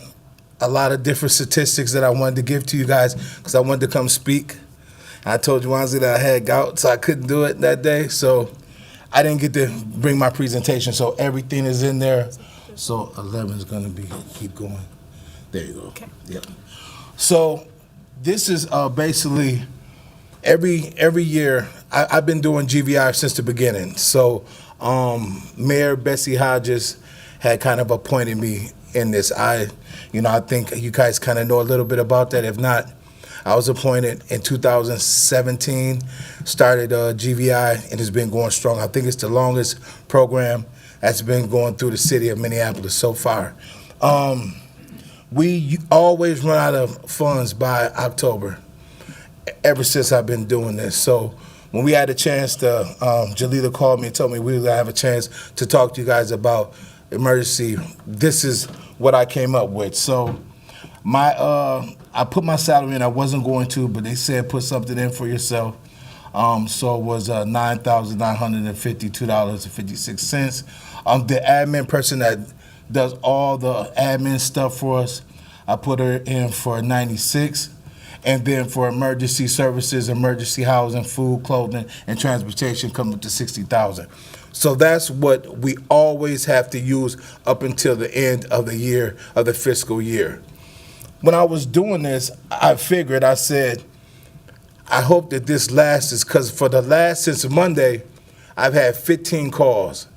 a lot of different statistics that I wanted to give to you guys because I wanted to come speak. I told you, Wansley, that I had gout, so I couldn't do it that day. So I didn't get to bring my presentation, so everything is in there. So 11 is going to be, keep going. There you go. Okay. Yep. So this is basically every year. I've been doing GVI since the beginning. So Mayor Bessie Hodges had kind of appointed me in this. I think you guys kind of know a little bit about that. If not, I was appointed in 2017, started GVI, and it's been going strong. I think it's the longest program that's been going through the city of Minneapolis so far. We always run out of funds by October, ever since I've been doing this. So when we had a chance to, Jalila called me and told me we were gonna have a chance to talk to you guys about emergency, this is what I came up with. So I put my salary in. I wasn't going to, but they said put something in for yourself. So it was $9,952.56. The admin person that does all the admin stuff for us, I put her in for 96. And then for emergency services, emergency housing, food, clothing, and transportation come up to 60,000. So that's what we always have to use up until the end of the year, of the fiscal year. When I was doing this, I said, I hope that this lasts, because since Monday, I've had 15 calls.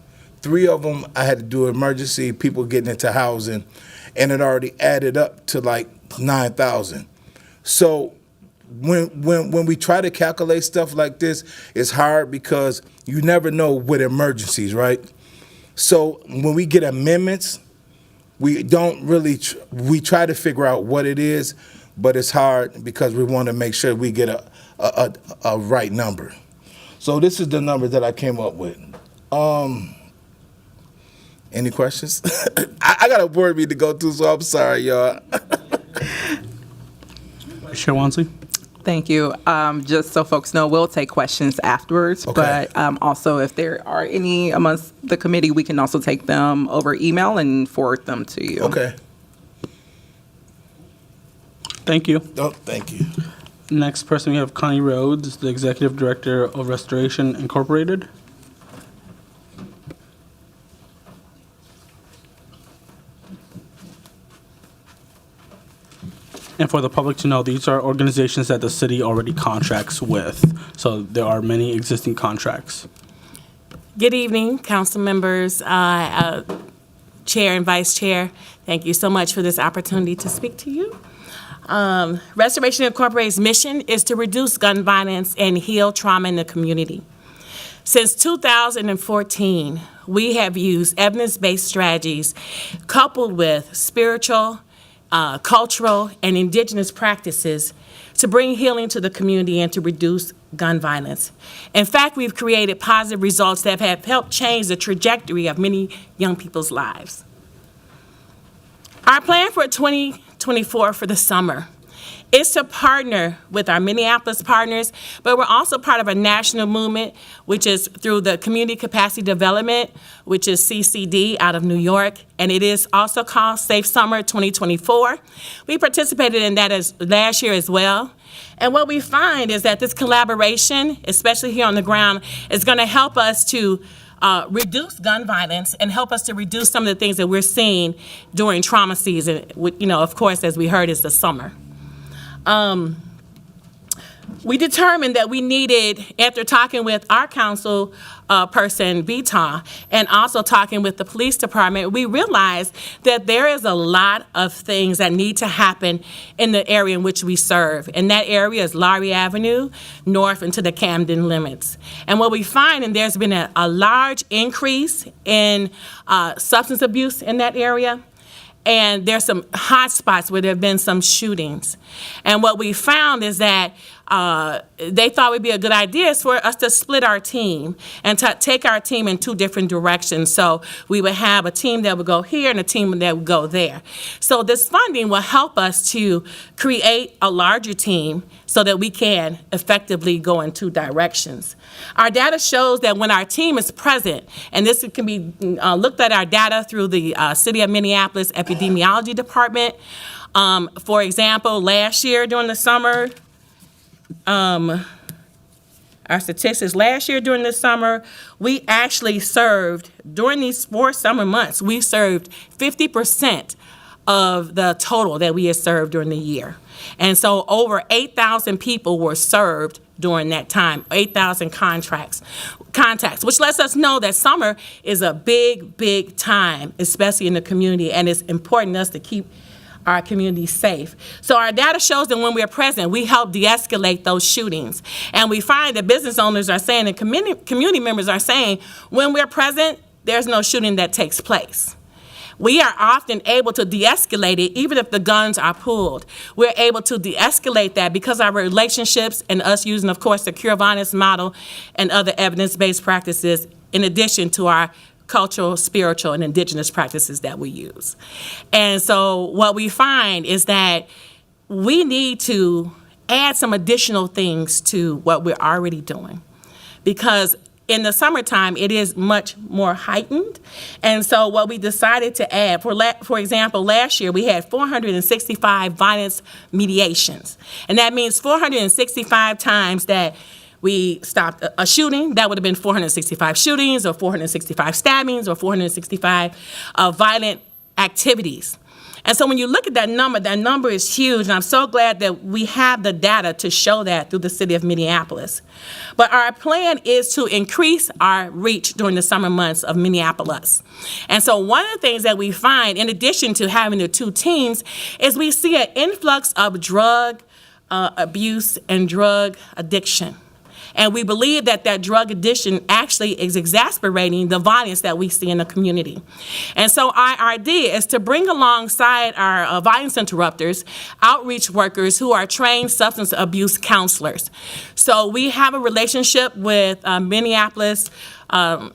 3 of them I had to do emergency, people getting into housing, and it already added up to like 9,000. So when we try to calculate stuff like this, it's hard because you never know with emergencies, right? So when we get amendments, we don't really, we try to figure out what it is, but it's hard because we want to make sure we get a right number. So this is the number that I came up with. Any questions? I got a board meeting to go to, so I'm sorry, y'all. Chair Wansley? Thank you. Just so folks know, we'll take questions afterwards, Okay. but also if there are any amongst the committee, we can also take them over email and forward them to you. Okay. Thank you. Oh, thank you. Next person, we have Connie Rhodes, the Executive Director of Restoration Incorporated. And for the public to know, these are organizations that the city already contracts with. So there are many existing contracts. Good evening, council members, Chair and Vice Chair. Thank you so much for this opportunity to speak to you. Restoration Incorporated's mission is to reduce gun violence and heal trauma in the community. Since 2014, we have used evidence-based strategies coupled with spiritual, cultural, and indigenous practices to bring healing to the community and to reduce gun violence. In fact, we've created positive results that have helped change the trajectory of many young people's lives. Our plan for 2024 for the summer is to partner with our Minneapolis partners, but we're also part of a national movement, which is through the Community Capacity Development, which is CCD out of New York, and it is also called Safe Summer 2024. We participated in that last year as well. And what we find is that this collaboration, especially here on the ground, is going to help us to reduce gun violence and help us to reduce some of the things that we're seeing during trauma season, which, of course, as we heard, is the summer. We determined that we needed, after talking with our council person, Vita, and also talking with the police department, we realized that there is a lot of things that need to happen in the area in which we serve. And that area is Laurie Avenue, north into the Camden limits. And what we find, and there's been a large increase in substance abuse in that area. And there's some hot spots where there have been some shootings. And what we found is that they thought it would be a good idea is for us to split our team and to take our team in 2 different directions. So we would have a team that would go here and a team that would go there. So this funding will help us to create a larger team so that we can effectively go in 2 directions. Our data shows that when our team is present, and this can be looked at our data through the City of Minneapolis Epidemiology Department, For example, last year during the summer, our statistics, last year during the summer, we actually served, during these 4 summer months, we served 50% of the total that we had served during the year. And so over 8,000 people were served during that time, 8,000 contacts, which lets us know that summer is a big, big time, especially in the community, and it's important to us to keep our community safe. So our data shows that when we're present, we help de-escalate those shootings. And we find that business owners are saying and community members are saying, when we're present, there's no shooting that takes place. We are often able to de-escalate it even if the guns are pulled. We're able to de-escalate that because of our relationships and us using, of course, the Cure Violence model and other evidence-based practices in addition to our cultural, spiritual, and indigenous practices that we use. And so what we find is that we need to add some additional things to what we're already doing, because in the summertime, it is much more heightened. And so what we decided to add, for example, last year we had 465 violence mediations. And that means 465 times that we stopped a shooting. That would have been 465 shootings or 465 stabbings or 465 violent activities. And so when you look at that number is huge, and I'm so glad that we have the data to show that through the city of Minneapolis. But our plan is to increase our reach during the summer months of Minneapolis. And so one of the things that we find, in addition to having the 2 teams, is we see an influx of drug abuse and drug addiction. And we believe that that drug addiction actually is exacerbating the violence that we see in the community. And so our idea is to bring alongside our violence interrupters, outreach workers who are trained substance abuse counselors. So we have a relationship with Minneapolis, with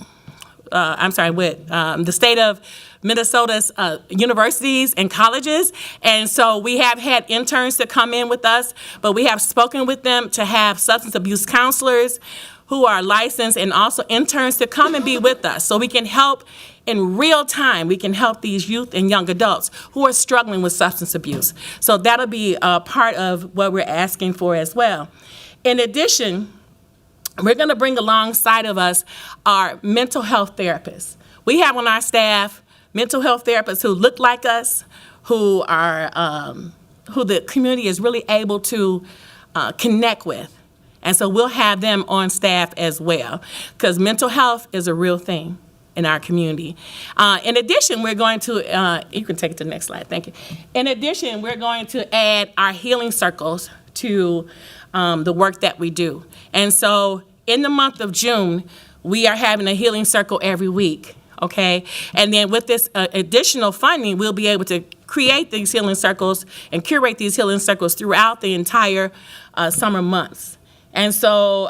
the state of Minnesota's universities and colleges. And so we have had interns that come in with us, but we have spoken with them to have substance abuse counselors who are licensed and also interns to come and be with us so we can help in real time. We can help these youth and young adults who are struggling with substance abuse. So that'll be a part of what we're asking for as well. In addition, we're going to bring alongside of us our mental health therapists. We have on our staff mental health therapists who look like us, who are who the community is really able to connect with. And so we'll have them on staff as well, because mental health is a real thing in our community. In addition, we're going to, you can take it to the next slide, thank you. In addition, we're going to add our healing circles to the work that we do. And so in the month of June, we are having a healing circle every week. Okay, and then with this additional funding, we'll be able to create these healing circles and curate these healing circles throughout the entire summer months. And so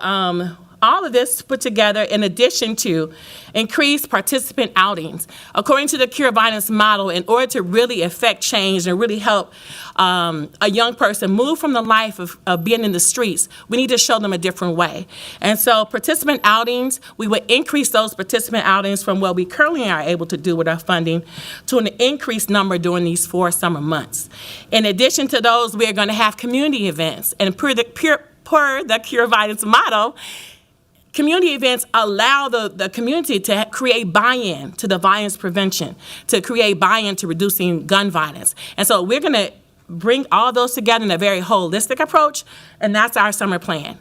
all of this put together in addition to increased participant outings. According to the Cure Violence model, in order to really affect change and really help a young person move from the life of being in the streets, we need to show them a different way. And so participant outings, we would increase those participant outings from what we currently are able to do with our funding to an increased number during these 4 summer months. In addition to those, we are going to have community events. And per the Cure Violence model, community events allow the community to create buy-in to the violence prevention, to create buy-in to reducing gun violence. And so we're going to bring all those together in a very holistic approach, and that's our summer plan.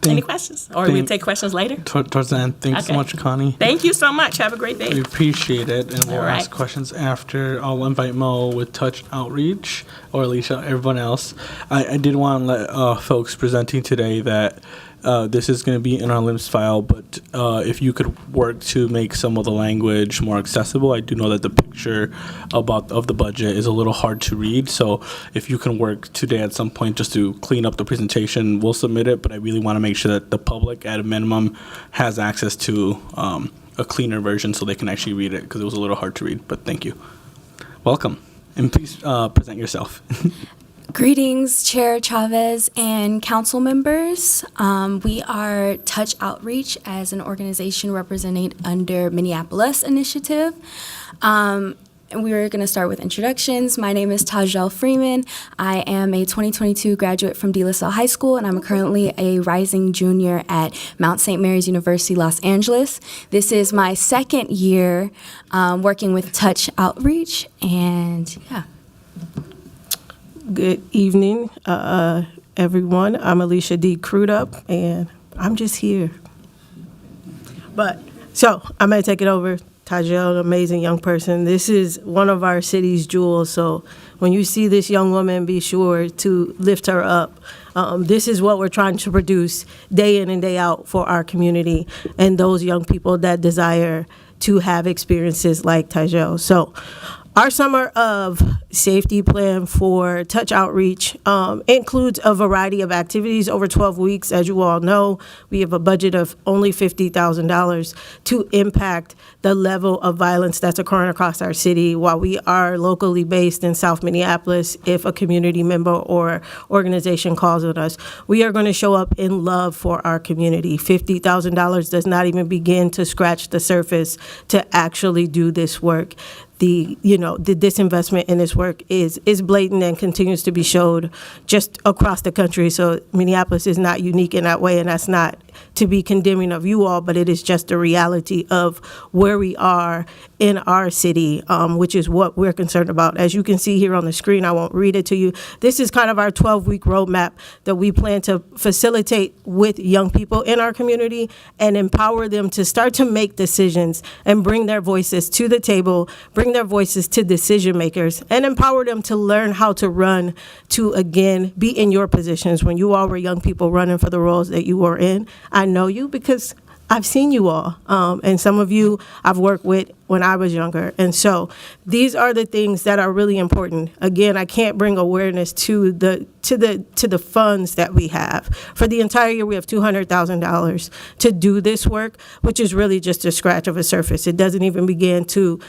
Any questions? Or we'll take questions later? Towards the end. Thanks so much, Connie. Thank you so much. Have a great day. We appreciate it, and we'll All right. ask questions after. I'll invite Mo with Touch Outreach, or Alicia, everyone else. I did want to let folks presenting today that this is going to be in our LIMS file, but if you could work to make some of the language more accessible. I do know that the picture of the budget is a little hard to read, so if you can work today at some point just to clean up the presentation, we'll submit it, but I really want to make sure that the public, at a minimum, has access to a cleaner version so they can actually read it, because it was a little hard to read, but thank you. Welcome, and please present yourself. Greetings, Chair Chavez and council members. We are Touch Outreach as an organization represented under Minneapolis Initiative. we're going to start with introductions. My name is Tajel Freeman. I am a 2022 graduate from De La Salle High School, and I'm currently a rising junior at Mount St. Mary's University, Los Angeles. This is my second year working with Touch Outreach, and yeah. Good evening, everyone. I'm Alicia D. Crudup, and I'm just here. So I'm going to take it over. Tajel, an amazing young person. This is one of our city's jewels, so when you see this young woman, be sure to lift her up. This is what we're trying to produce day in and day out for our community and those young people that desire to have experiences like Tajel. So our summer of safety plan for Touch Outreach includes a variety of activities over 12 weeks. As you all know, we have a budget of only $50,000 to impact the level of violence that's occurring across our city. While we are locally based in South Minneapolis, if a community member or organization calls on us, we are going to show up in love for our community. $50,000 does not even begin to scratch the surface to actually do this work. The disinvestment in this work is blatant and continues to be showed just across the country. So Minneapolis is not unique in that way, and that's not to be condemning of you all, but it is just a reality of where we are in our city, which is what we're concerned about. As you can see here on the screen, I won't read it to you. This is kind of our 12-week roadmap that we plan to facilitate with young people in our community and empower them to start to make decisions and bring their voices to the table, bring their voices to decision makers, and empower them to learn how to run to, again, be in your positions. When you all were young people running for the roles that you were in, I know you because I've seen you all, and some of you I've worked with when I was younger. And so these are the things that are really important. Again, I can't bring awareness to the funds that we have. For the entire year, we have $200,000 to do this work, which is really just a scratch of a surface. It doesn't even begin to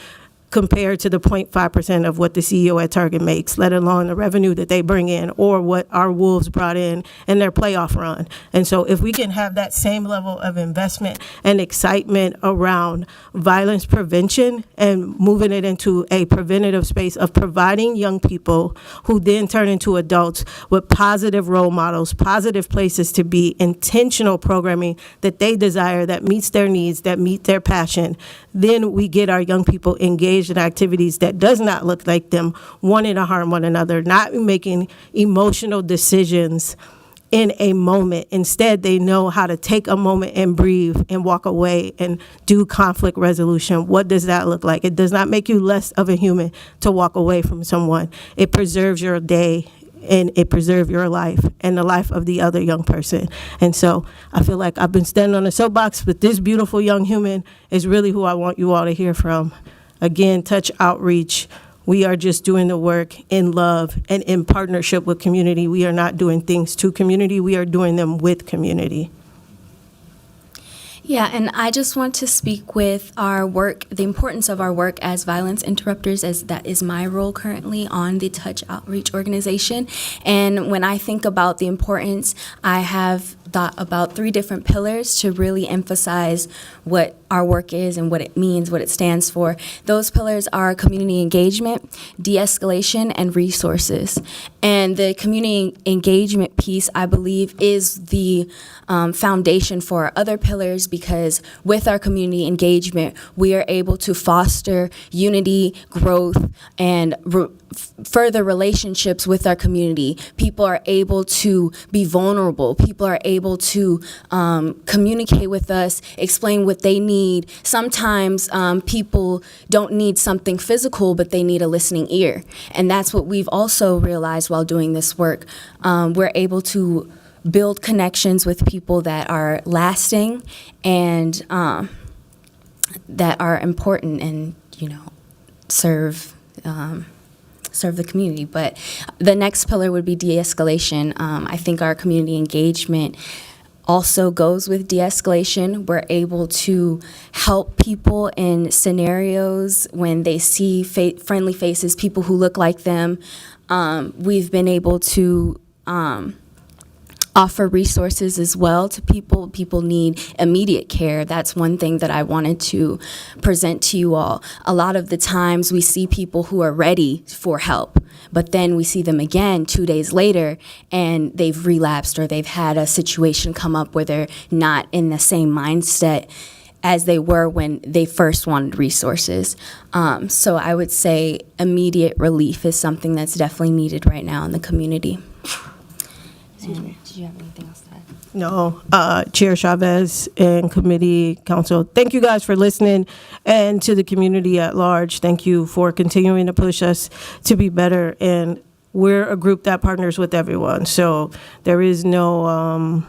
compared to the 0.5% of what the CEO at Target makes, let alone the revenue that they bring in or what our Wolves brought in their playoff run. And so if we can have that same level of investment and excitement around violence prevention and moving it into a preventative space of providing young people who then turn into adults with positive role models, positive places to be, intentional programming that they desire, that meets their needs, that meet their passion, then we get our young people engaged in activities that does not look like them wanting to harm one another, not making emotional decisions in a moment. Instead, they know how to take a moment and breathe and walk away and do conflict resolution. What does that look like? It does not make you less of a human to walk away from someone. It preserves your day and it preserves your life and the life of the other young person. And so I feel like I've been standing on a soapbox, but this beautiful young human is really who I want you all to hear from. Again, Touch Outreach. We are just doing the work in love and in partnership with community. We are not doing things to community. We are doing them with community. Yeah, and I just want to speak with our work, the importance of our work as violence interrupters, as that is my role currently on the Touch Outreach organization. And when I think about the importance, I have thought about 3 different pillars to really emphasize what our work is and what it means, what it stands for. Those pillars are community engagement, de-escalation, and resources. And the community engagement piece, I believe, is the foundation for our other pillars, because with our community engagement, we are able to foster unity, growth, and further relationships with our community. People are able to be vulnerable. People are able to communicate with us, explain what they need. Sometimes people don't need something physical, but they need a listening ear. And that's what we've also realized while doing this work. We're able to build connections with people that are lasting and that are important and, serve the community. But the next pillar would be de-escalation. I think our community engagement also goes with de-escalation. We're able to help people in scenarios when they see friendly faces, people who look like them. We've been able to offer resources as well to people. People need immediate care. That's one thing that I wanted to present to you all. A lot of the times we see people who are ready for help, but then we see them again 2 days later and they've relapsed or they've had a situation come up where they're not in the same mindset as they were when they first wanted resources. So I would say immediate relief is something that's definitely needed right now in the community. Excuse me, did you have anything else to add? No, Chair Chavez and committee council, thank you guys for listening, and to the community at large, thank you for continuing to push us to be better. And we're a group that partners with everyone, so there is no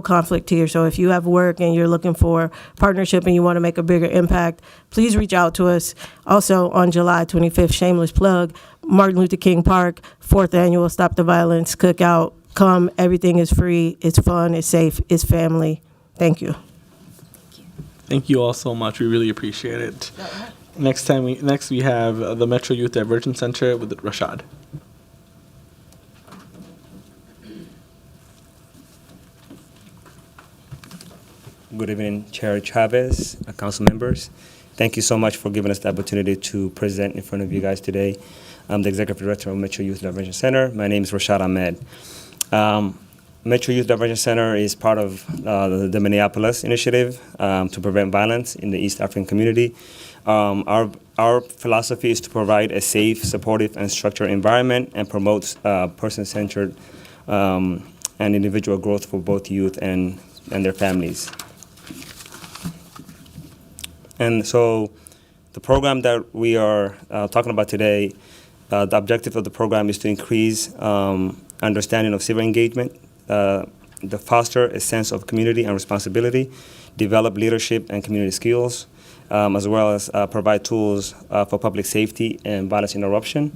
conflict here. So if you have work and you're looking for partnership and you want to make a bigger impact, please reach out to us. Also, on July 25th, shameless plug, Martin Luther King Park, 4th annual Stop the Violence Cookout. Come, everything is free, it's fun, it's safe, it's family. Thank you. Thank you all so much. We really appreciate it. Next we have the Metro Youth Diversion Center with Rashad. Good evening, Chair Chavez, council members. Thank you so much for giving us the opportunity to present in front of you guys today. I'm the Executive Director of Metro Youth Diversion Center. My name is Rashad Ahmed. Metro Youth Diversion Center is part of the Minneapolis initiative to prevent violence in the East African community. Our philosophy is to provide a safe, supportive, and structured environment and promotes person-centered and individual growth for both youth and their families. And so the program that we are talking about today, the objective of the program is to increase understanding of civic engagement, to foster a sense of community and responsibility, develop leadership and community skills, as well as provide tools for public safety and violence interruption.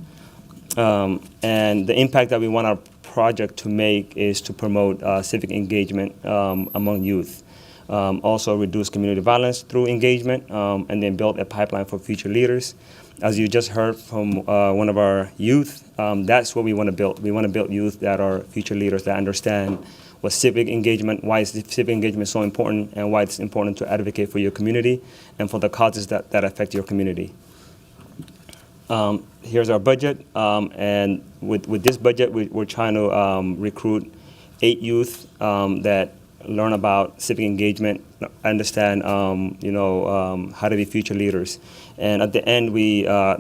And the impact that we want our project to make is to promote civic engagement among youth. Also reduce community violence through engagement, and then build a pipeline for future leaders. As you just heard from one of our youth, that's what we want to build. We want to build youth that are future leaders that understand what civic engagement, why is civic engagement so important, and why it's important to advocate for your community and for the causes that affect your community. Here's our budget, and with this budget, we're trying to recruit 8 youth that learn about civic engagement, understand, how to be future leaders. And at the end,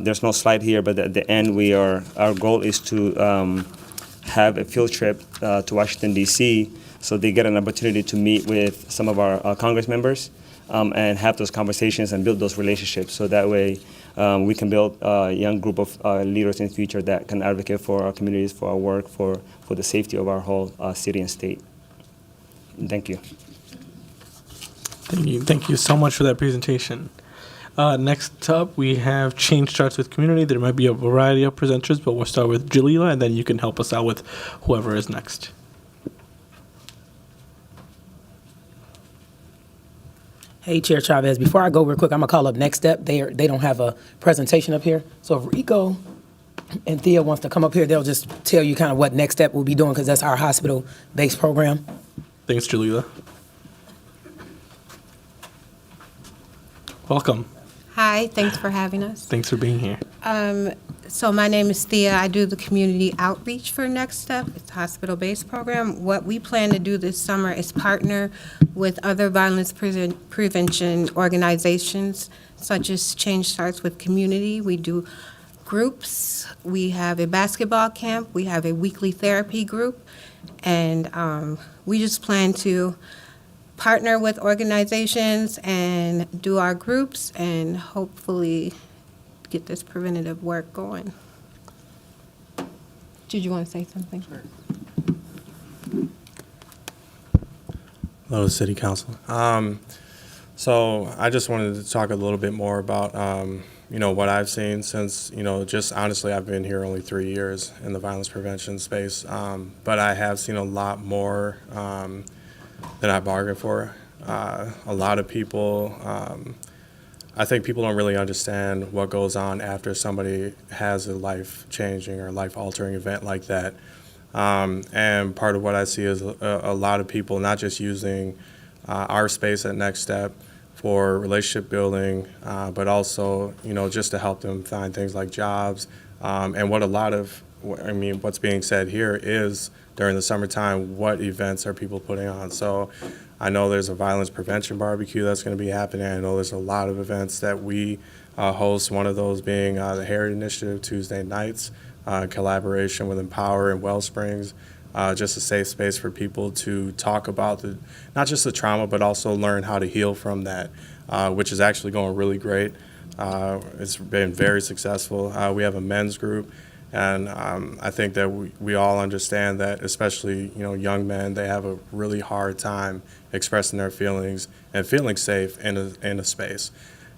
there's no slide here, but at the end, our goal is to have a field trip to Washington, D.C., so they get an opportunity to meet with some of our Congress members and have those conversations and build those relationships. So that way, we can build a young group of leaders in the future that can advocate for our communities, for our work, for the safety of our whole city and state. Thank you. Thank you so much for that presentation. Next up, we have Change Starts with Community. There might be a variety of presenters, but we'll start with Jalila, and then you can help us out with whoever is next. Hey, Chair Chavez, before I go real quick, I'm going to call up Next Step. They don't have a presentation up here. So if Rico and Thea wants to come up here, they'll just tell you kind of what Next Step will be doing, because that's our hospital-based program. Thanks, Jalila. Welcome. Hi, thanks for having us. Thanks for being here. So my name is Thea. I do the community outreach for Next Step. It's a hospital-based program. What we plan to do this summer is partner with other violence prevention organizations, such as Change Starts with Community. We do groups. We have a basketball camp. We have a weekly therapy group. And we just plan to partner with organizations and do our groups and hopefully get this preventative work going. Did you want to say something? Sure. Hello, City Council. So I just wanted to talk a little bit more about, what I've seen since, just honestly, I've been here only 3 years in the violence prevention space, but I have seen a lot more than I bargained for. A lot of people, I think people don't really understand what goes on after somebody has a life-changing or life-altering event like that. And part of what I see is a lot of people not just using our space at Next Step for relationship building, but also, just to help them find things like jobs. And what's being said here is during the summertime, what events are people putting on? So I know there's a violence prevention barbecue that's going to be happening. I know there's a lot of events that we host, one of those being the Heritage Initiative Tuesday nights, collaboration with Empower and Wellsprings, just a safe space for people to talk about not just the trauma, but also learn how to heal from that, which is actually going really great. It's been very successful. We have a men's group, and I think that we all understand that, especially young men, they have a really hard time expressing their feelings and feeling safe in a space.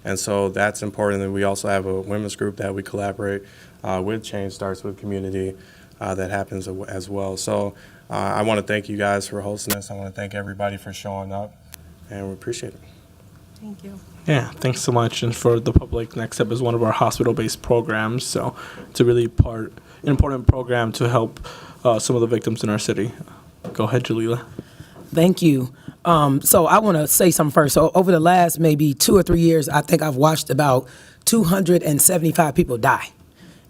And so that's important. And we also have a women's group that we collaborate with, Change Starts With Community, that happens as well. So I want to thank you guys for hosting this. I want to thank everybody for showing up, and we appreciate it. Thank you. Yeah, thanks so much. And for the public, Next Step is one of our hospital-based programs, so it's a really important program to help some of the victims in our city. Go ahead, Jalila. Thank you. So I want to say something first. So over the last maybe 2 or 3 years, I think I've watched about 275 people die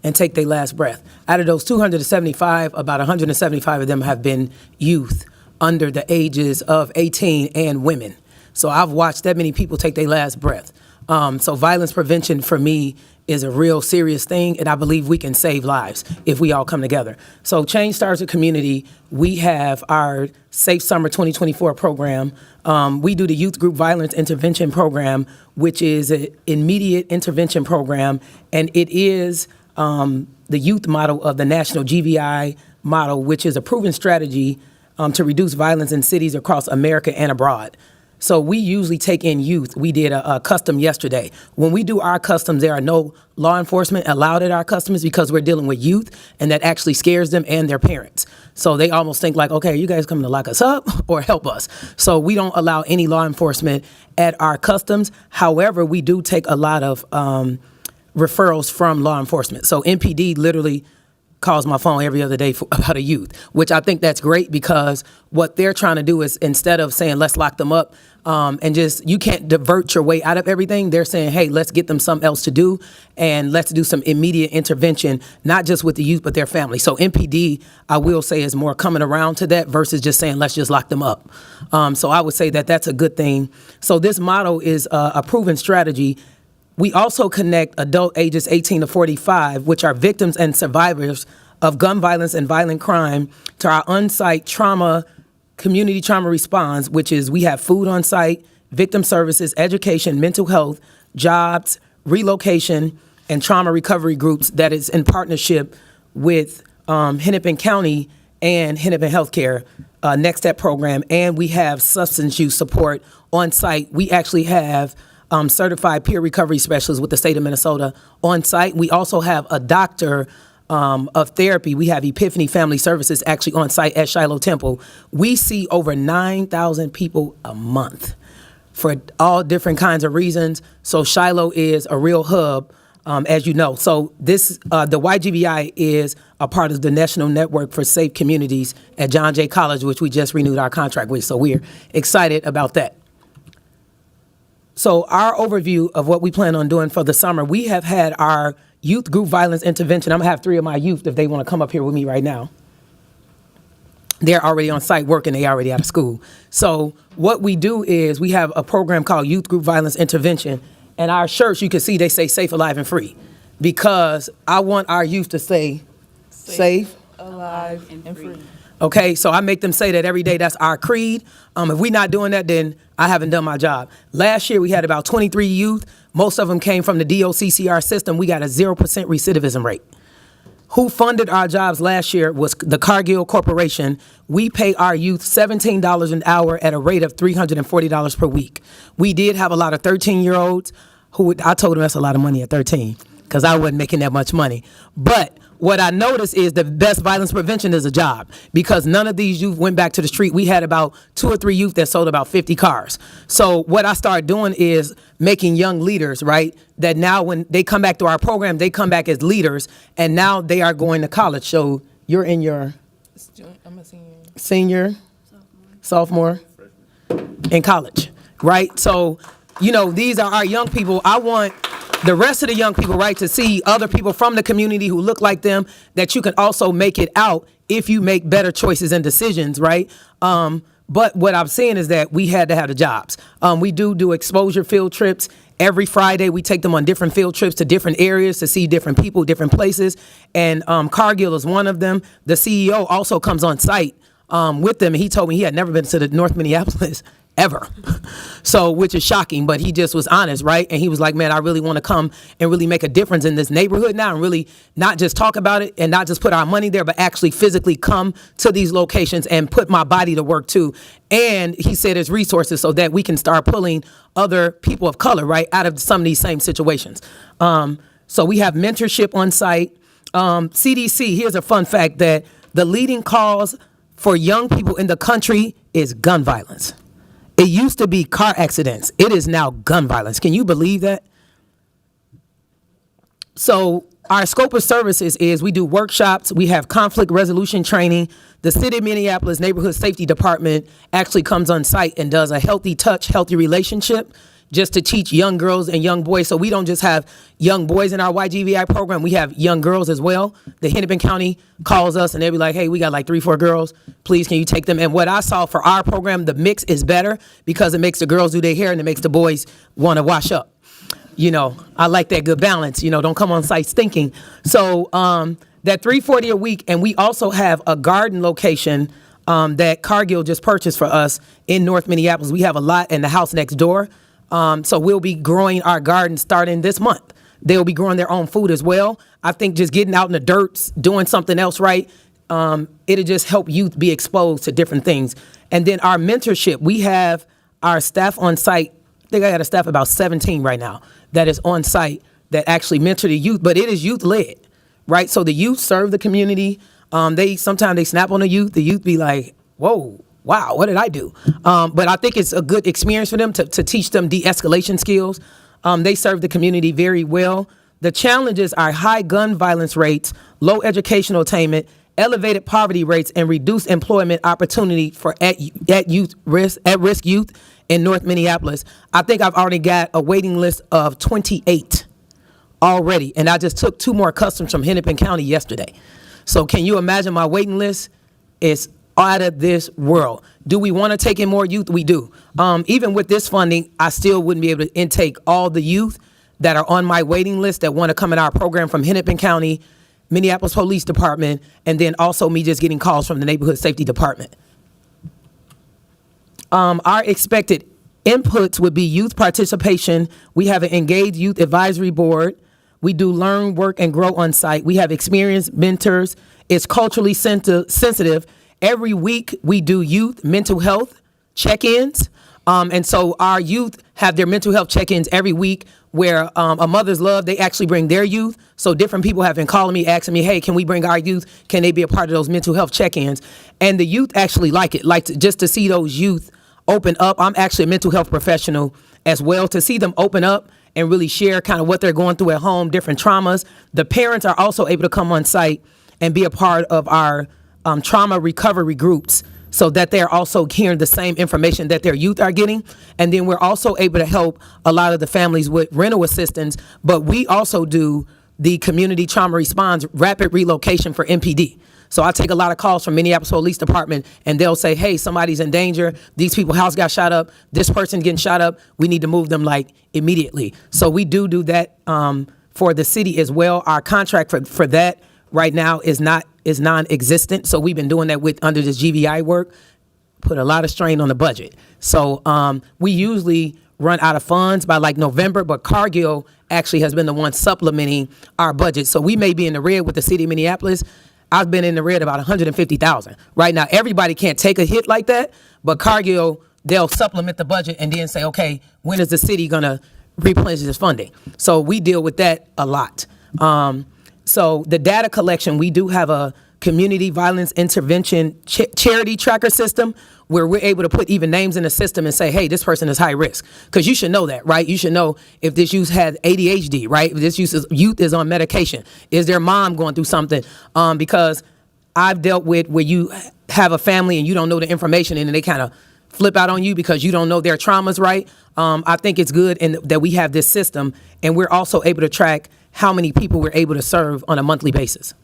and take their last breath. Out of those 275, about 175 of them have been youth under the ages of 18 and women. So I've watched that many people take their last breath. So violence prevention for me is a real serious thing, and I believe we can save lives if we all come together. So Change Starts With Community, we have our Safe Summer 2024 program. We do the Youth Group Violence Intervention Program, which is an immediate intervention program, and it is the youth model of the national GVI model, which is a proven strategy to reduce violence in cities across America and abroad. So we usually take in youth. We did a custom yesterday. When we do our customs, there are no law enforcement allowed at our customs because we're dealing with youth, and that actually scares them and their parents. So they almost think like, okay, you guys coming to lock us up or help us? So we don't allow any law enforcement at our customs. However, we do take a lot of referrals from law enforcement. So MPD literally calls my phone every other day about a youth, which I think that's great because what they're trying to do is, instead of saying, let's lock them up and just, you can't divert your way out of everything. They're saying, hey, let's get them something else to do and let's do some immediate intervention, not just with the youth, but their family. So MPD, I will say, is more coming around to that versus just saying, let's just lock them up. So I would say that that's a good thing. So this model is a proven strategy. We also connect adult ages 18 to 45, which are victims and survivors of gun violence and violent crime, to our on-site community trauma response, which is we have food on site, victim services, education, mental health, jobs, relocation, and trauma recovery groups that is in partnership with Hennepin County and Hennepin Healthcare Next Step program. And we have substance use support on site. We actually have certified peer recovery specialists with the state of Minnesota on site. We also have a doctor of therapy. We have Epiphany Family Services actually on site at Shiloh Temple. We see over 9,000 people a month for all different kinds of reasons. So Shiloh is a real hub, as you know. So this, the YGVI is a part of the National Network for Safe Communities at John Jay College, which we just renewed our contract with. So we're excited about that. So our overview of what we plan on doing for the summer, we have had our youth group violence intervention. I'm gonna have 3 of my youth if they wanna come up here with me right now. They're already on site working, they already out of school. So what we do is we have a program called Youth Group Violence Intervention, and our shirts, you can see they say safe, alive, and free, because I want our youth to say safe, Alive, and free. Okay, so I make them say that every day. That's our creed. If we're not doing that, then I haven't done my job. Last year, we had about 23 youth. Most of them came from the DOCCR system. We got a 0% recidivism rate. Who funded our jobs last year was the Cargill Corporation. We pay our youth $17 an hour at a rate of $340 per week. We did have a lot of 13-year-olds who, I told them that's a lot of money at 13 because I wasn't making that much money. But what I noticed is the best violence prevention is a job, because none of these youth went back to the street. We had about 2 or 3 youth that sold about 50 cars. So what I started doing is making young leaders, right? That now when they come back to our program, they come back as leaders, and now they are going to college. So you're in your I'm a senior, sophomore, in college, right? So, these are our young people. I want the rest of the young people, right, to see other people from the community who look like them, that you can also make it out if you make better choices and decisions, right? But what I'm saying is that we had to have the jobs. We do exposure field trips. Every Friday, we take them on different field trips to different areas to see different people, different places. And Cargill is one of them. The CEO also comes on site with them. And he told me he had never been to the North Minneapolis ever. So, which is shocking, but he just was honest, right? And he was like, man, I really want to come and really make a difference in this neighborhood now and really not just talk about it and not just put our money there, but actually physically come to these locations and put my body to work too. And he said there's resources so that we can start pulling other people of color, right, out of some of these same situations. So we have mentorship on site. CDC, here's a fun fact that the leading cause for young people in the country is gun violence. It used to be car accidents. It is now gun violence. Can you believe that? So our scope of services is we do workshops. We have conflict resolution training. The City of Minneapolis Neighborhood Safety Department actually comes on site and does a healthy touch, healthy relationship just to teach young girls and young boys. So we don't just have young boys in our YGVI program. We have young girls as well. The Hennepin County calls us and they'll be like, hey, we got like 3-4 girls. Please, can you take them? And what I saw for our program, the mix is better because it makes the girls do their hair and it makes the boys want to wash up. I like that good balance. Don't come on site stinking. So that $340 a week. And we also have a garden location that Cargill just purchased for us in North Minneapolis. We have a lot in the house next door. So we'll be growing our garden starting this month. They'll be growing their own food as well. I think just getting out in the dirt, doing something else right, it'll just help youth be exposed to different things. And then our mentorship, we have our staff on site. I think I got a staff about 17 right now that is on site that actually mentor the youth, but it is youth led, right? So the youth serve the community. Sometimes they snap on the youth. The youth be like, whoa. Wow, what did I do? But I think it's a good experience for them to teach them de-escalation skills. They serve the community very well. The challenges are high gun violence rates, low educational attainment, elevated poverty rates, and reduced employment opportunity for at-risk youth in North Minneapolis. I think I've already got a waiting list of 28 already, and I just took 2 more customers from Hennepin County yesterday. So can you imagine my waiting list is out of this world. Do we want to take in more youth? We do. Even with this funding, I still wouldn't be able to intake all the youth that are on my waiting list that want to come in our program from Hennepin County, Minneapolis Police Department, and then also me just getting calls from the Neighborhood Safety Department. Our expected inputs would be youth participation. We have an engaged youth advisory board. We do learn, work, and grow on site. We have experienced mentors. It's culturally sensitive. Every week we do youth mental health check-ins. And so our youth have their mental health check-ins every week where a Mother's Love, they actually bring their youth. So different people have been calling me, asking me, hey, can we bring our youth? Can they be a part of those mental health check-ins? And the youth actually like it, just to see those youth open up. I'm actually a mental health professional as well, to see them open up and really share kind of what they're going through at home, different traumas. The parents are also able to come on site and be a part of our trauma recovery groups so that they're also hearing the same information that their youth are getting. And then we're also able to help a lot of the families with rental assistance, but we also do the community trauma response rapid relocation for MPD. So I take a lot of calls from Minneapolis Police Department and they'll say, hey, somebody's in danger. These people's house got shot up. This person's getting shot up. We need to move them immediately. So we do that for the city as well. Our contract for that right now is non-existent. So we've been doing that under this GVI work, put a lot of strain on the budget. So we usually run out of funds by November, but Cargill actually has been the one supplementing our budget. So we may be in the red with the city of Minneapolis. I've been in the red about $150,000. Right now, everybody can't take a hit like that, but Cargill, they'll supplement the budget and then say, okay, when is the city gonna replenish this funding? So we deal with that a lot. So the data collection, we do have a community violence intervention charity tracker system where we're able to put even names in the system and say, hey, this person is high risk. Because you should know that, right? You should know if this youth has ADHD, right? If this youth is on medication. Is their mom going through something? Because I've dealt with where you have a family and you don't know the information and then they kind of flip out on you because you don't know their traumas, right? I think it's good that we have this system, and we're also able to track how many people we're able to serve on a monthly basis.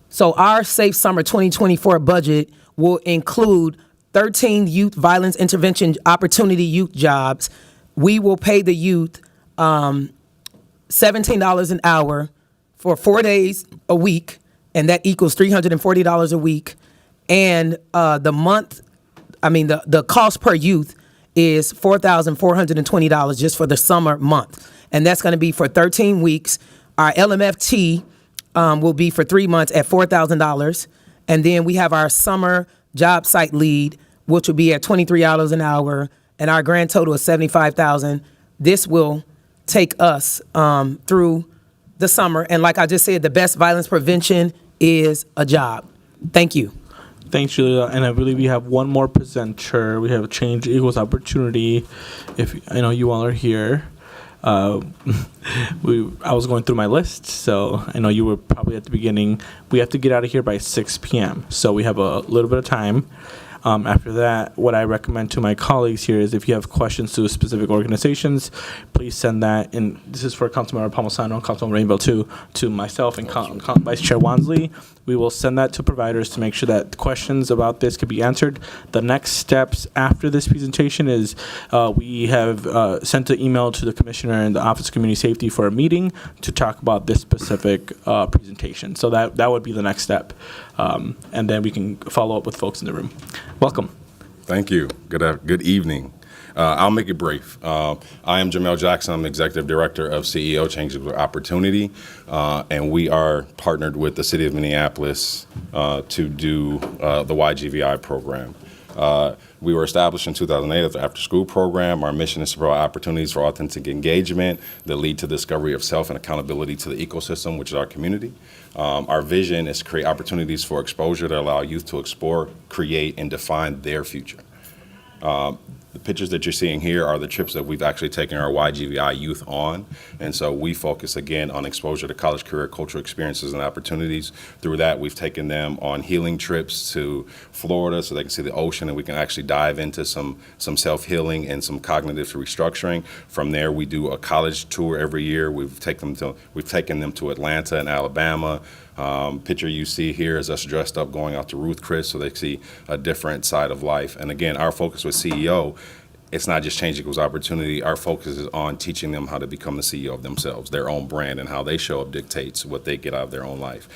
So our Safe Summer 2024 budget will include 13 youth violence intervention opportunity youth jobs. We will pay the youth $17 an hour for 4 days a week, and that equals $340 a week. And the cost per youth is $4,420 just for the summer month. And that's going to be for 13 weeks. Our LMFT will be for 3 months at $4,000. And then we have our summer job site lead, which will be at $23 an hour. And our grand total is $75,000. This will take us through the summer. And like I just said, the best violence prevention is a job. Thank you. Thanks, Julia. And I believe we have one more presenter. We have Change Equals Opportunity. If I know you all are here. I was going through my list, so I know you were probably at the beginning. We have to get out of here by 6 p.m., so we have a little bit of time. After that, what I recommend to my colleagues here is if you have questions to specific organizations, please send that. And this is for Councilmember Palmisano and Councilmember Rainbow too, to myself and Vice Chair Wansley. We will send that to providers to make sure that questions about this could be answered. The next steps after this presentation is we have sent an email to the Commissioner and the Office of Community Safety for a meeting to talk about this specific presentation. So that would be the next step. And then we can follow up with folks in the room. Welcome. Thank you. Good evening. I'll make it brief. I am Jamel Jackson. I'm the Executive Director of CEO Change Equals Opportunity, and we are partnered with the City of Minneapolis to do the YGVI program. We were established in 2008 as an after-school program. Our mission is to provide opportunities for authentic engagement that lead to discovery of self and accountability to the ecosystem, which is our community. Our vision is to create opportunities for exposure that allow youth to explore, create, and define their future. The pictures that you're seeing here are the trips that we've actually taken our YGVI youth on. And so we focus again on exposure to college, career, cultural experiences and opportunities. Through that, we've taken them on healing trips to Florida so they can see the ocean and we can actually dive into some self-healing and some cognitive restructuring. From there, we do a college tour every year. We've taken them to Atlanta and Alabama. Picture you see here is us dressed up going out to Ruth Chris so they see a different side of life. And again, our focus with CEO, it's not just Change Equals Opportunity. Our focus is on teaching them how to become the CEO of themselves. Their own brand and how they show up dictates what they get out of their own life.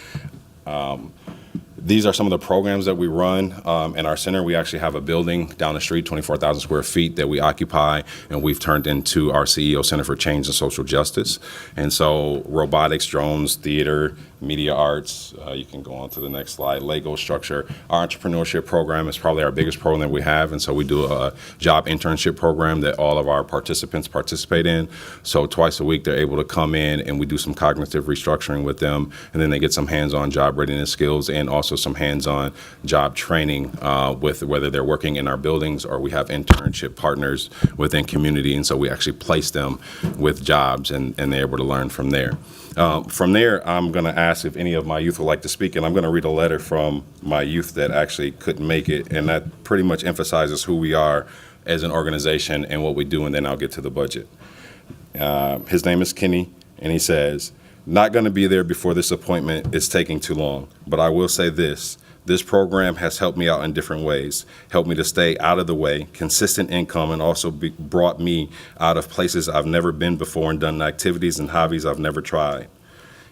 These are some of the programs that we run in our center. We actually have a building down the street, 24,000 square feet that we occupy, and we've turned into our CEO Center for Change and Social Justice. And so robotics, drones, theater, media arts, you can go on to the next slide, Lego structure. Our entrepreneurship program is probably our biggest program that we have, and so we do a job internship program that all of our participants participate in. So twice a week they're able to come in and we do some cognitive restructuring with them, and then they get some hands-on job readiness skills and also some hands-on job training with whether they're working in our buildings or we have internship partners within community, and so we actually place them with jobs and they're able to learn from there. From there, I'm going to ask if any of my youth would like to speak, and I'm going to read a letter from my youth that actually couldn't make it, and that pretty much emphasizes who we are as an organization and what we do, and then I'll get to the budget. His name is Kenny, and he says, "Not going to be there before this appointment. It's taking too long, but I will say this. This program has helped me out in different ways, helped me to stay out of the way, consistent income, and also brought me out of places I've never been before and done activities and hobbies I've never tried.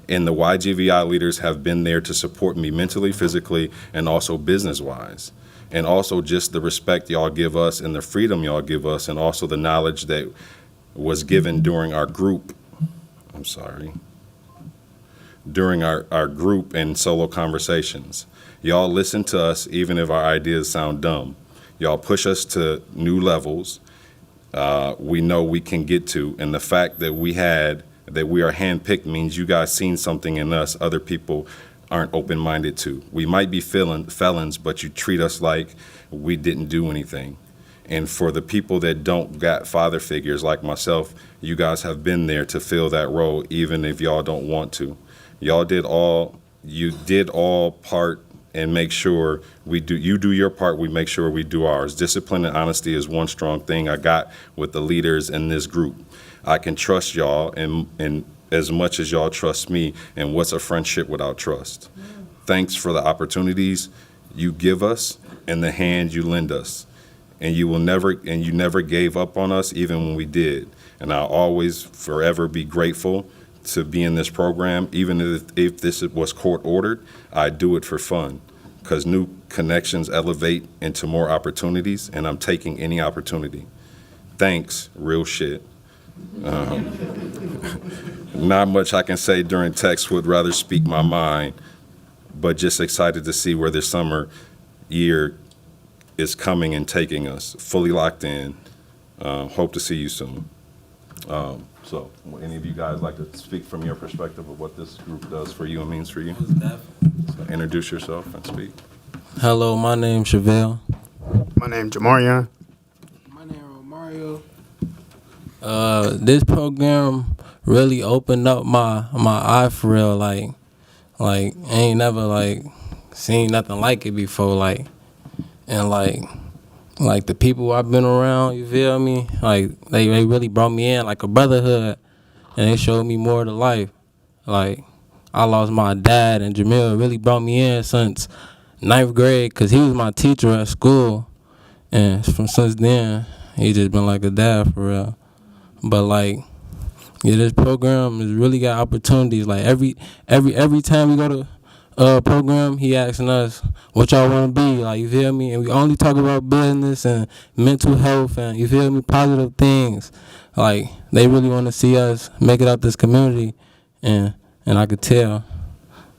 And the YGVI leaders have been there to support me mentally, physically, and also business-wise. And also just the respect y'all give us and the freedom y'all give us, and also the knowledge that was given during our group. During our group and solo conversations. Y'all listen to us even if our ideas sound dumb. Y'all push us to new levels we know we can get to. And the fact that we are handpicked means you guys seen something in us other people aren't open-minded to. We might be felons, but you treat us like we didn't do anything. And for the people that don't got father figures like myself, you guys have been there to fill that role even if y'all don't want to. Y'all did all you did all part and make sure you do your part, we make sure we do ours. Discipline and honesty is one strong thing I got with the leaders in this group. I can trust y'all and as much as y'all trust me, and what's a friendship without trust? Thanks for the opportunities you give us and the hand you lend us. And you never gave up on us even when we did. And I'll always forever be grateful to be in this program. Even if this was court ordered, I do it for fun because new connections elevate into more opportunities, and I'm taking any opportunity. Thanks, real shit. Not much I can say during text, would rather speak my mind, but just excited to see where this summer year is coming and taking us. Fully locked in. Hope to see you soon. So, would any of you guys like to speak from your perspective of what this group does for you and means for you? So introduce yourself and speak. Hello, my name's Chevelle. My name's Jamarion. My name is Mario. This program really opened up my eye for real. Like I ain't never seen nothing like it before. And the people I've been around, you feel me? They really brought me in like a brotherhood, and they showed me more to life. I lost my dad, and Jamil really brought me in since 9th grade, cause he was my teacher at school, and since then he just been like a dad for real. But this program has really got opportunities. Every time we go to program, he asking us what y'all want to be, you feel me? And we only talk about business and mental health and, you feel me, positive things. They really want to see us make it out this community, and I could tell.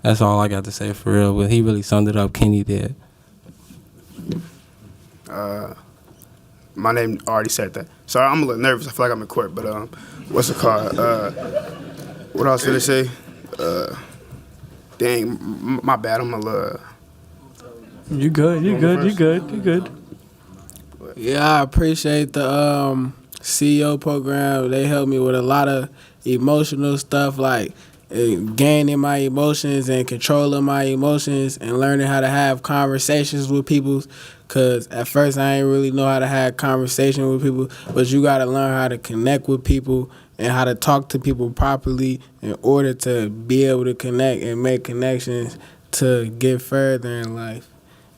That's all I got to say for real, but he really summed it up. Kenny did. My name already said that. Sorry, I'm a little nervous. I feel like I'm in court, but what's it called? What I was gonna say? Dang, my bad. I'm a little. You good. Yeah, I appreciate the CEO program. They helped me with a lot of emotional stuff, like gaining my emotions and controlling my emotions and learning how to have conversations with people. Because at first I ain't really know how to have conversation with people, but you got to learn how to connect with people and how to talk to people properly in order to be able to connect and make connections to get further in life.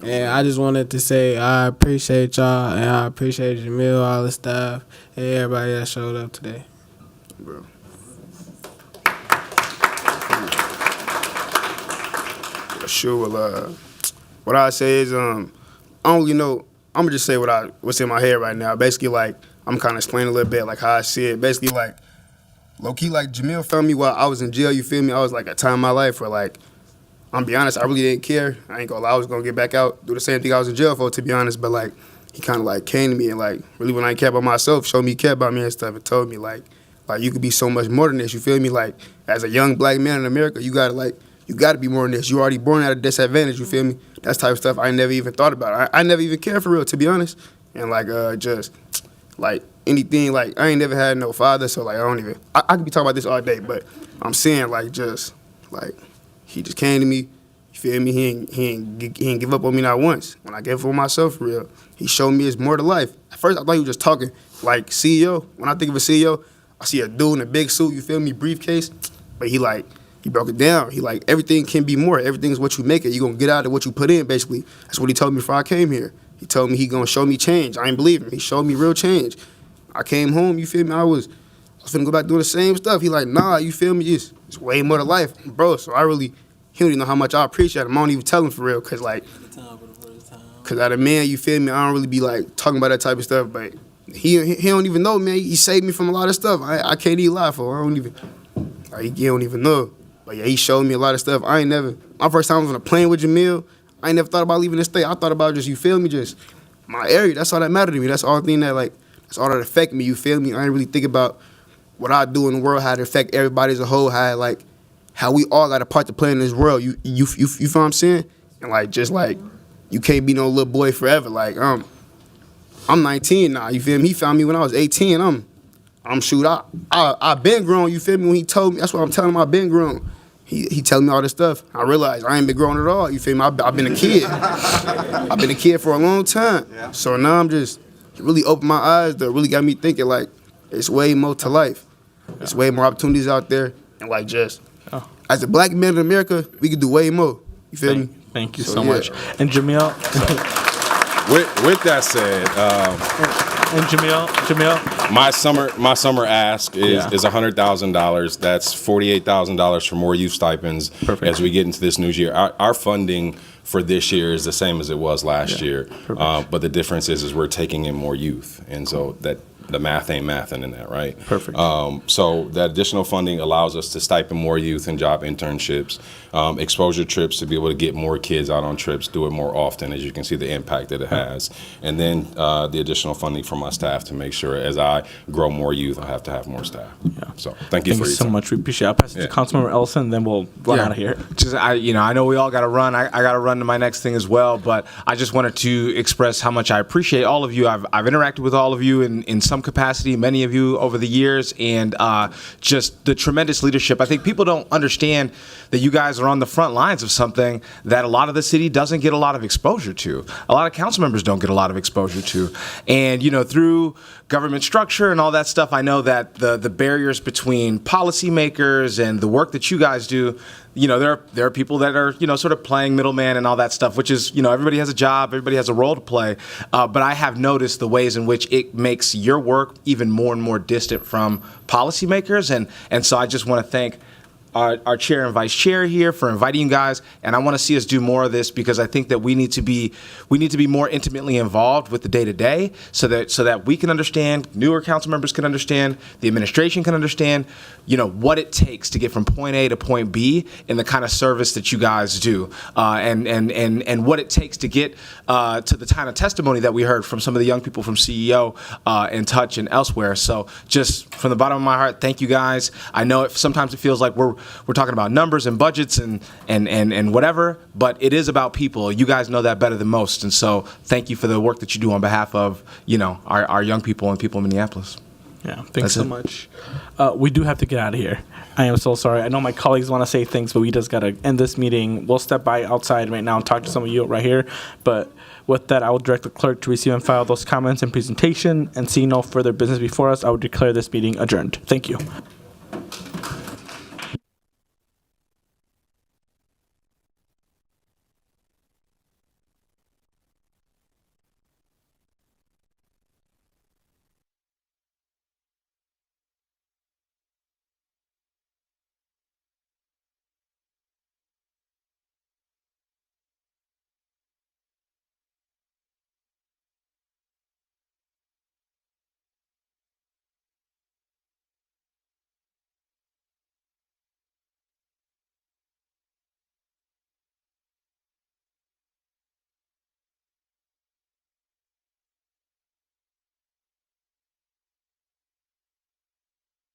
And I just wanted to say I appreciate y'all, and I appreciate Jamil, all the staff, and everybody that showed up today. Bro. Sure. Well, what I say is, I don't really know. I'm gonna just say what's in my head right now. Basically, I'm kind of explaining a little bit how I see it. Basically, low key, Jamil found me while I was in jail. You feel me? I was at a time in my life where I'm be honest, I really didn't care. I ain't gonna lie, I was gonna get back out, do the same thing I was in jail for, to be honest. But he kind of came to me and really when I cared about myself, showed me he cared about me and stuff, and told me you could be so much more than this. You feel me? As a young black man in America, you gotta be more than this. You already born at a disadvantage. You feel me? That's type of stuff I never even thought about. I never even cared for real, to be honest. And just anything, I ain't never had no father, so I don't even. I could be talking about this all day, but I'm saying he just came to me. You feel me? He ain't give up on me not once. When I gave up on myself for real, he showed me it's more to life. At first I thought he was just talking CEO. When I think of a CEO, I see a dude in a big suit. You feel me? Briefcase, but he broke it down. He everything can be more. Everything's what you make it. You gonna get out of what you put in, basically. That's what he told me before I came here. He told me he gonna show me change. I ain't believe him. He showed me real change. I came home, you feel me? I was finna go back doing the same stuff. He nah, you feel me? It's way more to life, bro. So he don't even know how much I appreciate him. I don't even tell him for real, cause as a man, you feel me? I don't really be talking about that type of stuff, but he don't even know, man. He saved me from a lot of stuff. I can't even lie for. I don't even. He don't even know. But yeah, he showed me a lot of stuff. My first time I was on a plane with Jamil, I ain't never thought about leaving the state. I thought about just, you feel me, just my area. That's all that mattered to me. That's all thing that that's all that affect me, you feel me? I ain't really think about what I do in the world, how it affect everybody as a whole, how we all got a part to play in this world. You feel what I'm saying? And you can't be no little boy forever. I'm 19 now, you feel me? He found me when I was 18. I'm shoot, I been grown, you feel me? When he told me, that's what I'm telling him, I been grown. he telling me all this stuff. I realized I ain't been growing at all. You feel me? I've been a kid. I've been a kid for a long time. So now I'm just it really opened my eyes. That really got me thinking like it's way more to life. There's way more opportunities out there, and like just as a black man in America, we could do way more. You feel me? Thank you so much. And Jamil. With that said, and Jamil, my summer ask is $100,000. That's $48,000 for more youth stipends as we get into this new year. Our funding for this year is the same as it was last year, but the difference is we're taking in more youth, and so that. The math ain't mathing in that, right? Perfect. So that additional funding allows us to stipend more youth and job internships, exposure trips to be able to get more kids out on trips, do it more often, as you can see the impact that it has. And then the additional funding from my staff to make sure as I grow more youth, I have to have more staff. Yeah. So thank you for your so time. much. We appreciate it. I'll pass it to Councilmember Ellison, and then we'll run out of here. Just I know we all got to run. I got to run to my next thing as well. But I just wanted to express how much I appreciate all of you. I've interacted with all of you in some capacity, many of you over the years, and just the tremendous leadership. I think people don't understand that you guys are on the front lines of something that a lot of the city doesn't get a lot of exposure to. A lot of council members don't get a lot of exposure to. And, through government structure and all that stuff, I know that the barriers between policymakers and the work that you guys do, there are people that are, sort of playing middleman and all that stuff, which is, everybody has a job, everybody has a role to play. But I have noticed the ways in which it makes your work even more and more distant from policymakers. And so I just want to thank our chair and vice chair here for inviting you guys, and I want to see us do more of this because I think that we need to be more intimately involved with the day-to-day so that we can understand, newer council members can understand, the administration can understand, what it takes to get from point A to point B in the kind of service that you guys do, and what it takes to get to the kind of testimony that we heard from some of the young people from CEO and Touch and elsewhere. So just from the bottom of my heart, thank you guys. I know sometimes it feels like we're talking about numbers and budgets and whatever, but it is about people. You guys know that better than most, and so thank you for the work that you do on behalf of our young people and people in Minneapolis. Yeah, thanks so much. We do have to get out of here. I am so sorry. I know my colleagues want to say things, but we just got to end this meeting. We'll step by outside right now and talk to some of you right here. But with that, I will direct the clerk to receive and file those comments and presentation. And seeing no further business before us, I will declare this meeting adjourned. Thank you.